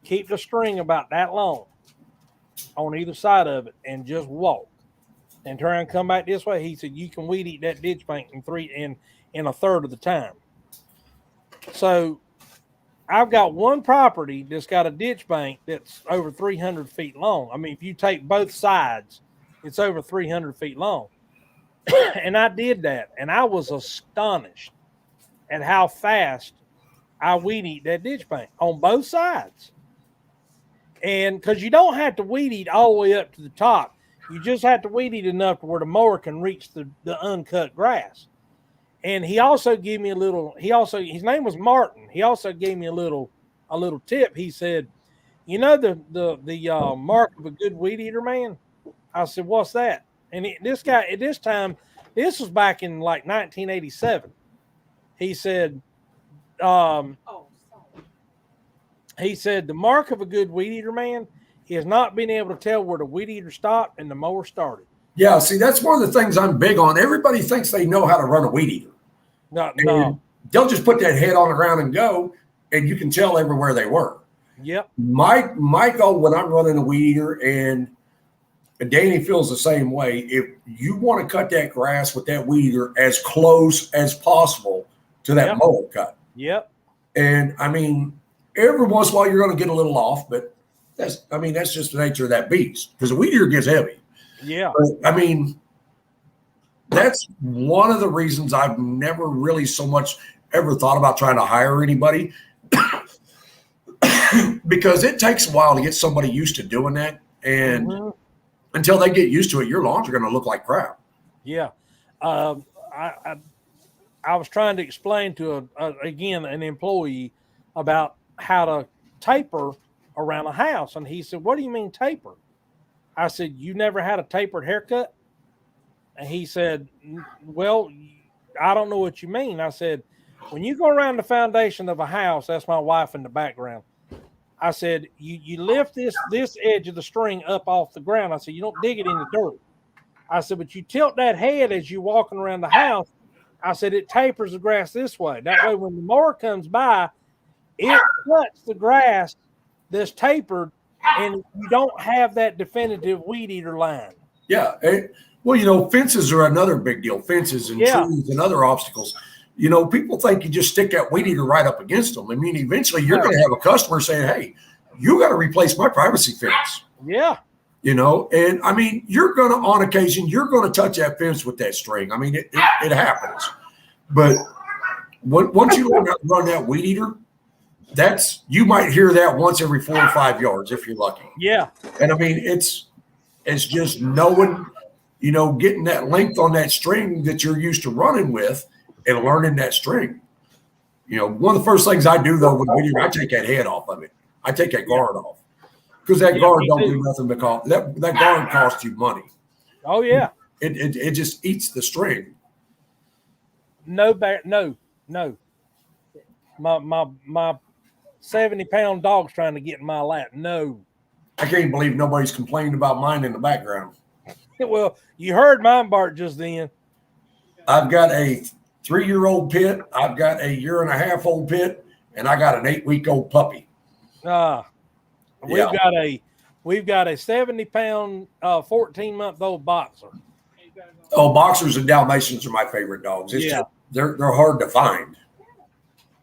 keep the string about that long on either side of it, and just walk and try and come back this way. He said, you can weed eat that ditch bank in a third of the time. So I've got one property that's got a ditch bank that's over 300 feet long. I mean, if you take both sides, it's over 300 feet long. And I did that, and I was astonished at how fast I weed eat that ditch bank on both sides. And because you don't have to weed eat all the way up to the top, you just have to weed eat enough to where the mower can reach the uncut grass. And he also gave me his name was Martin. He also gave me a little tip. He said, you know the mark of a good weed eater, man? I said, what's that? And this guy at this time, this was back in like 1987. He said, um, Oh, sorry. he said the mark of a good weed eater, man, is not being able to tell where the weed eater stopped and the mower started. Yeah, see, that's one of the things I'm big on. Everybody thinks they know how to run a weed eater. No, And no. they'll just put that head on the ground and go, and you can tell everywhere they were. Yep. My goal when I'm running a weed eater, and Danny feels the same way, if you want to cut that grass with that weed eater as close as possible to that Yep. mower cut. Yep. And I mean, every once in a while you're going to get a little off, but that's just the nature of that beast because the weed eater gets heavy. Yeah. But, I mean, that's one of the reasons I've never really so much ever thought about trying to hire anybody because it takes a while to get somebody used to doing that. And until they get used to it, your lawns are going to look like crap. Yeah. I was trying to explain to again an employee about how to taper around a house, and he said, "What do you mean taper?" I said, "You never had a tapered haircut?" And he said, "Well, I don't know what you mean." I said, "When you go around the foundation of a house," that's my wife in the background. I said, "You lift this edge of the string up off the ground." I said, "You don't dig it in the dirt." I said, "But you tilt that head as you're walking around the house." I said, "It tapers the grass this way. That way, when the mower comes by, it cuts the grass that's tapered, and you don't have that definitive weed eater line." Yeah. Well, fences are another big deal. Fences and trees and other obstacles. People think you just stick that weed eater right up against them. I mean, eventually you're going to have a customer saying, "Hey, you got to replace my privacy fence." Yeah. And I mean, you're going to, on occasion, you're going to touch that fence with that string. I mean, it happens. But once you learn how to run that weed eater, you might hear that once every 4 or 5 yards if you're lucky. Yeah. And I mean, it's just knowing, getting that length on that string that you're used to running with and learning that string. One of the first things I do though with weed eater, I take that head off of it. I take that guard off. Because that guard don't do nothing because that guard costs you money. Oh yeah. It just eats the string. No. My 70-pound dog's trying to get in my lap. No. I can't believe nobody's complaining about mine in the background. Well, you heard mine bark just then. I've got a 3-year-old pit. I've got a 1.5-year-old pit, and I got an 8-week-old puppy. We've got a 70-pound, 14-month-old boxer. Oh, boxers and Dalmatians are my favorite dogs. They're hard to find.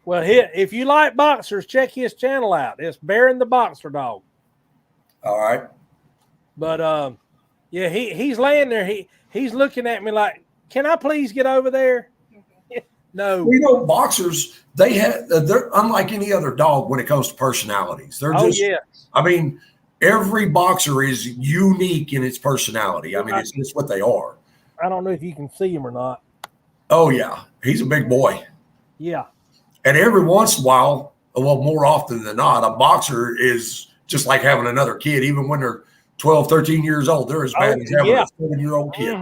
Well, if you like boxers, check his channel out. It's Baron the Boxer Dog. All right. But he's laying there. He's looking at me like, "Can I please get over there?" No. Boxers, they're unlike any other dog when it comes to personalities. They're I mean, every boxer is unique in its personality. I mean, it's just what they are. I don't know if you can see him or not. Oh, yeah. He's a big boy. Yeah. And every once in a while, well, more often than not, a boxer is just like having another kid. Even when they're 12, 13 years old, they're as bad as having a 7-year-old kid.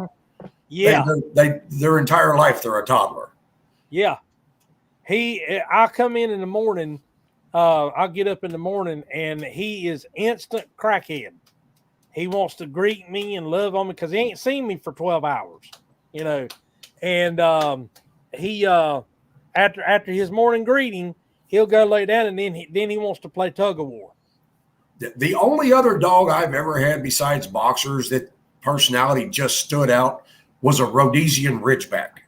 Yeah. Their entire life, they're a toddler. Yeah. I come in the morning. I'll get up in the morning, and he is instant crackhead. He wants to greet me and love on me because he ain't seen me for 12 hours, And he after his morning greeting, he'll go lay down, and then he wants to play tug of war. The only other dog I've ever had besides boxers that personality just stood out was a Rhodesian Ridgeback.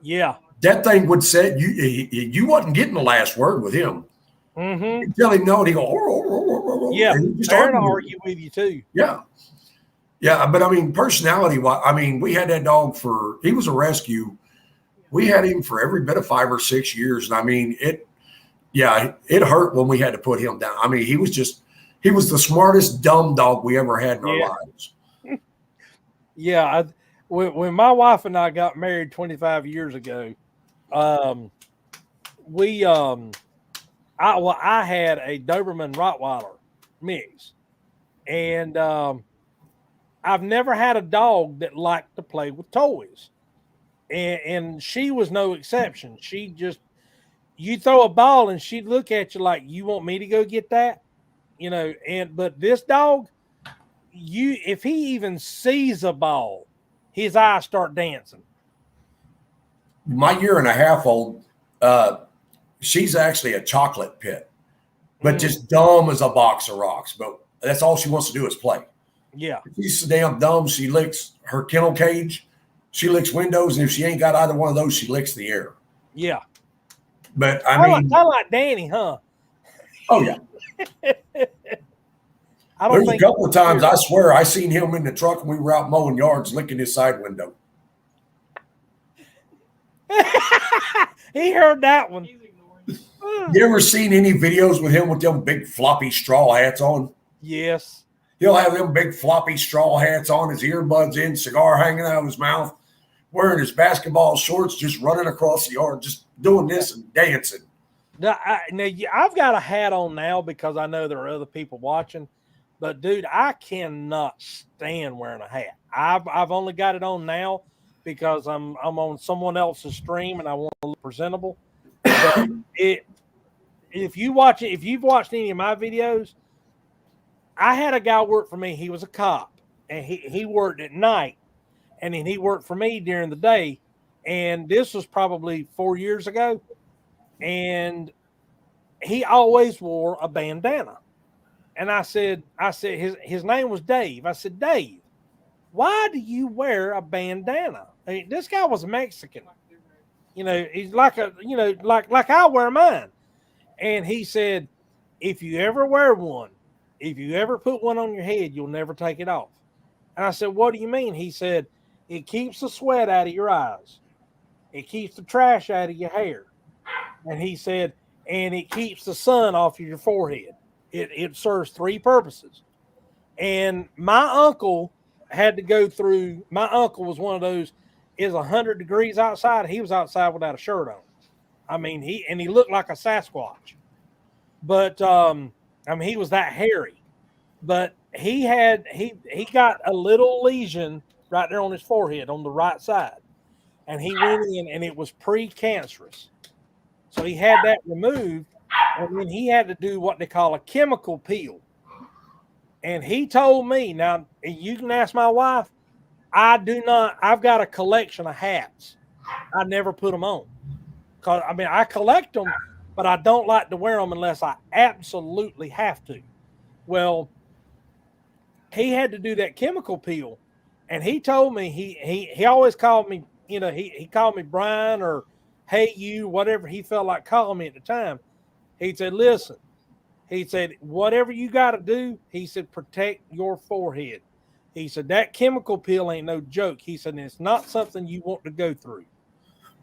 Yeah. That thing would say you wasn't getting the last word with him. Mm-hmm. You tell him no, and he go, yeah. They're going to argue with you too. Yeah. Yeah. But I mean, personality, we had that dog he was a rescue. We had him for every bit of 5 or 6 years. And I mean, it hurt when we had to put him down. I mean, he was the smartest dumb dog we ever had in our lives. Yeah. When my wife and I got married 25 years ago, I had a Doberman Rottweiler, mix. And I've never had a dog that liked to play with toys. And she was no exception. She just, you throw a ball and she'd look at you like, you want me to go get that? But this dog, if he even sees a ball, his eyes start dancing. My 1.5-year-old, she's actually a chocolate pit, but just dumb as a box of rocks. But that's all she wants to do is play. Yeah. She's so damn dumb. She licks her kennel cage, she licks windows, and if she ain't got either one of those, she licks the air. Yeah. But I mean, kind of like Danny, huh? Oh yeah. There's a couple of times I swear I seen him in the truck and we were out mowing yards licking his side window. He heard that one. You ever seen any videos with him with them big floppy straw hats on? Yes. He'll have them big floppy straw hats on, his earbuds in, cigar hanging out of his mouth, wearing his basketball shorts, just running across the yard, just doing this and dancing. Now, I've got a hat on now because I know there are other people watching. But dude, I cannot stand wearing a hat. I've only got it on now because I'm on someone else's stream and I want to look presentable. But if you've watched any of my videos, I had a guy work for me. He was a cop and he worked at night, and then he worked for me during the day. And this was probably 4 years ago, and he always wore a bandana. And I said, his name was Dave. I said, Dave, why do you wear a bandana? I mean, this guy was Mexican. He's like like I wear mine. And he said, if you ever wear one, if you ever put one on your head, you'll never take it off. And I said, what do you mean? He said, it keeps the sweat out of your eyes. It keeps the trash out of your hair. And he said, and it keeps the sun off of your forehead. It serves three purposes. And my uncle had to go through, my uncle was one of those, is 100 degrees outside. He was outside without a shirt on. I mean, he looked like a Sasquatch. But, he was that hairy. But he got a little lesion right there on his forehead on the right side. And he went in and it was precancerous. So he had that removed. And then he had to do what they call a chemical peel. And he told me, now you can ask my wife, I've got a collection of hats. I never put them on. Because, I collect them, but I don't like to wear them unless I absolutely have to. Well, he had to do that chemical peel. And he told me, he always called me, he called me Brian or hey you, whatever he felt like calling me at the time. He said, listen, he said, whatever you got to do, he said, protect your forehead. He said, that chemical peel ain't no joke. He said, it's not something you want to go through.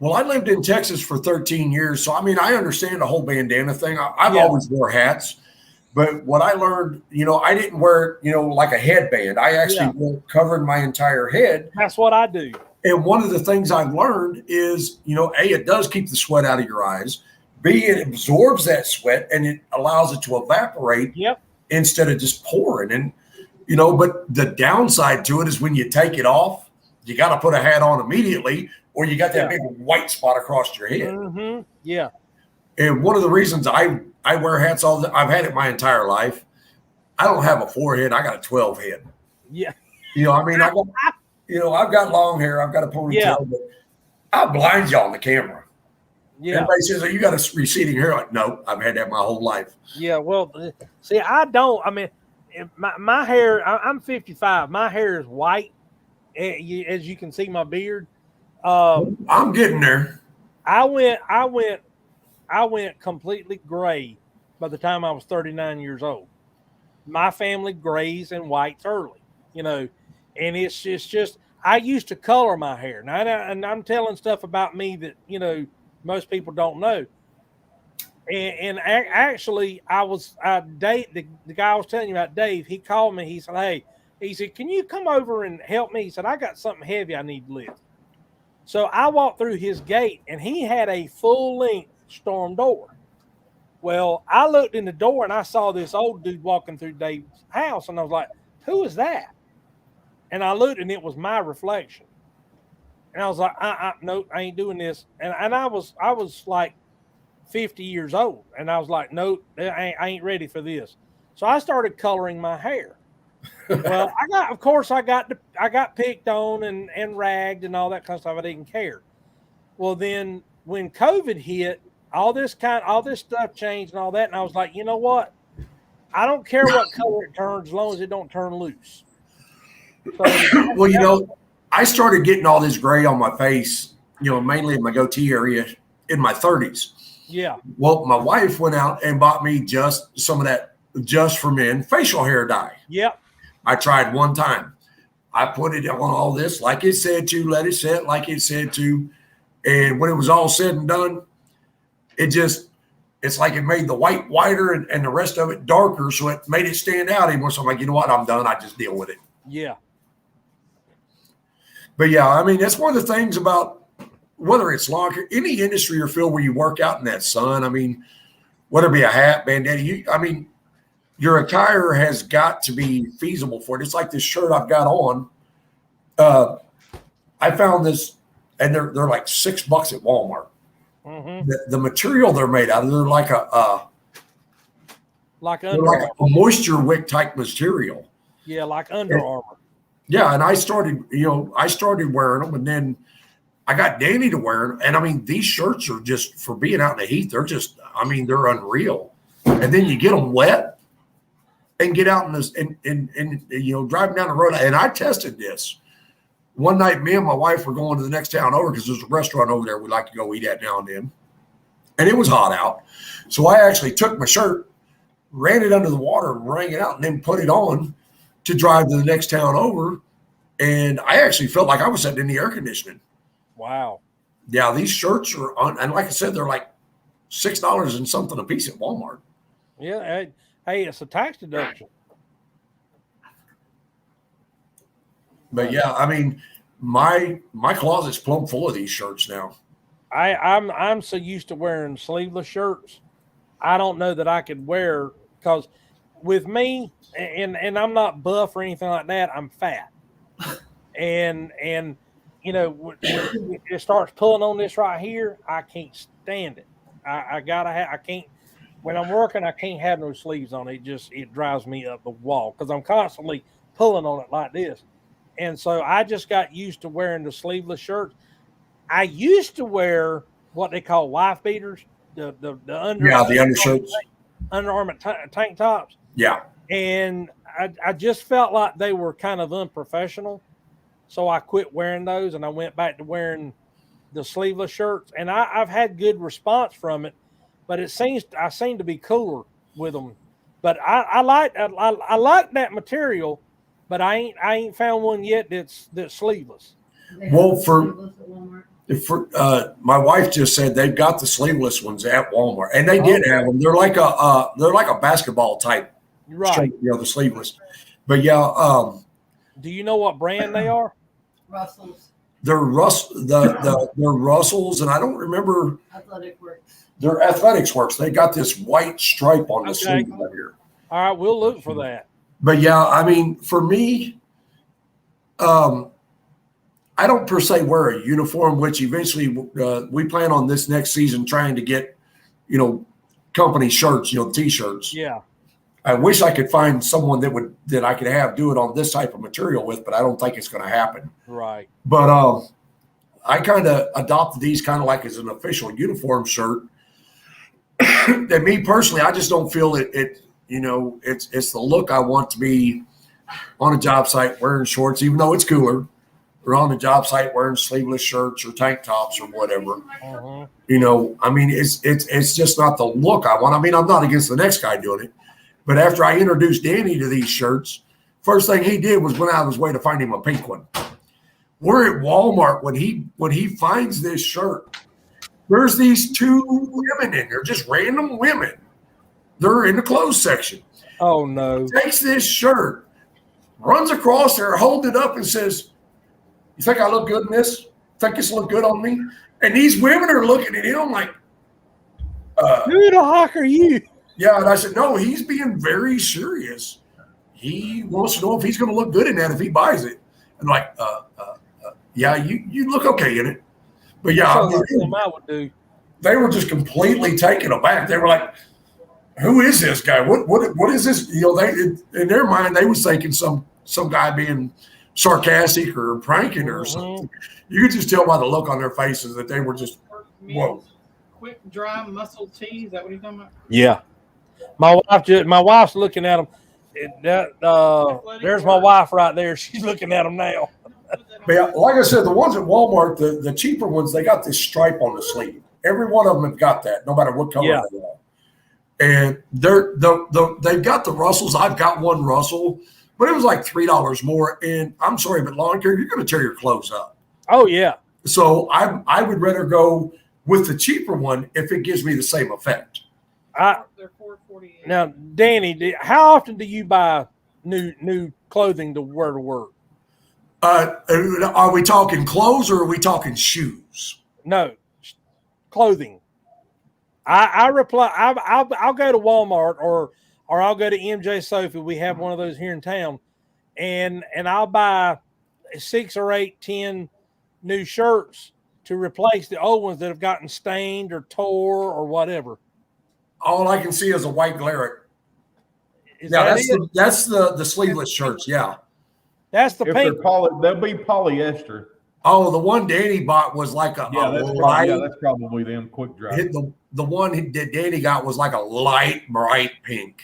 Well, I lived in Texas for 13 years. So, I understand the whole bandana thing. I've always wore hats. But what I learned, I didn't wear, like a headband. I actually covered my entire head. That's what I do. And one of the things I've learned is, A, it does keep the sweat out of your eyes. B, it absorbs that sweat and it allows it to evaporate instead of just pouring. And, but the downside to it is when you take it off, you got to put a hat on immediately or you got that big white spot across your head. Mm-hmm. Yeah. And one of the reasons I wear hats I've had it my entire life. I don't have a forehead. I got a 12 head. Yeah. I've got long hair. I've got a ponytail, but I'll blind you on the camera. Yeah. Everybody says, oh, you got a receding hair. Like, no, I've had that my whole life. Yeah. Well, see, I don't. My hair, I'm 55. My hair is white. As you can see, my beard. I'm getting there. I went completely gray by the time I was 39 years old. My family grays and whites early, and it's just I used to color my hair. Now, and I'm telling stuff about me that, most people don't know. And actually, Dave, the guy I was telling you about, Dave, he called me. He said, hey, he said, can you come over and help me? He said, I got something heavy I need to lift. So I walked through his gate, and he had a full-length storm door. Well, I looked in the door and I saw this old dude walking through Dave's house, and I was like, "Who is that?" And I looked, and it was my reflection. And I was like, "No, I ain't doing this." And I was like 50 years old, and I was like, "No, I ain't ready for this." So I started coloring my hair. Well, I got picked on and ragged and all that kind of stuff. I didn't care. Well, then when COVID hit, all this stuff changed and all that, and I was like, you know what? I don't care what color it turns as long as it don't turn loose. So, Well, you know, I started getting all this gray on my face, you know, mainly in my goatee area in my 30s. yeah, Well, my wife went out and bought me just some of that just for men facial hair dye. yep, I tried one time. I put it on all this like it said to, let it set like it said to. And when it was all said and done, it's like it made the white whiter and the rest of it darker. So it made it stand out anymore. So I'm like, you know what? I'm done. I just deal with it. yeah. But yeah, I mean, that's one of the things about whether it's lawn care, any industry or field where you work out in that sun. I mean, whether it be a hat, bandana, your attire has got to be feasible for it. It's like this shirt I've got on. I found this, and they're like $6 at Walmart. Mm-hmm. The material they're made out of, they're like Like they're Under like Armour. a moisture wick type material. Yeah, like Under Armour. Yeah, and I started wearing them, and then I got Danny to wear them. And I mean, these shirts are just for being out in the heat. They're they're unreal. And then you get them wet and get out in this and driving down the road. And I tested this one night. Me and my wife were going to the next town over because there's a restaurant over there we like to go eat at now and then. And it was hot out, so I actually took my shirt, ran it under the water, wrung it out, and then put it on to drive to the next town over. And I actually felt like I was sitting in the air conditioning. Wow. Yeah, these shirts are on, and like I said, they're like $6 and something a piece at Walmart. Yeah. Hey, it's a tax deduction. But yeah, I mean, my closet's plumb full of these shirts now. I'm so used to wearing sleeveless shirts. I don't know that I could wear, because with me, and I'm not buff or anything like that, I'm fat. And you know, when it starts pulling on this right here, I can't stand it. I can't, when I'm working, I can't have no sleeves on. It drives me up the wall because I'm constantly pulling on it like this. And so I just got used to wearing the sleeveless shirts. I used to wear what they call wife beaters, the the undershirts, Under Armour tank tops. Yeah. And I just felt like they were kind of unprofessional. So I quit wearing those and I went back to wearing the sleeveless shirts. And I've had good response from it, but I seem to be cooler with them. But I like that material, but I ain't found one yet that's sleeveless. Well, for my wife just said they've got the sleeveless ones at Walmart, and they did have them. They're like a basketball type, right? Shape, the sleeveless. But yeah, do you know what brand they are? Russell's. They're they're Russells, and I don't remember. Athletic Works. They're Athletics Works. They got this white stripe on the sleeve right here. All right, we'll look for that. But yeah, I mean, for me, I don't per se wear a uniform, which eventually we plan on this next season trying to get, company shirts, T-shirts. Yeah. I wish I could find someone that I could have do it on this type of material with, but I don't think it's going to happen. Right. But I kind of adopted these kind of like as an official uniform shirt. And me personally, I just don't feel it's the look I want to be on a job site wearing shorts, even though it's cooler, or on a job site wearing sleeveless shirts or tank tops or whatever. Uh-huh. I mean, it's just not the look I want. I mean, I'm not against the next guy doing it, but after I introduced Danny to these shirts, first thing he did was went out of his way to find him a pink one. We're at Walmart when he finds this shirt. There's these two women in there, just random women. They're in the clothes section. Oh no! Takes this shirt, runs across there, holds it up, and says, "You think I look good in this? Think this look good on me?" And these women are looking at him like, Who the heck are you? Yeah, and I said, no, he's being very serious. He wants to know if he's going to look good in that if he buys it. And like, yeah, you look okay in it. But yeah, Sounds like something I would do. they were just completely taken aback. They were like, "Who is this guy? What is this?" You know, they in their mind they was thinking some guy being sarcastic or pranking or something. You could just tell by the look on their faces that they were just whoa. Quick dry muscle tea. Is that what you're talking about? Yeah, my wife's looking at them. There's my wife right there. She's looking at them now. But yeah, like I said, the ones at Walmart, the cheaper ones, they got this stripe on the sleeve. Every one of them have got that, no matter what color they are. And they've got the Russells. I've got one Russell, but it was like $3 more. And I'm sorry, but lawn care, you're going to tear your clothes up. Oh yeah. So I would rather go with the cheaper one if it gives me the same effect. They're $4.48. Now, Danny, how often do you buy new clothing to wear to work? Are we talking clothes or are we talking shoes? No, clothing. I'll go to Walmart or I'll go to MJ Sophie. We have one of those here in town, and I'll buy 6 or 8, 10 new shirts to replace the old ones that have gotten stained or tore or whatever. All I can see is a white glare. Yeah, that's the sleeveless shirts. Yeah. That's the If pink. they'll be polyester. Oh, the one Danny bought was like a light. That's probably them quick dry. The one that Danny got was like a light, bright pink.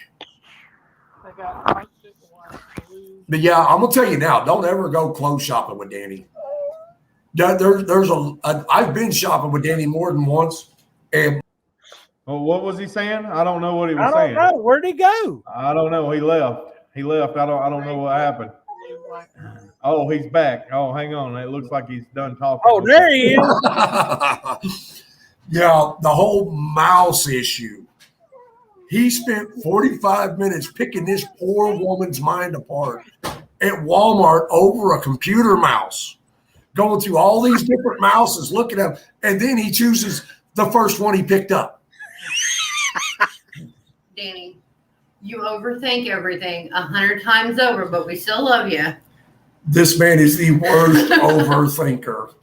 They got plastic, white, blue. But yeah, I'm gonna tell you now, don't ever go clothes shopping with Danny. I've been shopping with Danny more than once, and Well, what was he saying? I don't know what he was I saying. don't know. Where'd he go? I don't know. He left. I don't know what happened. Blue, white. Oh, he's back. Oh, hang on. It looks like he's done talking. Oh, there he is. yeah, the whole mouse issue. He spent 45 minutes picking this poor woman's mind apart at Walmart over a computer mouse, going through all these different mouses, looking at them, and then he chooses the first one he picked up. Danny, you overthink everything 100 times over, but we still love you. This man is the worst overthinker.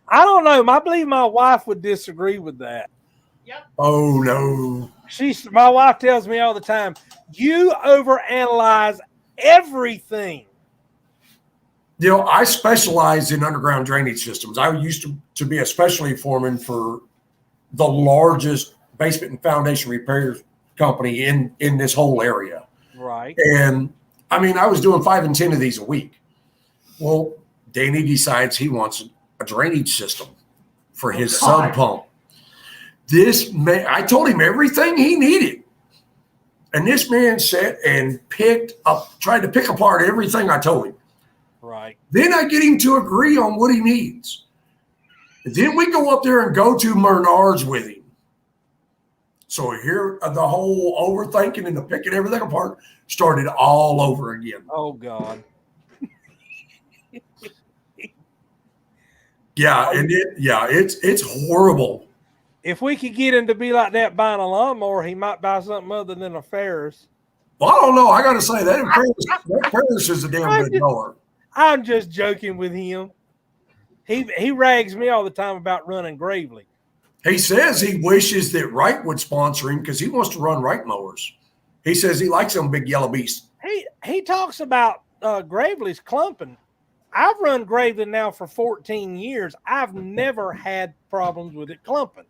I don't know. I believe my wife would disagree with that. Oh, no. My wife tells me all the time, you overanalyze everything. You know, I specialize in underground drainage systems. I used to be a specialty foreman for the largest basement and foundation repair company in this whole area. Right. And I mean, I was doing 5 and 10 of these a week. Well, Danny decides he wants a drainage system for his sub pump. This man, I told him everything he needed. And this man sat and tried to pick apart everything I told him. Right. Then I get him to agree on what he needs. And then we go up there and go to Menards with him. So here, the whole overthinking and the picking everything apart started all over again. Oh, God. Yeah, and it's horrible. If we could get him to be like that buying a lawnmower, he might buy something other than a Ferris. Well, I don't know. I got to say, that Ferris is a damn good mower. I'm just joking with him. He rags me all the time about running Gravely. He says he wishes that Wright would sponsor him because he wants to run Wright mowers. He says he likes them big yellow beasts. He talks about Gravely's clumping. I've run Gravely now for 14 years. I've never had problems with it clumping.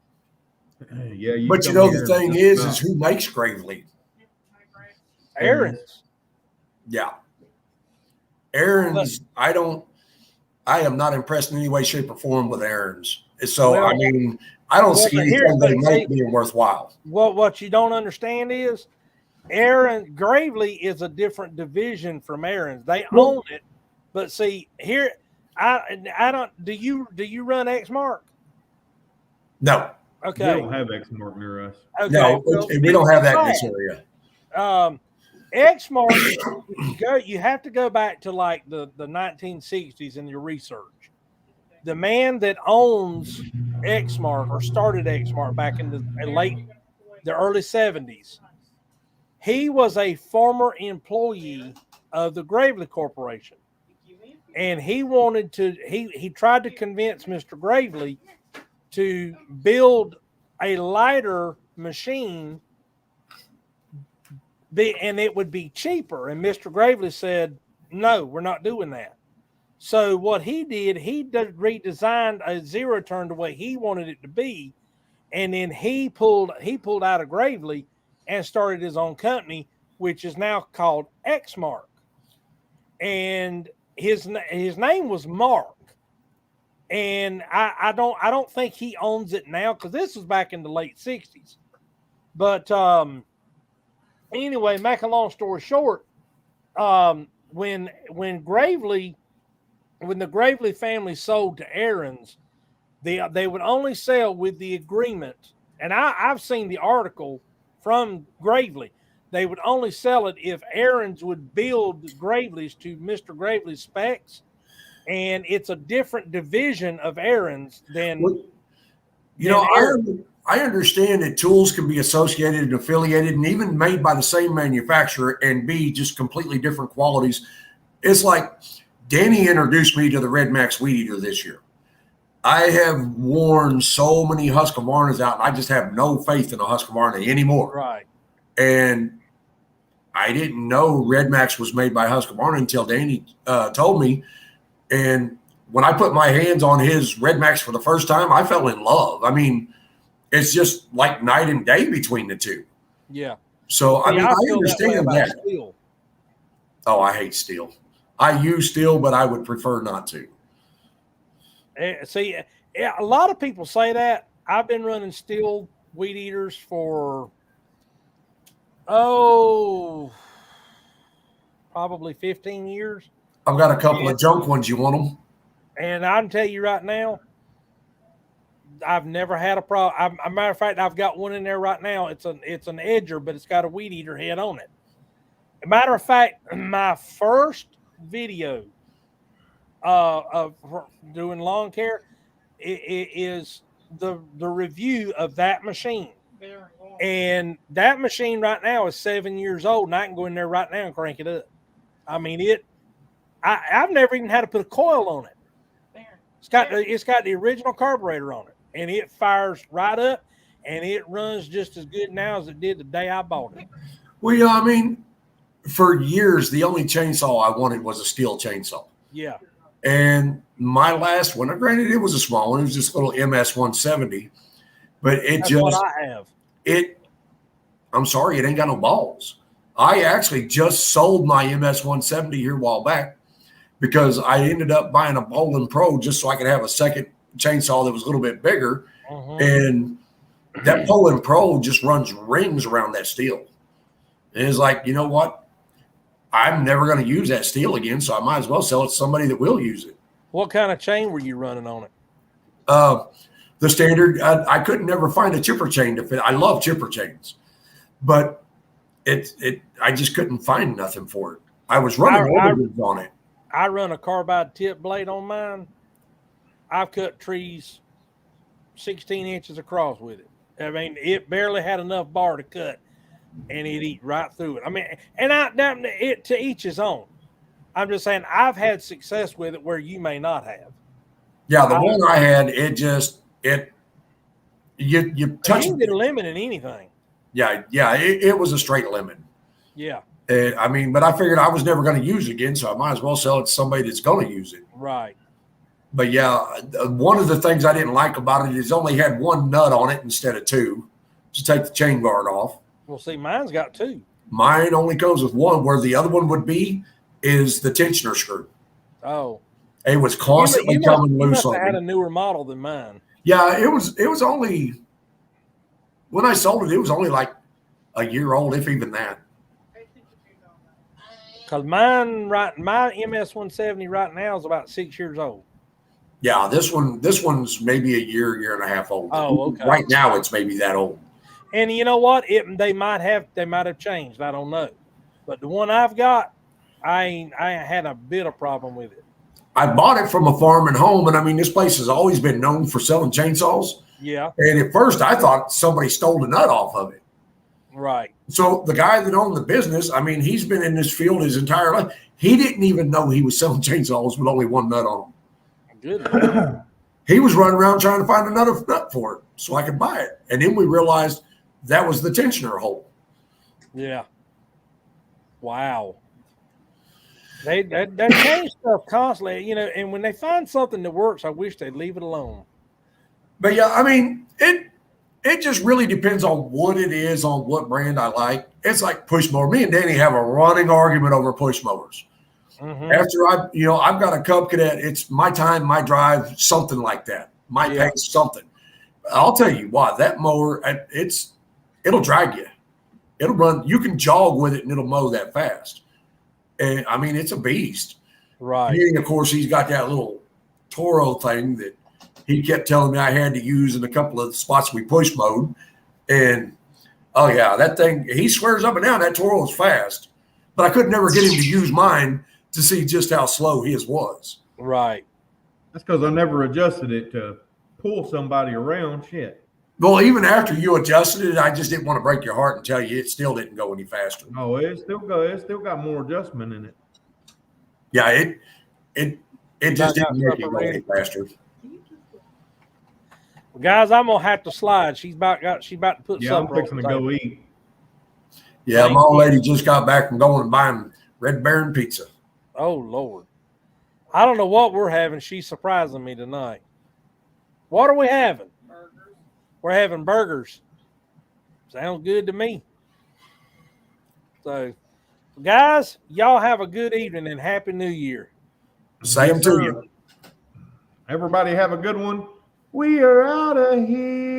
Yeah, but you know the thing is who makes Gravely? Aaron's. Yeah. Aaron's, I am not impressed in any way, shape, or form with Aaron's. So, Well, I mean, I don't see anything they make being worthwhile. What you don't understand is Gravely is a different division from Aaron's. They own it. But see, here, I don't, do you run X-Mark? No. Okay. We don't have X-Mark near us. Okay. No, we don't have that in this area. X-Mark, you have to go back to like the 1960s in your research. The man that owns X-Mark or started X-Mark back in the late the early 70s. He was a former employee of the Gravely Corporation. And he wanted to, he tried to convince Mr. Gravely to build a lighter machine and it would be cheaper. And Mr. Gravely said, no, we're not doing that. So what he did, he redesigned a zero turn the way he wanted it to be. And then he pulled out of Gravely and started his own company, which is now called Xmark. And his name was Mark. And I don't think he owns it now, because this was back in the late 60s. But anyway, make a long story short, when the Gravely family sold to Aaron's, they would only sell with the agreement. And I've seen the article from Gravely. They would only sell it if Aaron's would build Gravely's to Mr. Gravely's specs. And it's a different division of Aaron's than. I understand that tools can be associated and affiliated and even made by the same manufacturer and be just completely different qualities. It's like Danny introduced me to the Red Max Weed Eater this year. I have worn so many Husqvarnas out, and I just have no faith in a Husqvarna anymore. Right. And I didn't know Red Max was made by Husqvarna until Danny told me. And when I put my hands on his Red Max for the first time, I fell in love. I mean, it's just like night and day between the two. Yeah. So, I understand that. Steel. Oh, I hate steel. I use steel, but I would prefer not to. See, a lot of people say that. I've been running steel weed eaters for, probably 15 years. I've got a couple of junk ones. You want them? And I can tell you right now, I've never had a problem. As a matter of fact, I've got one in there right now. It's an edger, but it's got a weed eater head on it. As a matter of fact, my first video of doing lawn care is the review of that machine. And that machine right now is 7 years old, and I can go in there right now and crank it up. I mean, I've never even had to put a coil on it. It's got the original carburetor on it, and it fires right up, and it runs just as good now as it did the day I bought it. Well, yeah, I mean, for years, the only chainsaw I wanted was a steel chainsaw. Yeah. And my last one, granted, it was a small one. It was just a little MS 170, but That's what I have. I'm sorry, it ain't got no balls. I actually just sold my MS 170 here a while back because I ended up buying a Bowling Pro just so I could have a second chainsaw that was a little bit bigger. And that Bowling Pro just runs rings around that steel. And it's like, you know what? I'm never going to use that steel again, so I might as well sell it to somebody that will use it. What kind of chain were you running on it? The standard, I couldn't never find a chipper chain to fit. I love chipper chains, but I just couldn't find nothing for it. I was running overgrowns on it. I run a carbide tip blade on mine. I've cut trees 16 inches across with it. I mean, it barely had enough bar to cut, and it eat right through it. I mean, and it to each his own. I'm just saying I've had success with it where you may not have. Yeah, the one I had, you touch. You can get a lemon in anything. Yeah, it was a straight lemon. Yeah. I mean, but I figured I was never going to use it again, so I might as well sell it to somebody that's going to use it. Right. But yeah, one of the things I didn't like about it is only had one nut on it instead of two to take the chain guard off. Well, see, mine's got two. Mine only comes with one, where the other one would be is the tensioner screw. Oh. It was constantly coming loose on me. I had a newer model than mine. Yeah, it was only, when I sold it, it was only like a year old, if even that. Because my MS 170 right now is about 6 years old. Yeah, this one's maybe a year and a half old. Oh, okay. Right now it's maybe that old. And you know what? They might have changed. I don't know. But the one I've got, I had a bit of problem with it. I bought it from a farm and home, and I mean, this place has always been known for selling chainsaws. Yeah. And at first I thought somebody stole the nut off of it. Right. So the guy that owned the business, I mean, he's been in this field his entire life. He didn't even know he was selling chainsaws with only one nut on them. Good. He was running around trying to find another nut for it so I could buy it. And then we realized that was the tensioner hole. Yeah. Wow. They change stuff constantly, you know, and when they find something that works, I wish they'd leave it alone. But yeah, I mean, it just really depends on what it is, on what brand I like. It's like push mower. Me and Danny have a running argument over push mowers. Mm-hmm. After I've got a Cub Cadet, it's my time, my drive, something like that. My pace, something. I'll tell you why that mower, it'll drag you. It'll run. You can jog with it and it'll mow that fast. And I mean, it's a beast. Right. And of course, he's got that little Toro thing that he kept telling me I had to use in a couple of spots we push mowed. And oh yeah, that thing, he swears up and down that Toro is fast. But I could never get him to use mine to see just how slow his was. Right. That's because I never adjusted it to pull somebody around. Shit. Well, even after you adjusted it, I just didn't want to break your heart and tell you it still didn't go any faster. Oh, it still got more adjustment in it. Yeah, it just didn't make it go any faster. Well, guys, I'm gonna have to slide. She's about to put Yeah, I'm supper on fixing the to go table. eat. Yeah, Thank my old you. lady just got back from going and buying Red Baron pizza. Oh Lord. I don't know what we're having. She's surprising me tonight. What are we having? Burgers. We're having burgers. Sounds good to me. So, guys, y'all have a good evening and Happy New Year. Same Yes, to sir. you. Everybody have a good one. We are out of here.